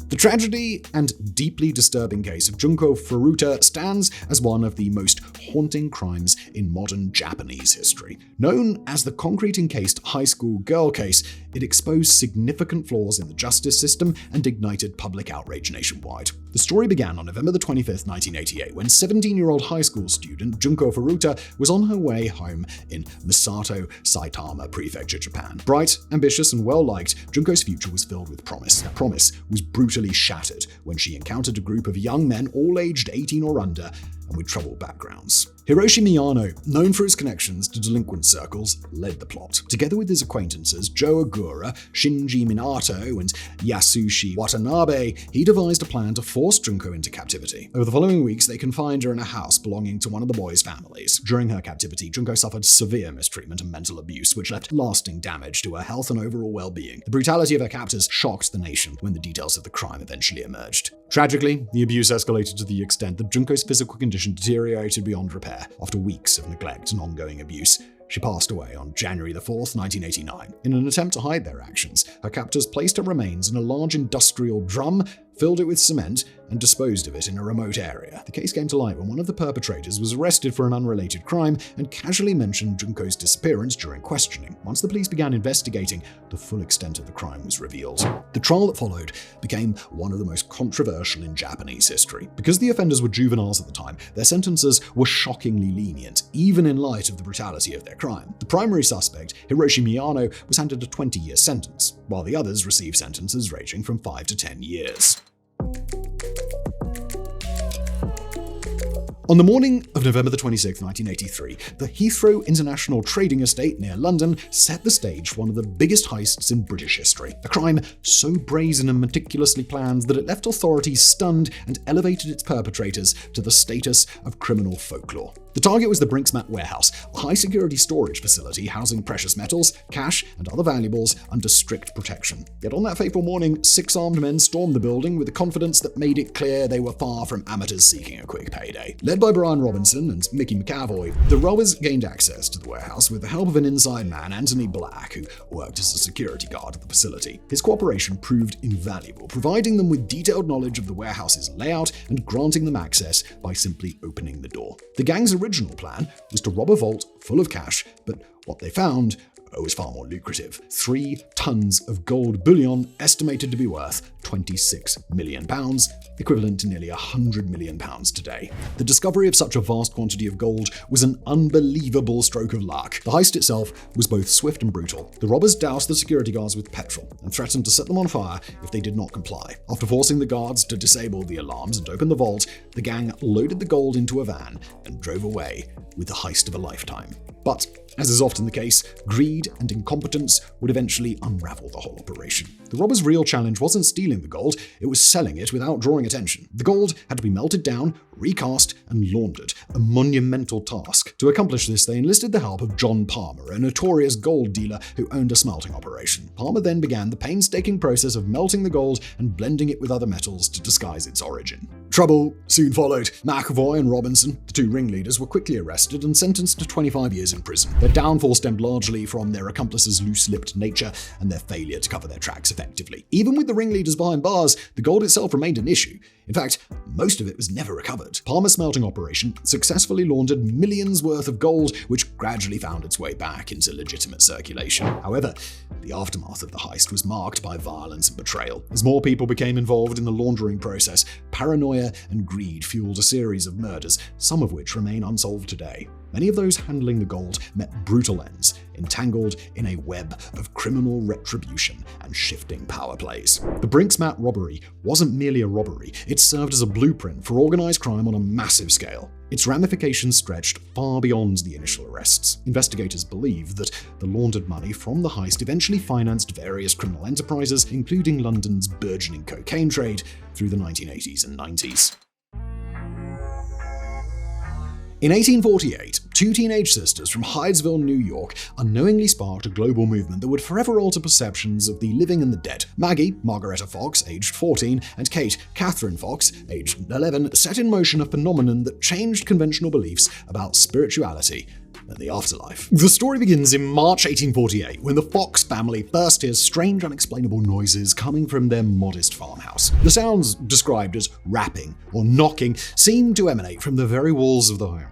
The tragedy and deeply disturbing case of Junko Furuta stands as one of the most haunting crimes in modern Japanese history. Known as the concrete-encased high school girl case, it exposed significant flaws in the justice system and ignited public outrage nationwide. The story began on November 25, 1988, when 17-year-old high school student Junko Furuta was on her way home in Misato, Saitama Prefecture, Japan. Bright, ambitious, and well-liked, Junko's future was filled with promise. That promise was brutally shattered when she encountered a group of young men, all aged 18 or under, and with troubled backgrounds. Hiroshi Miyano, known for his connections to delinquent circles, led the plot. Together with his acquaintances Joe Agura, Shinji Minato, and Yasushi Watanabe, he devised a plan to force Junko into captivity. Over the following weeks, they confined her in a house belonging to one of the boys' families. During her captivity, Junko suffered severe mistreatment and mental abuse, which left lasting damage to her health and overall well-being. The brutality of her captors shocked the nation when the details of the crime eventually emerged. Tragically, the abuse escalated to the extent that Junko's physical condition deteriorated beyond repair. After weeks of neglect and ongoing abuse, she passed away on January 4th, 1989. In an attempt to hide their actions, her captors placed her remains in a large industrial drum, filled it with cement, and disposed of it in a remote area. The case came to light when one of the perpetrators was arrested for an unrelated crime and casually mentioned Junko's disappearance during questioning. Once the police began investigating, the full extent of the crime was revealed. The trial that followed became one of the most controversial in Japanese history. Because the offenders were juveniles at the time, their sentences were shockingly lenient, even in light of the brutality of their crime. The primary suspect, Hiroshi Miyano, was handed a 20-year sentence, while the others received sentences ranging from 5 to 10 years. On the morning of November 26, 1983, the Heathrow International Trading Estate near London set the stage for one of the biggest heists in British history. A crime so brazen and meticulously planned that it left authorities stunned and elevated its perpetrators to the status of criminal folklore. The target was the Brinksmat Warehouse, a high-security storage facility housing precious metals, cash, and other valuables under strict protection. Yet on that fateful morning, 6 armed men stormed the building with a confidence that made it clear they were far from amateurs seeking a quick payday. Led by Brian Robinson and Mickey McAvoy, the robbers gained access to the warehouse with the help of an inside man, Anthony Black, who worked as a security guard at the facility. His cooperation proved invaluable, providing them with detailed knowledge of the warehouse's layout and granting them access by simply opening the door. The gang's original plan was to rob a vault full of cash, but what they found was far more lucrative. 3 tons of gold bullion estimated to be worth £26 million, equivalent to nearly £100 million today. The discovery of such a vast quantity of gold was an unbelievable stroke of luck. The heist itself was both swift and brutal. The robbers doused the security guards with petrol and threatened to set them on fire if they did not comply. After forcing the guards to disable the alarms and open the vault, the gang loaded the gold into a van and drove away with the heist of a lifetime. But, as is often the case, greed and incompetence would eventually unravel the whole operation. The robbers' real challenge wasn't stealing the gold, it was selling it without drawing attention. The gold had to be melted down, recast, and laundered, a monumental task. To accomplish this, they enlisted the help of John Palmer, a notorious gold dealer who owned a smelting operation. Palmer then began the painstaking process of melting the gold and blending it with other metals to disguise its origin. Trouble soon followed. McAvoy and Robinson, the two ringleaders, were quickly arrested and sentenced to 25 years in prison. Their downfall stemmed largely from their accomplices' loose-lipped nature and their failure to cover their tracks effectively. Even with the ringleaders behind bars, the gold itself remained an issue. In fact, most of it was never recovered. Palmer's smelting operation successfully laundered millions worth of gold, which gradually found its way back into legitimate circulation. However, the aftermath of the heist was marked by violence and betrayal. As more people became involved in the laundering process, paranoia and greed fueled a series of murders, some of which remain unsolved today. Many of those handling the gold met brutal ends, entangled in a web of criminal retribution and shifting power plays. The Brinks-Mat robbery wasn't merely a robbery, it served as a blueprint for organized crime on a massive scale. Its ramifications stretched far beyond the initial arrests. Investigators believe that the laundered money from the heist eventually financed various criminal enterprises, including London's burgeoning cocaine trade through the 1980s and 90s. In 1848, two teenage sisters from Hydesville, New York, unknowingly sparked a global movement that would forever alter perceptions of the living and the dead. Maggie, Margaretta Fox, aged 14, and Kate, Catherine Fox, aged 11, set in motion a phenomenon that changed conventional beliefs about spirituality and the afterlife. The story begins in March 1848, when the Fox family first hears strange, unexplainable noises coming from their modest farmhouse. The sounds, described as rapping or knocking, seem to emanate from the very walls of the home.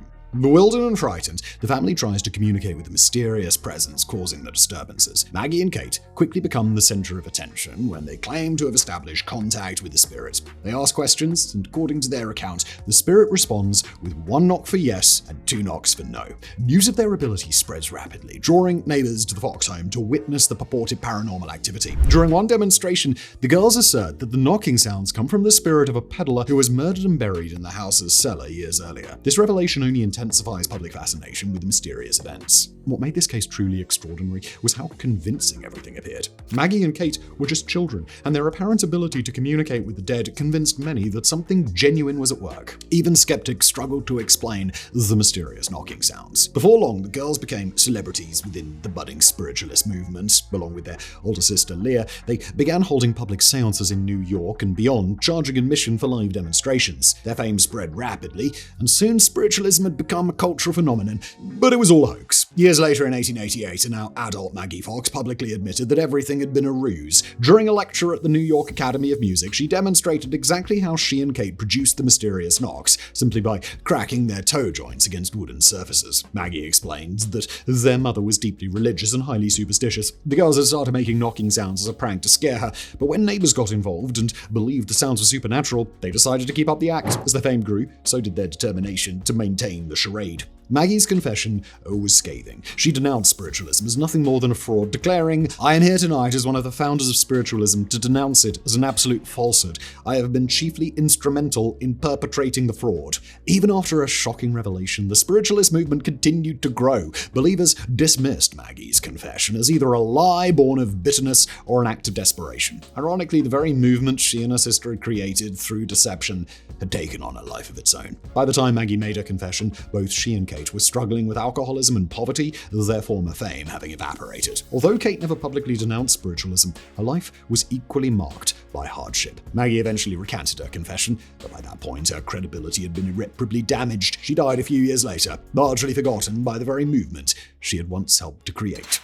Bewildered and frightened, the family tries to communicate with the mysterious presence causing the disturbances. Maggie and Kate quickly become the center of attention when they claim to have established contact with the spirit. They ask questions, and according to their account, the spirit responds with 1 knock for yes and 2 knocks for no. News of their ability spreads rapidly, drawing neighbors to the Fox home to witness the purported paranormal activity. During one demonstration, the girls assert that the knocking sounds come from the spirit of a peddler who was murdered and buried in the house's cellar years earlier. This revelation only intensifies public fascination with the mysterious events. What made this case truly extraordinary was how convincing everything appeared. Maggie and Kate were just children, and their apparent ability to communicate with the dead convinced many that something genuine was at work. Even skeptics struggled to explain the mysterious knocking sounds. Before long, the girls became celebrities within the budding spiritualist movement. Along with their older sister Leah, they began holding public seances in New York and beyond, charging admission for live demonstrations. Their fame spread rapidly, and soon spiritualism had become a cultural phenomenon, but it was all a hoax. Years later in 1888, a now adult Maggie Fox publicly admitted that everything had been a ruse. During a lecture at the New York Academy of Music, she demonstrated exactly how she and Kate produced the mysterious knocks, simply by cracking their toe joints against wooden surfaces. Maggie explained that their mother was deeply religious and highly superstitious. The girls had started making knocking sounds as a prank to scare her, but when neighbors got involved and believed the sounds were supernatural, they decided to keep up the act. As their fame grew, so did their determination to maintain the charade. Maggie's confession was scathing. She denounced spiritualism as nothing more than a fraud, declaring, "I am here tonight as one of the founders of spiritualism to denounce it as an absolute falsehood. I have been chiefly instrumental in perpetrating the fraud." Even after a shocking revelation, the spiritualist movement continued to grow. Believers dismissed Maggie's confession as either a lie born of bitterness or an act of desperation. Ironically, the very movement she and her sister had created through deception had taken on a life of its own. By the time Maggie made her confession, both she and Kate were struggling with alcoholism and poverty, their former fame having evaporated. Although Kate never publicly denounced spiritualism, her life was equally marked by hardship. Maggie eventually recanted her confession, but by that point her credibility had been irreparably damaged. She died a few years later, largely forgotten by the very movement she had once helped to create.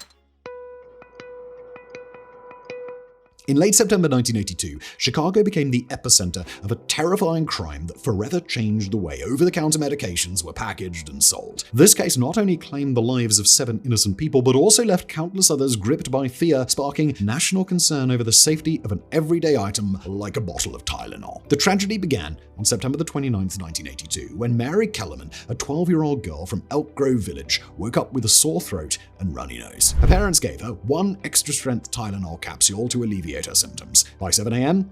In late September 1982, Chicago became the epicenter of a terrifying crime that forever changed the way over-the-counter medications were packaged and sold. This case not only claimed the lives of 7 innocent people, but also left countless others gripped by fear, sparking national concern over the safety of an everyday item like a bottle of Tylenol. The tragedy began on September 29, 1982, when Mary Kellerman, a 12-year-old girl from Elk Grove Village, woke up with a sore throat and runny nose. Her parents gave her 1 extra-strength Tylenol capsule to alleviate her symptoms. By 7 a.m.,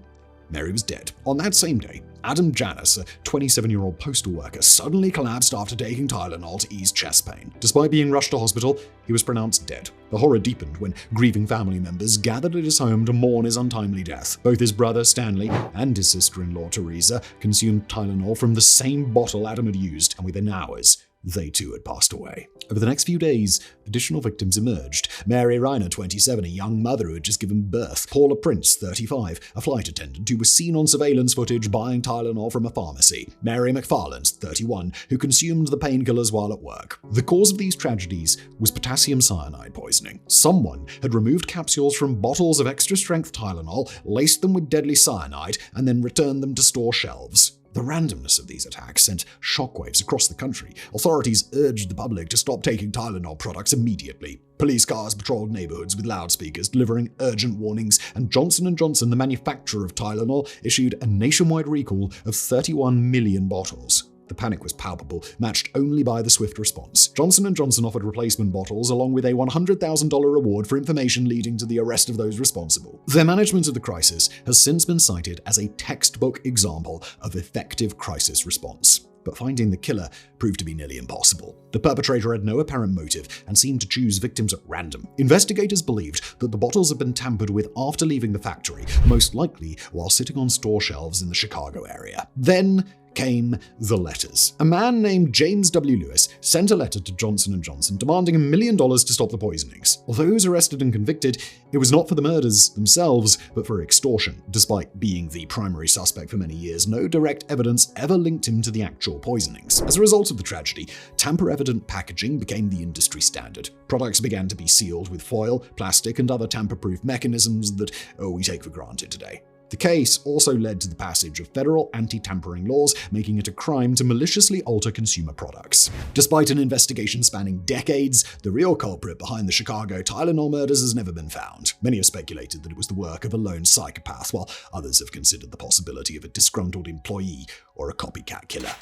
Mary was dead. On that same day, Adam Janis, a 27-year-old postal worker, suddenly collapsed after taking Tylenol to ease chest pain. Despite being rushed to hospital, he was pronounced dead. The horror deepened when grieving family members gathered at his home to mourn his untimely death. Both his brother, Stanley, and his sister-in-law, Teresa, consumed Tylenol from the same bottle Adam had used, and within hours, they too had passed away. Over the next few days, additional victims emerged. Mary Reiner, 27, a young mother who had just given birth. Paula Prince, 35, a flight attendant who was seen on surveillance footage buying Tylenol from a pharmacy. Mary McFarland, 31, who consumed the painkillers while at work. The cause of these tragedies was potassium cyanide poisoning. Someone had removed capsules from bottles of extra-strength Tylenol, laced them with deadly cyanide, and then returned them to store shelves. The randomness of these attacks sent shockwaves across the country. Authorities urged the public to stop taking Tylenol products immediately. Police cars patrolled neighborhoods with loudspeakers delivering urgent warnings, and Johnson & Johnson, the manufacturer of Tylenol, issued a nationwide recall of 31 million bottles. The panic was palpable, matched only by the swift response. Johnson & Johnson offered replacement bottles along with a $100,000 reward for information leading to the arrest of those responsible. Their management of the crisis has since been cited as a textbook example of effective crisis response. But finding the killer proved to be nearly impossible. The perpetrator had no apparent motive and seemed to choose victims at random. Investigators believed that the bottles had been tampered with after leaving the factory, most likely while sitting on store shelves in the Chicago area. Then came the letters. A man named James W. Lewis sent a letter to Johnson & Johnson demanding $1 million to stop the poisonings. Although he was arrested and convicted, it was not for the murders themselves, but for extortion. Despite being the primary suspect for many years, no direct evidence ever linked him to the actual poisonings. As a result of the tragedy, tamper-evident packaging became the industry standard. Products began to be sealed with foil, plastic, and other tamper-proof mechanisms that we take for granted today. The case also led to the passage of federal anti-tampering laws, making it a crime to maliciously alter consumer products. Despite an investigation spanning decades, the real culprit behind the Chicago Tylenol murders has never been found. Many have speculated that it was the work of a lone psychopath, while others have considered the possibility of a disgruntled employee or a copycat killer.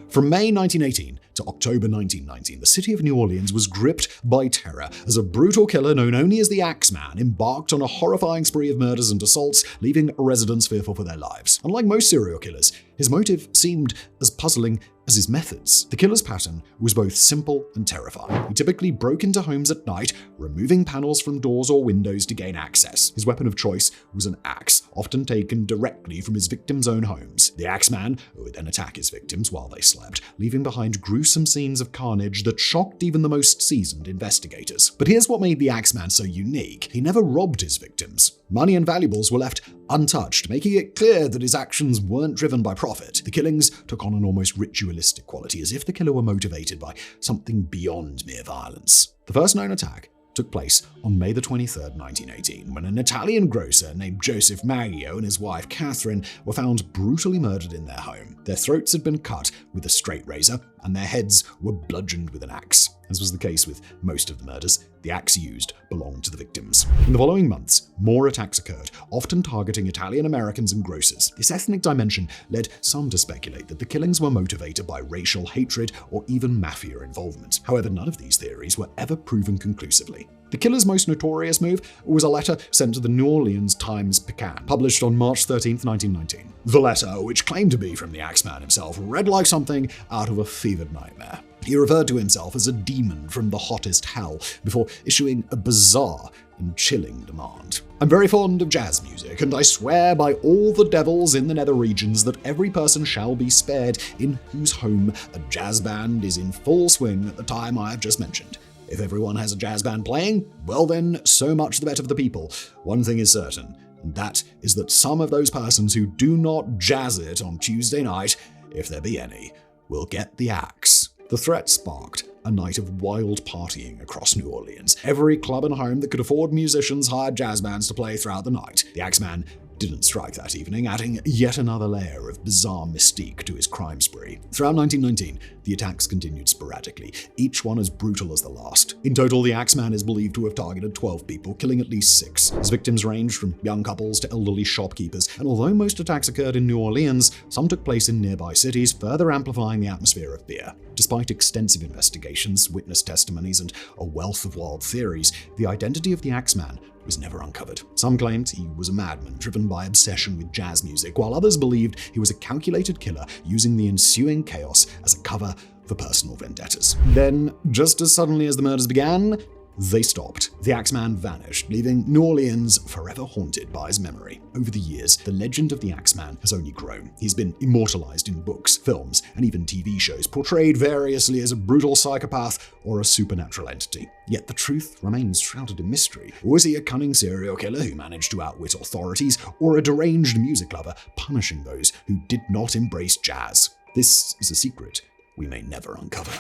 From May 1918 to October 1919, the city of New Orleans was gripped by terror as a brutal killer known only as the Axeman embarked on a horrifying spree of murders and assaults, leaving residents fearful for their lives. Unlike most serial killers, his motive seemed as puzzling as his methods. The killer's pattern was both simple and terrifying. He typically broke into homes at night, removing panels from doors or windows to gain access. His weapon of choice was an axe, often taken directly from his victims' own homes. The Axeman would then attack his victims while they slept, leaving behind gruesome scenes of carnage that shocked even the most seasoned investigators. But here's what made the Axeman so unique. He never robbed his victims. Money and valuables were left untouched, making it clear that his actions weren't driven by profit. The killings took on an almost ritualistic quality, as if the killer were motivated by something beyond mere violence. The first known attack took place on May 23, 1918, when an Italian grocer named Joseph Maggio and his wife Catherine were found brutally murdered in their home. Their throats had been cut with a straight razor, and their heads were bludgeoned with an axe. As was the case with most of the murders, the axe used belonged to the victims. In the following months, more attacks occurred, often targeting Italian Americans and grocers. This ethnic dimension led some to speculate that the killings were motivated by racial hatred or even mafia involvement. However, none of these theories were ever proven conclusively. The killer's most notorious move was a letter sent to the New Orleans Times-Picayune, published on March 13, 1919. The letter, which claimed to be from the Axeman himself, read like something out of a fevered nightmare. He referred to himself as a demon from the hottest hell, before issuing a bizarre and chilling demand. I'm very fond of jazz music, and I swear by all the devils in the nether regions that every person shall be spared in whose home a jazz band is in full swing at the time I have just mentioned. If everyone has a jazz band playing, well then, so much the better for the people. One thing is certain, and that is that some of those persons who do not jazz it on Tuesday night, if there be any, will get the axe. The threat sparked a night of wild partying across New Orleans. Every club and home that could afford musicians hired jazz bands to play throughout the night. The Axeman didn't strike that evening, adding yet another layer of bizarre mystique to his crime spree. Throughout 1919, the attacks continued sporadically, each one as brutal as the last. In total, the Axeman is believed to have targeted 12 people, killing at least 6. His victims ranged from young couples to elderly shopkeepers, and although most attacks occurred in New Orleans, some took place in nearby cities, further amplifying the atmosphere of fear. Despite extensive investigations, witness testimonies, and a wealth of wild theories, the identity of the Axeman was never uncovered. Some claimed he was a madman driven by obsession with jazz music, while others believed he was a calculated killer using the ensuing chaos as a cover for personal vendettas. Then, just as suddenly as the murders began, they stopped. The Axeman vanished, leaving New Orleans forever haunted by his memory. Over the years, the legend of the Axeman has only grown. He's been immortalized in books, films, and even TV shows, portrayed variously as a brutal psychopath or a supernatural entity. Yet the truth remains shrouded in mystery. Was he a cunning serial killer who managed to outwit authorities, or a deranged music lover punishing those who did not embrace jazz? This is a secret we may never uncover.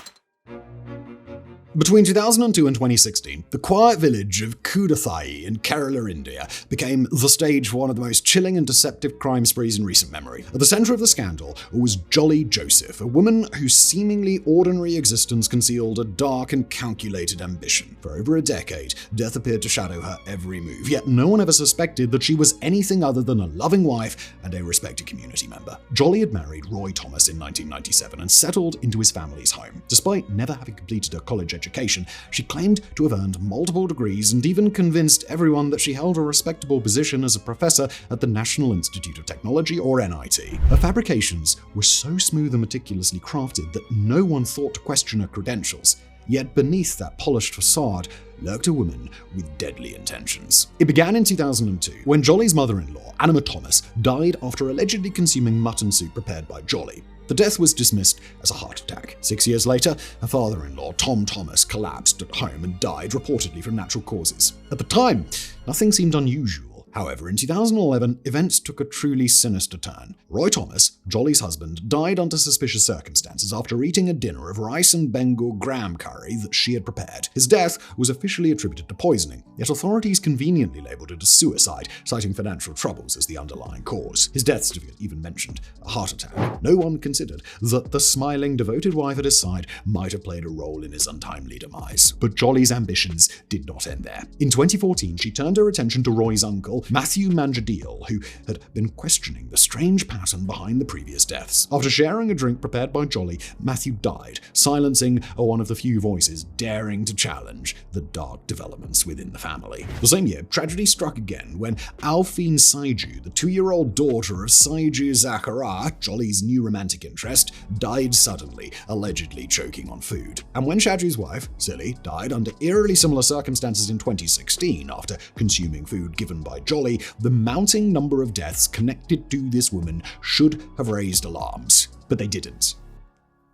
Between 2002 and 2016, the quiet village of Kudathai in Kerala, India, became the stage for one of the most chilling and deceptive crime sprees in recent memory. At the center of the scandal was Jolly Joseph, a woman whose seemingly ordinary existence concealed a dark and calculated ambition. For over a decade, death appeared to shadow her every move, yet no one ever suspected that she was anything other than a loving wife and a respected community member. Jolly had married Roy Thomas in 1997 and settled into his family's home. Despite never having completed her college education, she claimed to have earned multiple degrees and even convinced everyone that she held a respectable position as a professor at the National Institute of Technology, or NIT. Her fabrications were so smooth and meticulously crafted that no one thought to question her credentials. Yet beneath that polished facade lurked a woman with deadly intentions. It began in 2002, when Jolly's mother-in-law, Anima Thomas, died after allegedly consuming mutton soup prepared by Jolly. The death was dismissed as a heart attack. 6 years later, her father-in-law, Tom Thomas, collapsed at home and died, reportedly from natural causes. At the time, nothing seemed unusual. However, in 2011, events took a truly sinister turn. Roy Thomas, Jolly's husband, died under suspicious circumstances after eating a dinner of rice and Bengal graham curry that she had prepared. His death was officially attributed to poisoning, yet authorities conveniently labeled it as suicide, citing financial troubles as the underlying cause. His death certificate even mentioned a heart attack. No one considered that the smiling, devoted wife at his side might have played a role in his untimely demise. But Jolly's ambitions did not end there. In 2014, she turned her attention to Roy's uncle, Matthew Manjadil, who had been questioning the strange pattern behind the previous deaths. After sharing a drink prepared by Jolly, Matthew died, silencing one of the few voices daring to challenge the dark developments within the family. The same year, tragedy struck again when Alfine Saiju, the 2-year-old daughter of Saiju Zachara, Jolly's new romantic interest, died suddenly, allegedly choking on food. And when Shaju's wife, Silly, died under eerily similar circumstances in 2016 after consuming food given by Jolly, the mounting number of deaths connected to this woman should have raised alarms. But they didn't.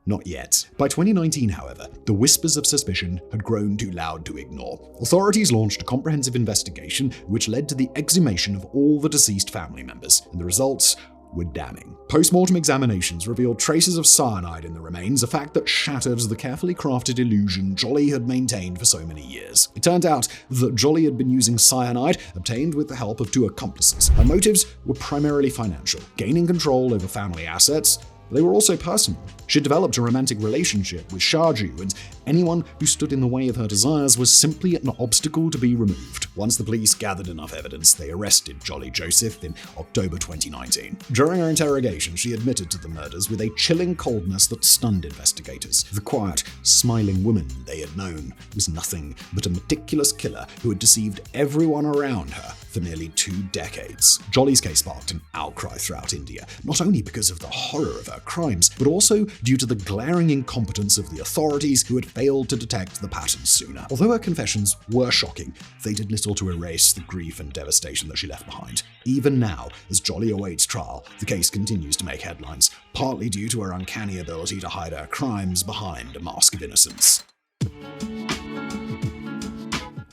Not yet. By 2019, however, the whispers of suspicion had grown too loud to ignore. Authorities launched a comprehensive investigation which led to the exhumation of all the deceased family members, and the results were damning. Post-mortem examinations revealed traces of cyanide in the remains, a fact that shattered the carefully crafted illusion Jolly had maintained for so many years. It turned out that Jolly had been using cyanide obtained with the help of 2 accomplices. Her motives were primarily financial, gaining control over family assets. They were also personal. She developed a romantic relationship with Shaju, and anyone who stood in the way of her desires was simply an obstacle to be removed. Once the police gathered enough evidence, they arrested Jolly Joseph in October 2019. During her interrogation, she admitted to the murders with a chilling coldness that stunned investigators. The quiet, smiling woman they had known was nothing but a meticulous killer who had deceived everyone around her for nearly 2 decades. Jolly's case sparked an outcry throughout India, not only because of the horror of her crimes, but also due to the glaring incompetence of the authorities who had failed to detect the pattern sooner. Although her confessions were shocking, they did little to erase the grief and devastation that she left behind. Even now, as Jolly awaits trial, the case continues to make headlines, partly due to her uncanny ability to hide her crimes behind a mask of innocence.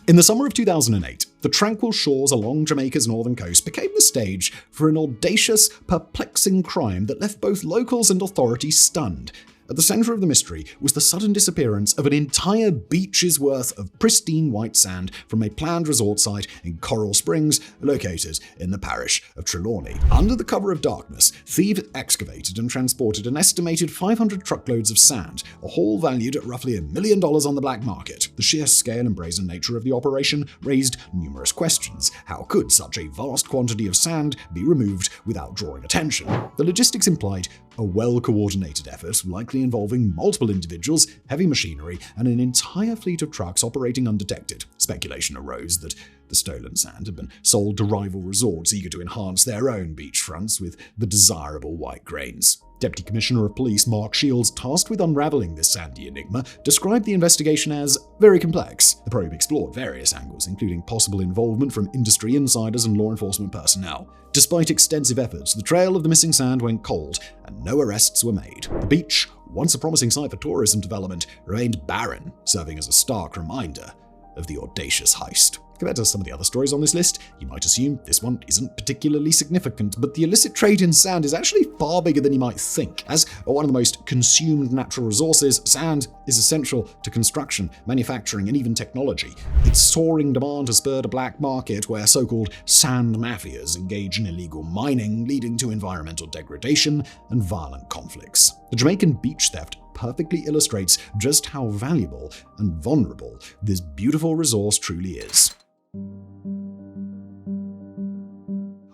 In the summer of 2008, the tranquil shores along Jamaica's northern coast became the stage for an audacious, perplexing crime that left both locals and authorities stunned. At the center of the mystery was the sudden disappearance of an entire beach's worth of pristine white sand from a planned resort site in Coral Springs, located in the parish of Trelawney. Under the cover of darkness, thieves excavated and transported an estimated 500 truckloads of sand, a haul valued at roughly $1 million on the black market. The sheer scale and brazen nature of the operation raised numerous questions. How could such a vast quantity of sand be removed without drawing attention? The logistics implied a well-coordinated effort, likely involving multiple individuals, heavy machinery, and an entire fleet of trucks operating undetected. Speculation arose that the stolen sand had been sold to rival resorts eager to enhance their own beachfronts with the desirable white grains. Deputy Commissioner of Police Mark Shields, tasked with unraveling this sandy enigma, described the investigation as very complex. The probe explored various angles, including possible involvement from industry insiders and law enforcement personnel. Despite extensive efforts, the trail of the missing sand went cold, and no arrests were made. The beach, once a promising site for tourism development, remained barren, serving as a stark reminder of the audacious heist. Compared to some of the other stories on this list, you might assume this one isn't particularly significant, but the illicit trade in sand is actually far bigger than you might think. As one of the most consumed natural resources, sand is essential to construction, manufacturing, and even technology. Its soaring demand has spurred a black market where so-called sand mafias engage in illegal mining, leading to environmental degradation and violent conflicts. The Jamaican beach theft perfectly illustrates just how valuable and vulnerable this beautiful resource truly is.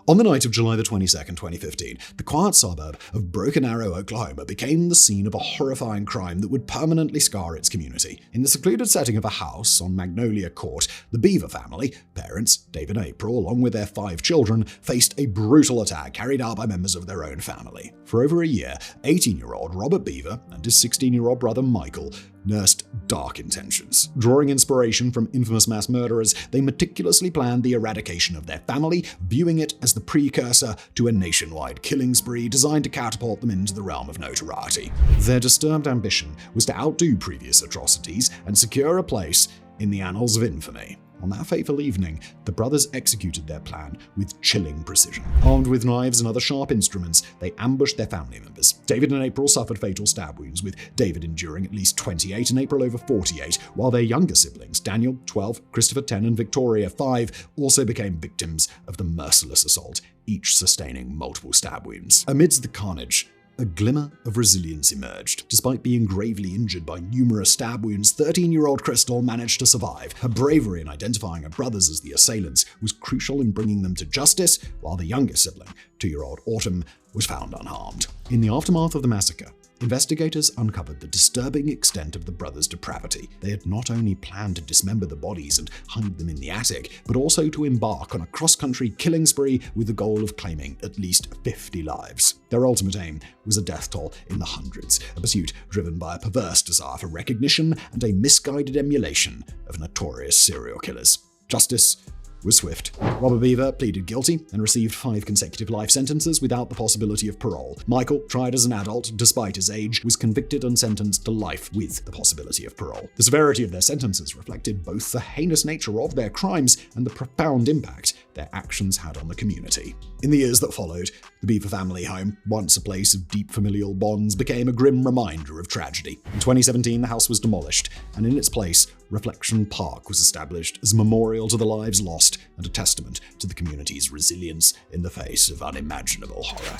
On the night of July 22, 2015, the quiet suburb of Broken Arrow, Oklahoma became the scene of a horrifying crime that would permanently scar its community. In the secluded setting of a house on Magnolia Court, the Beaver family, parents David and April, along with their 5 children, faced a brutal attack carried out by members of their own family. For over a year, 18-year-old Robert Beaver and his 16-year-old brother Michael nursed dark intentions. Drawing inspiration from infamous mass murderers, they meticulously planned the eradication of their family, viewing it as the precursor to a nationwide killing spree designed to catapult them into the realm of notoriety. Their disturbed ambition was to outdo previous atrocities and secure a place in the annals of infamy. On that fateful evening, the brothers executed their plan with chilling precision. Armed with knives and other sharp instruments, they ambushed their family members. David and April suffered fatal stab wounds, with David enduring at least 28 and April over 48, while their younger siblings, Daniel, 12, Christopher, 10, and Victoria, 5, also became victims of the merciless assault, each sustaining multiple stab wounds. Amidst the carnage, a glimmer of resilience emerged. Despite being gravely injured by numerous stab wounds, 13-year-old Crystal managed to survive. Her bravery in identifying her brothers as the assailants was crucial in bringing them to justice, while the younger sibling, 2-year-old Autumn, was found unharmed. In the aftermath of the massacre, investigators uncovered the disturbing extent of the brothers' depravity. They had not only planned to dismember the bodies and hide them in the attic, but also to embark on a cross-country killing spree with the goal of claiming at least 50 lives. Their ultimate aim was a death toll in the hundreds, a pursuit driven by a perverse desire for recognition and a misguided emulation of notorious serial killers. Justice was swift. Robert Beaver pleaded guilty and received 5 consecutive life sentences without the possibility of parole. Michael, tried as an adult despite his age, was convicted and sentenced to life with the possibility of parole. The severity of their sentences reflected both the heinous nature of their crimes and the profound impact their actions had on the community. In the years that followed, the Beaver family home, once a place of deep familial bonds, became a grim reminder of tragedy. In 2017, the house was demolished, and in its place, Reflection Park was established as a memorial to the lives lost and a testament to the community's resilience in the face of unimaginable horror.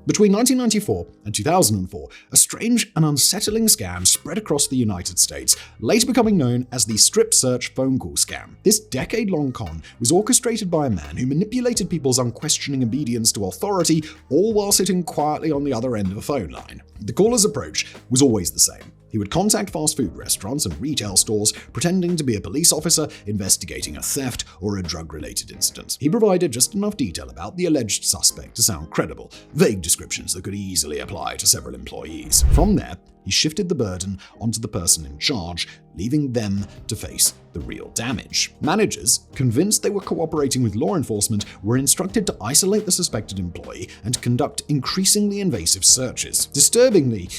Between 1994 and 2004, a strange and unsettling scam spread across the United States, later becoming known as the strip search phone call scam. This decade-long con was orchestrated by a man who manipulated people's unquestioning obedience to authority, all while sitting quietly on the other end of a phone line. The caller's approach was always the same. He would contact fast food restaurants and retail stores, pretending to be a police officer investigating a theft or a drug-related incident. He provided just enough detail about the alleged suspect to sound credible, vague descriptions that could easily apply to several employees. From there, he shifted the burden onto the person in charge, leaving them to face the real damage. Managers, convinced they were cooperating with law enforcement, were instructed to isolate the suspected employee and conduct increasingly invasive searches. Disturbingly,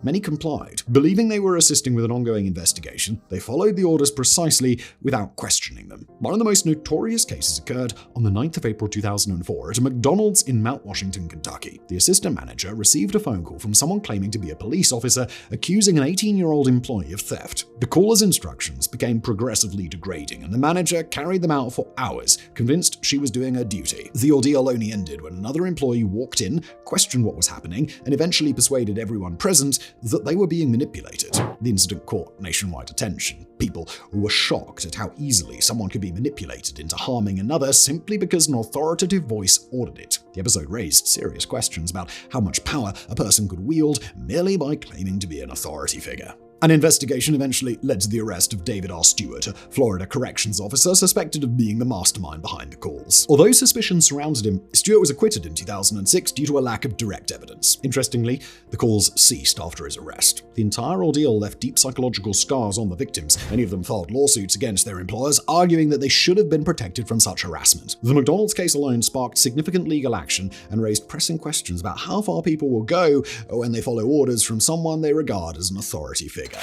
many complied. Believing they were assisting with an ongoing investigation, they followed the orders precisely without questioning them. One of the most notorious cases occurred on the 9th of April 2004 at a McDonald's in Mount Washington, Kentucky. The assistant manager received a phone call from someone claiming to be a police officer accusing an 18-year-old employee of theft. The caller's instructions became progressively degrading, and the manager carried them out for hours, convinced she was doing her duty. The ordeal only ended when another employee walked in, questioned what was happening, and eventually persuaded everyone present that they were being manipulated. The incident caught nationwide attention. People were shocked at how easily someone could be manipulated into harming another simply because an authoritative voice ordered it. The episode raised serious questions about how much power a person could wield merely by claiming to be an authority figure. An investigation eventually led to the arrest of David R. Stewart, a Florida corrections officer suspected of being the mastermind behind the calls. Although suspicion surrounded him, Stewart was acquitted in 2006 due to a lack of direct evidence. Interestingly, the calls ceased after his arrest. The entire ordeal left deep psychological scars on the victims. Many of them filed lawsuits against their employers, arguing that they should have been protected from such harassment. The McDonald's case alone sparked significant legal action and raised pressing questions about how far people will go when they follow orders from someone they regard as an authority figure.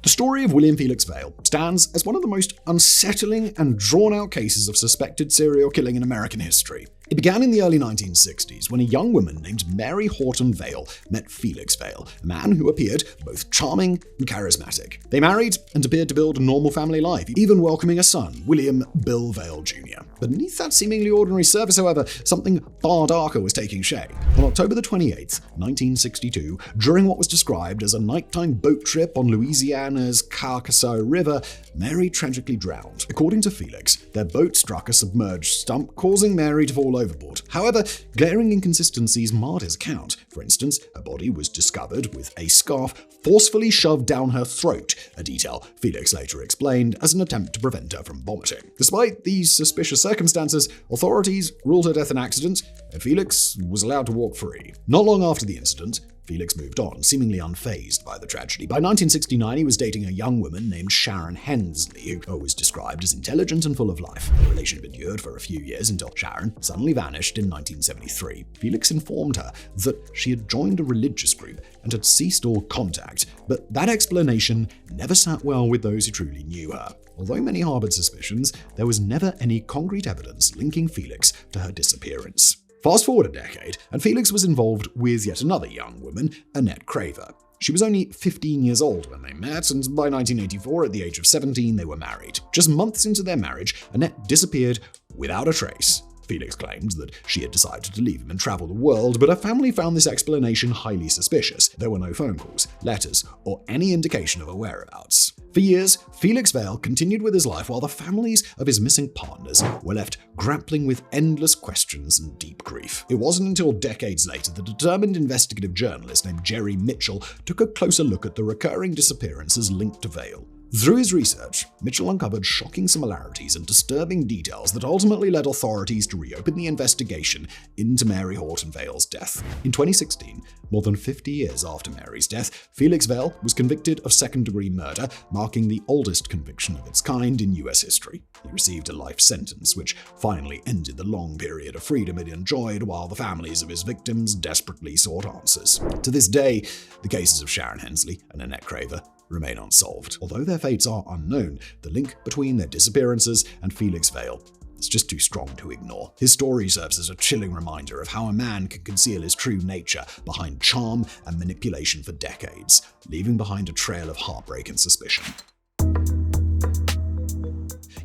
The story of William Felix Vail stands as one of the most unsettling and drawn-out cases of suspected serial killing in American history. It began in the early 1960s when a young woman named Mary Horton Vail met Felix Vail, a man who appeared both charming and charismatic. They married and appeared to build a normal family life, even welcoming a son, William Bill Vail Jr. Beneath that seemingly ordinary surface, however, something far darker was taking shape. On October the 28th, 1962, during what was described as a nighttime boat trip on Louisiana's Carcassonne River, Mary tragically drowned. According to Felix, their boat struck a submerged stump, causing Mary to fall overboard. However, glaring inconsistencies marred his account. For instance, her body was discovered with a scarf forcefully shoved down her throat, a detail Felix later explained as an attempt to prevent her from vomiting. Despite these suspicious circumstances, authorities ruled her death an accident, and Felix was allowed to walk free. Not long after the incident, Felix moved on, seemingly unfazed by the tragedy. By 1969, he was dating a young woman named Sharon Hensley, who was described as intelligent and full of life. The relationship endured for a few years until Sharon suddenly vanished in 1973. Felix informed her that she had joined a religious group and had ceased all contact, but that explanation never sat well with those who truly knew her. Although many harbored suspicions, there was never any concrete evidence linking Felix to her disappearance. Fast forward a decade, and Felix was involved with yet another young woman, Annette Craver. She was only 15 years old when they met, and by 1984, at the age of 17, they were married. Just months into their marriage, Annette disappeared without a trace. Felix claimed that she had decided to leave him and travel the world, but her family found this explanation highly suspicious. There were no phone calls, letters, or any indication of her whereabouts. For years, Felix Vail continued with his life while the families of his missing partners were left grappling with endless questions and deep grief. It wasn't until decades later that a determined investigative journalist named Jerry Mitchell took a closer look at the recurring disappearances linked to Vail. Through his research, Mitchell uncovered shocking similarities and disturbing details that ultimately led authorities to reopen the investigation into Mary Horton Vail's death. In 2016, more than 50 years after Mary's death, Felix Vail was convicted of second-degree murder, marking the oldest conviction of its kind in U.S. history. He received a life sentence, which finally ended the long period of freedom he'd enjoyed while the families of his victims desperately sought answers. To this day, the cases of Sharon Hensley and Annette Craver remain unsolved. Although their fates are unknown, the link between their disappearances and Felix Vail is just too strong to ignore. His story serves as a chilling reminder of how a man can conceal his true nature behind charm and manipulation for decades, leaving behind a trail of heartbreak and suspicion.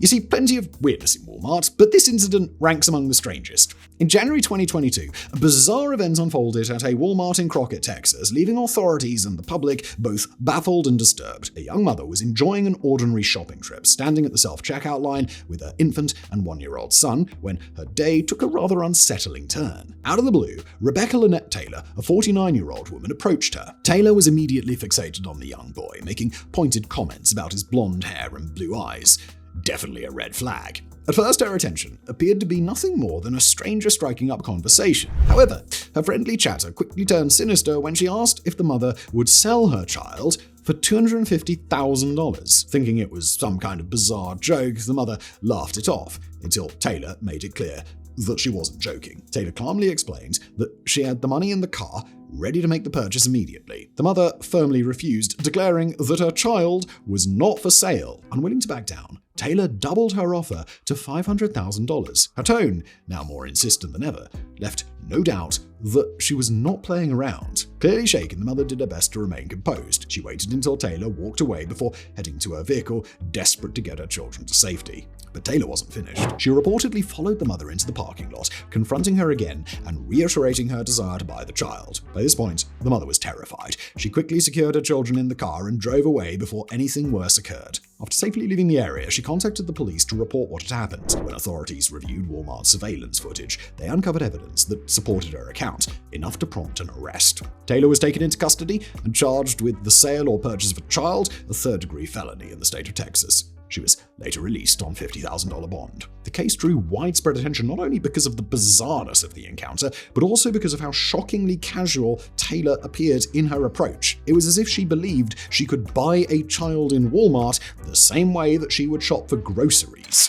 You see plenty of weirdness in Walmart, but this incident ranks among the strangest. In January 2022, a bizarre event unfolded at a Walmart in Crockett, Texas, leaving authorities and the public both baffled and disturbed. A young mother was enjoying an ordinary shopping trip, standing at the self-checkout line with her infant and one-year-old son, when her day took a rather unsettling turn. Out of the blue, Rebecca Lynette Taylor, a 49-year-old woman, approached her. Taylor was immediately fixated on the young boy, making pointed comments about his blonde hair and blue eyes. Definitely a red flag. At first, her attention appeared to be nothing more than a stranger striking up conversation. However, her friendly chatter quickly turned sinister when she asked if the mother would sell her child for $250,000. Thinking it was some kind of bizarre joke, the mother laughed it off until Taylor made it clear that she wasn't joking. Taylor calmly explained that she had the money in the car, ready to make the purchase immediately. The mother firmly refused, declaring that her child was not for sale. Unwilling to back down, Taylor doubled her offer to $500,000. Her tone, now more insistent than ever, left no doubt that she was not playing around. Clearly shaken, the mother did her best to remain composed. She waited until Taylor walked away before heading to her vehicle, desperate to get her children to safety. But Taylor wasn't finished. She reportedly followed the mother into the parking lot, confronting her again and reiterating her desire to buy the child. By this point, the mother was terrified. She quickly secured her children in the car and drove away before anything worse occurred. After safely leaving the area, she contacted the police to report what had happened. When authorities reviewed Walmart's surveillance footage, they uncovered evidence that supported her account, enough to prompt an arrest. Taylor was taken into custody and charged with the sale or purchase of a child, a third-degree felony in the state of Texas. She was later released on $50,000 bond. The case drew widespread attention not only because of the bizarreness of the encounter, but also because of how shockingly casual Taylor appeared in her approach. It was as if she believed she could buy a child in Walmart the same way that she would shop for groceries.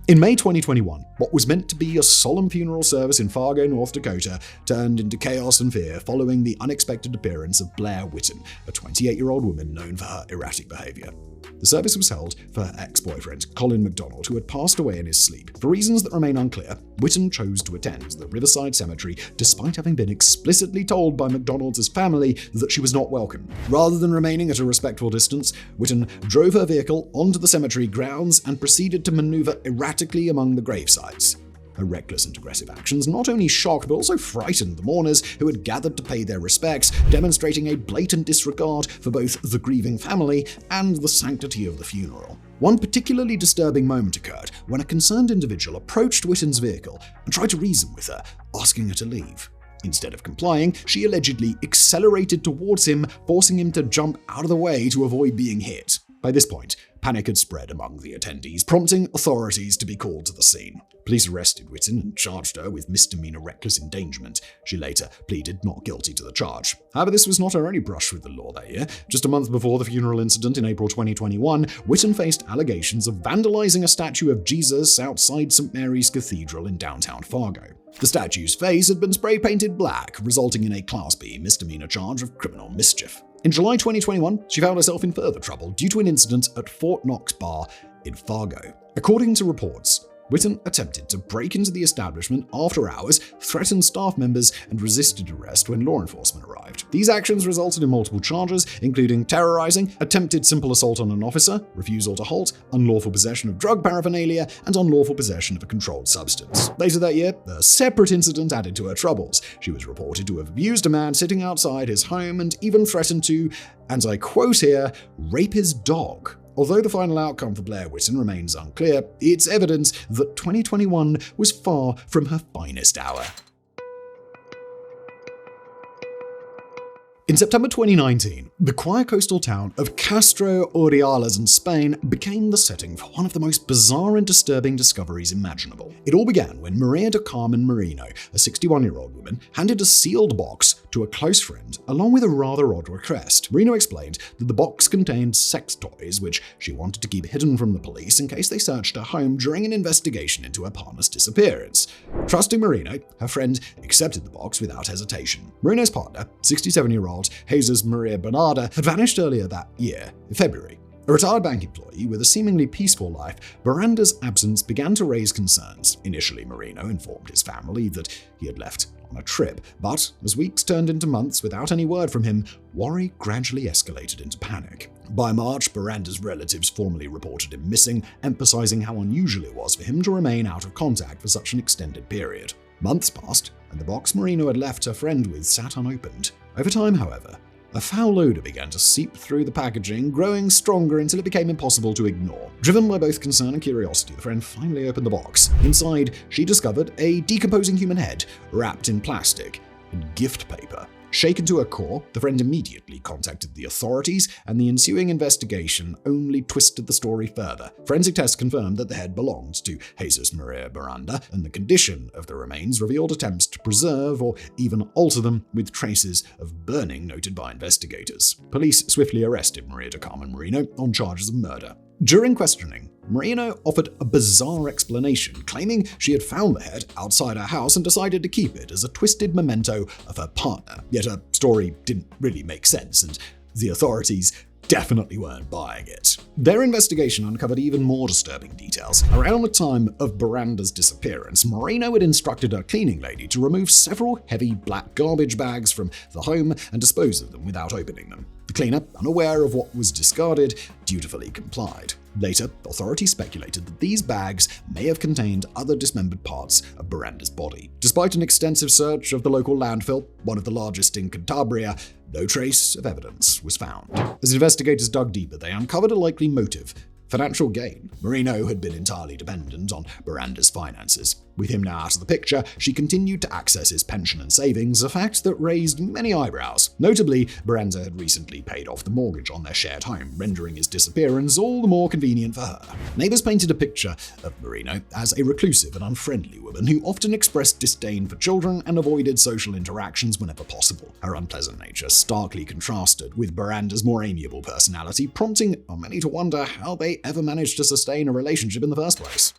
In May 2021, what was meant to be a solemn funeral service in Fargo, North Dakota, turned into chaos and fear following the unexpected appearance of Blair Whitten, a 28-year-old woman known for her erratic behavior. The service was held for her ex-boyfriend, Colin McDonald, who had passed away in his sleep. For reasons that remain unclear, Whitten chose to attend the Riverside Cemetery despite having been explicitly told by McDonald's family that she was not welcome. Rather than remaining at a respectful distance, Whitten drove her vehicle onto the cemetery grounds and proceeded to maneuver erratically among the gravesites. Her reckless and aggressive actions not only shocked but also frightened the mourners who had gathered to pay their respects, demonstrating a blatant disregard for both the grieving family and the sanctity of the funeral. One particularly disturbing moment occurred when a concerned individual approached Whitten's vehicle and tried to reason with her, asking her to leave. Instead of complying, she allegedly accelerated towards him, forcing him to jump out of the way to avoid being hit. By this point, panic had spread among the attendees, prompting authorities to be called to the scene. Police arrested Whitten and charged her with misdemeanor reckless endangerment. She later pleaded not guilty to the charge. However, this was not her only brush with the law that year. Just a month before the funeral incident in April 2021, Whitten faced allegations of vandalizing a statue of Jesus outside St. Mary's Cathedral in downtown Fargo. The statue's face had been spray-painted black, resulting in a Class B misdemeanor charge of criminal mischief. In July 2021, she found herself in further trouble due to an incident at Fort Knox Bar in Fargo. According to reports, Whitten attempted to break into the establishment after hours, threatened staff members, and resisted arrest when law enforcement arrived. These actions resulted in multiple charges, including terrorizing, attempted simple assault on an officer, refusal to halt, unlawful possession of drug paraphernalia, and unlawful possession of a controlled substance. Later that year, a separate incident added to her troubles. She was reported to have abused a man sitting outside his home and even threatened to, and I quote here, rape his dog. Although the final outcome for Blair Whitten remains unclear, it's evident that 2021 was far from her finest hour. In September 2019, the quiet coastal town of Castro Urdiales in Spain became the setting for one of the most bizarre and disturbing discoveries imaginable. It all began when Maria do Carmen Merino, a 61-year-old woman, handed a sealed box to a close friend along with a rather odd request. Merino explained that the box contained sex toys which she wanted to keep hidden from the police in case they searched her home during an investigation into her partner's disappearance. Trusting Merino, her friend accepted the box without hesitation. Merino's partner, 67-year-old Jesus Maria Bernarda, had vanished earlier that year, in February. A retired bank employee with a seemingly peaceful life, Miranda's absence began to raise concerns. Initially, Merino informed his family that he had left on a trip, but as weeks turned into months without any word from him, worry gradually escalated into panic. By March, Miranda's relatives formally reported him missing, emphasizing how unusual it was for him to remain out of contact for such an extended period. Months passed, and the box Merino had left her friend with sat unopened. Over time, however, a foul odor began to seep through the packaging, growing stronger until it became impossible to ignore. Driven by both concern and curiosity, the friend finally opened the box. Inside, she discovered a decomposing human head, wrapped in plastic and gift paper. Shaken to her core, the friend immediately contacted the authorities, and the ensuing investigation only twisted the story further. Forensic tests confirmed that the head belonged to Jesus Maria Miranda, and the condition of the remains revealed attempts to preserve or even alter them, with traces of burning noted by investigators. Police swiftly arrested Maria do Carmen Merino on charges of murder. During questioning, Marino offered a bizarre explanation, claiming she had found the head outside her house and decided to keep it as a twisted memento of her partner. Yet her story didn't really make sense, and the authorities definitely weren't buying it. Their investigation uncovered even more disturbing details. Around the time of Miranda's disappearance, Marino had instructed her cleaning lady to remove several heavy black garbage bags from the home and dispose of them without opening them. The cleaner, unaware of what was discarded, dutifully complied. Later, authorities speculated that these bags may have contained other dismembered parts of Miranda's body. Despite an extensive search of the local landfill, one of the largest in Cantabria, no trace of evidence was found. As investigators dug deeper, they uncovered a likely motive: financial gain. Marino had been entirely dependent on Miranda's finances. With him now out of the picture, she continued to access his pension and savings, a fact that raised many eyebrows. Notably, Miranda had recently paid off the mortgage on their shared home, rendering his disappearance all the more convenient for her. Neighbors painted a picture of Marino as a reclusive and unfriendly woman who often expressed disdain for children and avoided social interactions whenever possible. Her unpleasant nature starkly contrasted with Miranda's more amiable personality, prompting many to wonder how they ever managed to sustain a relationship in the first place.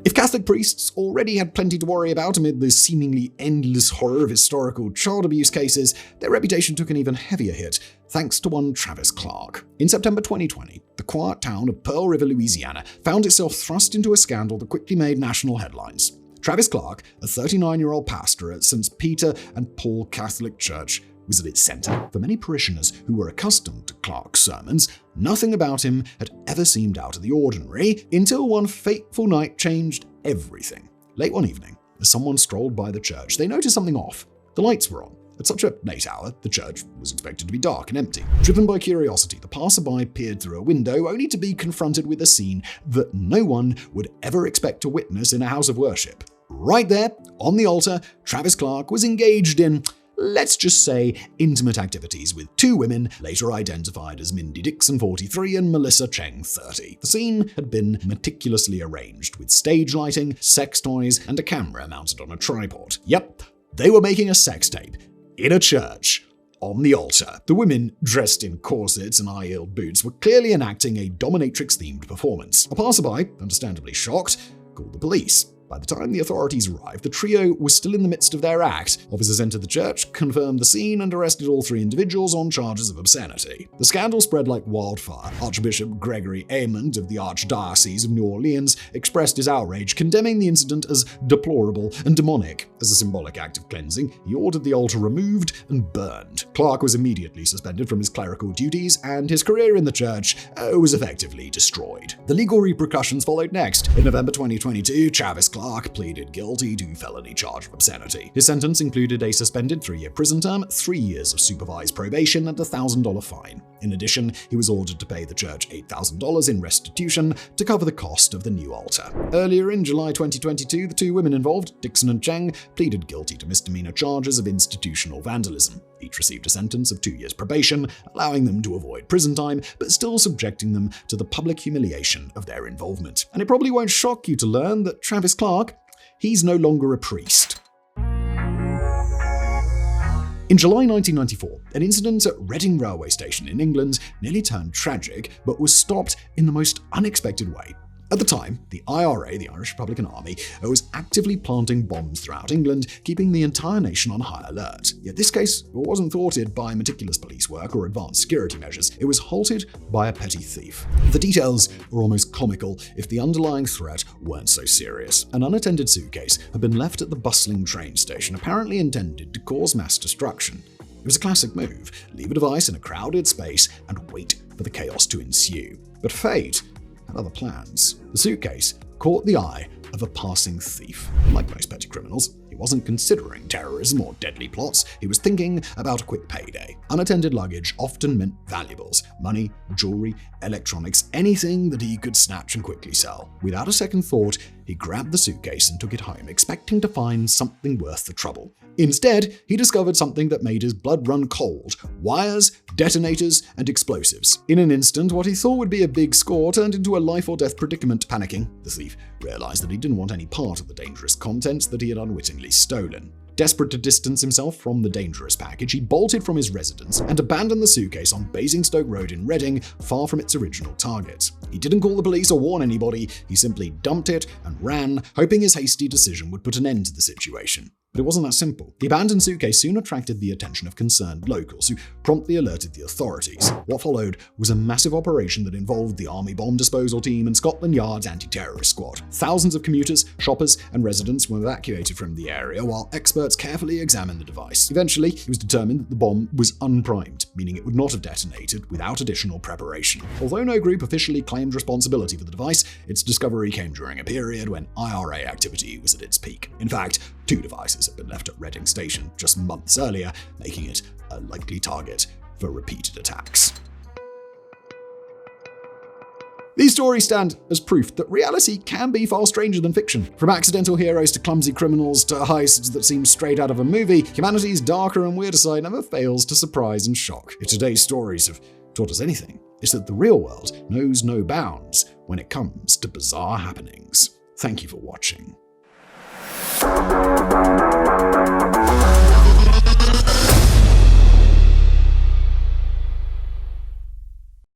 If Catholic priests already had plenty to worry about amid the seemingly endless horror of historical child abuse cases, their reputation took an even heavier hit, thanks to one Travis Clark. In September 2020, the quiet town of Pearl River, Louisiana, found itself thrust into a scandal that quickly made national headlines. Travis Clark, a 39-year-old pastor at St. Peter and Paul Catholic Church, was at its center. For many parishioners who were accustomed to Clark's sermons, nothing about him had ever seemed out of the ordinary until one fateful night changed everything. Late one evening, as someone strolled by the church, they noticed something off. The lights were on. At such a late hour, the church was expected to be dark and empty. Driven by curiosity, the passerby peered through a window, only to be confronted with a scene that no one would ever expect to witness in a house of worship. Right there, on the altar, Travis Clark was engaged in, let's just say, intimate activities with two women, later identified as Mindy Dixon, 43, and Melissa Cheng, 30. The scene had been meticulously arranged, with stage lighting, sex toys, and a camera mounted on a tripod. Yep, they were making a sex tape in a church, on the altar. The women, dressed in corsets and high-heeled boots, were clearly enacting a dominatrix-themed performance. A passerby, understandably shocked, called the police. By the time the authorities arrived, the trio was still in the midst of their act. Officers entered the church, confirmed the scene, and arrested all three individuals on charges of obscenity. The scandal spread like wildfire. Archbishop Gregory Aymond of the Archdiocese of New Orleans expressed his outrage, condemning the incident as deplorable and demonic. As a symbolic act of cleansing, he ordered the altar removed and burned. Clark was immediately suspended from his clerical duties, and his career in the church was effectively destroyed. The legal repercussions followed next. In November 2022, Travis Clark pleaded guilty to felony charge of obscenity. His sentence included a suspended 3-year prison term, 3 years of supervised probation, and a $1,000 fine. In addition, he was ordered to pay the church $8,000 in restitution to cover the cost of the new altar. Earlier in July 2022, the two women involved, Dixon and Cheng, pleaded guilty to misdemeanor charges of institutional vandalism. Each received a sentence of 2 years probation, allowing them to avoid prison time, but still subjecting them to the public humiliation of their involvement. And it probably won't shock you to learn that Travis Clark, he's no longer a priest. In July 1994, an incident at Reading railway station in England nearly turned tragic, but was stopped in the most unexpected way. At the time, the IRA, the Irish Republican Army, was actively planting bombs throughout England, keeping the entire nation on high alert. Yet this case wasn't thwarted by meticulous police work or advanced security measures. It was halted by a petty thief. The details are almost comical if the underlying threat weren't so serious. An unattended suitcase had been left at the bustling train station, apparently intended to cause mass destruction. It was a classic move: leave a device in a crowded space and wait for the chaos to ensue. But fate had other plans. The suitcase caught the eye of a passing thief. Like most petty criminals, he wasn't considering terrorism or deadly plots. He was thinking about a quick payday. Unattended luggage often meant valuables: money, jewelry, electronics, anything that he could snatch and quickly sell. Without a second thought, he grabbed the suitcase and took it home, expecting to find something worth the trouble. Instead, he discovered something that made his blood run cold: wires, detonators, and explosives. In an instant, what he thought would be a big score turned into a life-or-death predicament. Panicking, the thief realized that he didn't want any part of the dangerous contents that he had unwittingly stolen. Desperate to distance himself from the dangerous package, he bolted from his residence and abandoned the suitcase on Basingstoke Road in Reading, far from its original target. He didn't call the police or warn anybody, he simply dumped it and ran, hoping his hasty decision would put an end to the situation. But it wasn't that simple. The abandoned suitcase soon attracted the attention of concerned locals, who promptly alerted the authorities. What followed was a massive operation that involved the Army Bomb Disposal Team and Scotland Yard's anti-terrorist squad. Thousands of commuters, shoppers, and residents were evacuated from the area while experts carefully examined the device. Eventually, it was determined that the bomb was unprimed, meaning it would not have detonated without additional preparation. Although no group officially claimed responsibility for the device, its discovery came during a period when IRA activity was at its peak. In fact, 2 devices had been left at Reading Station just months earlier, making it a likely target for repeated attacks. These stories stand as proof that reality can be far stranger than fiction. From accidental heroes to clumsy criminals to heists that seem straight out of a movie, humanity's darker and weirder side never fails to surprise and shock. If today's stories have taught us anything, it's that the real world knows no bounds when it comes to bizarre happenings. Thank you for watching.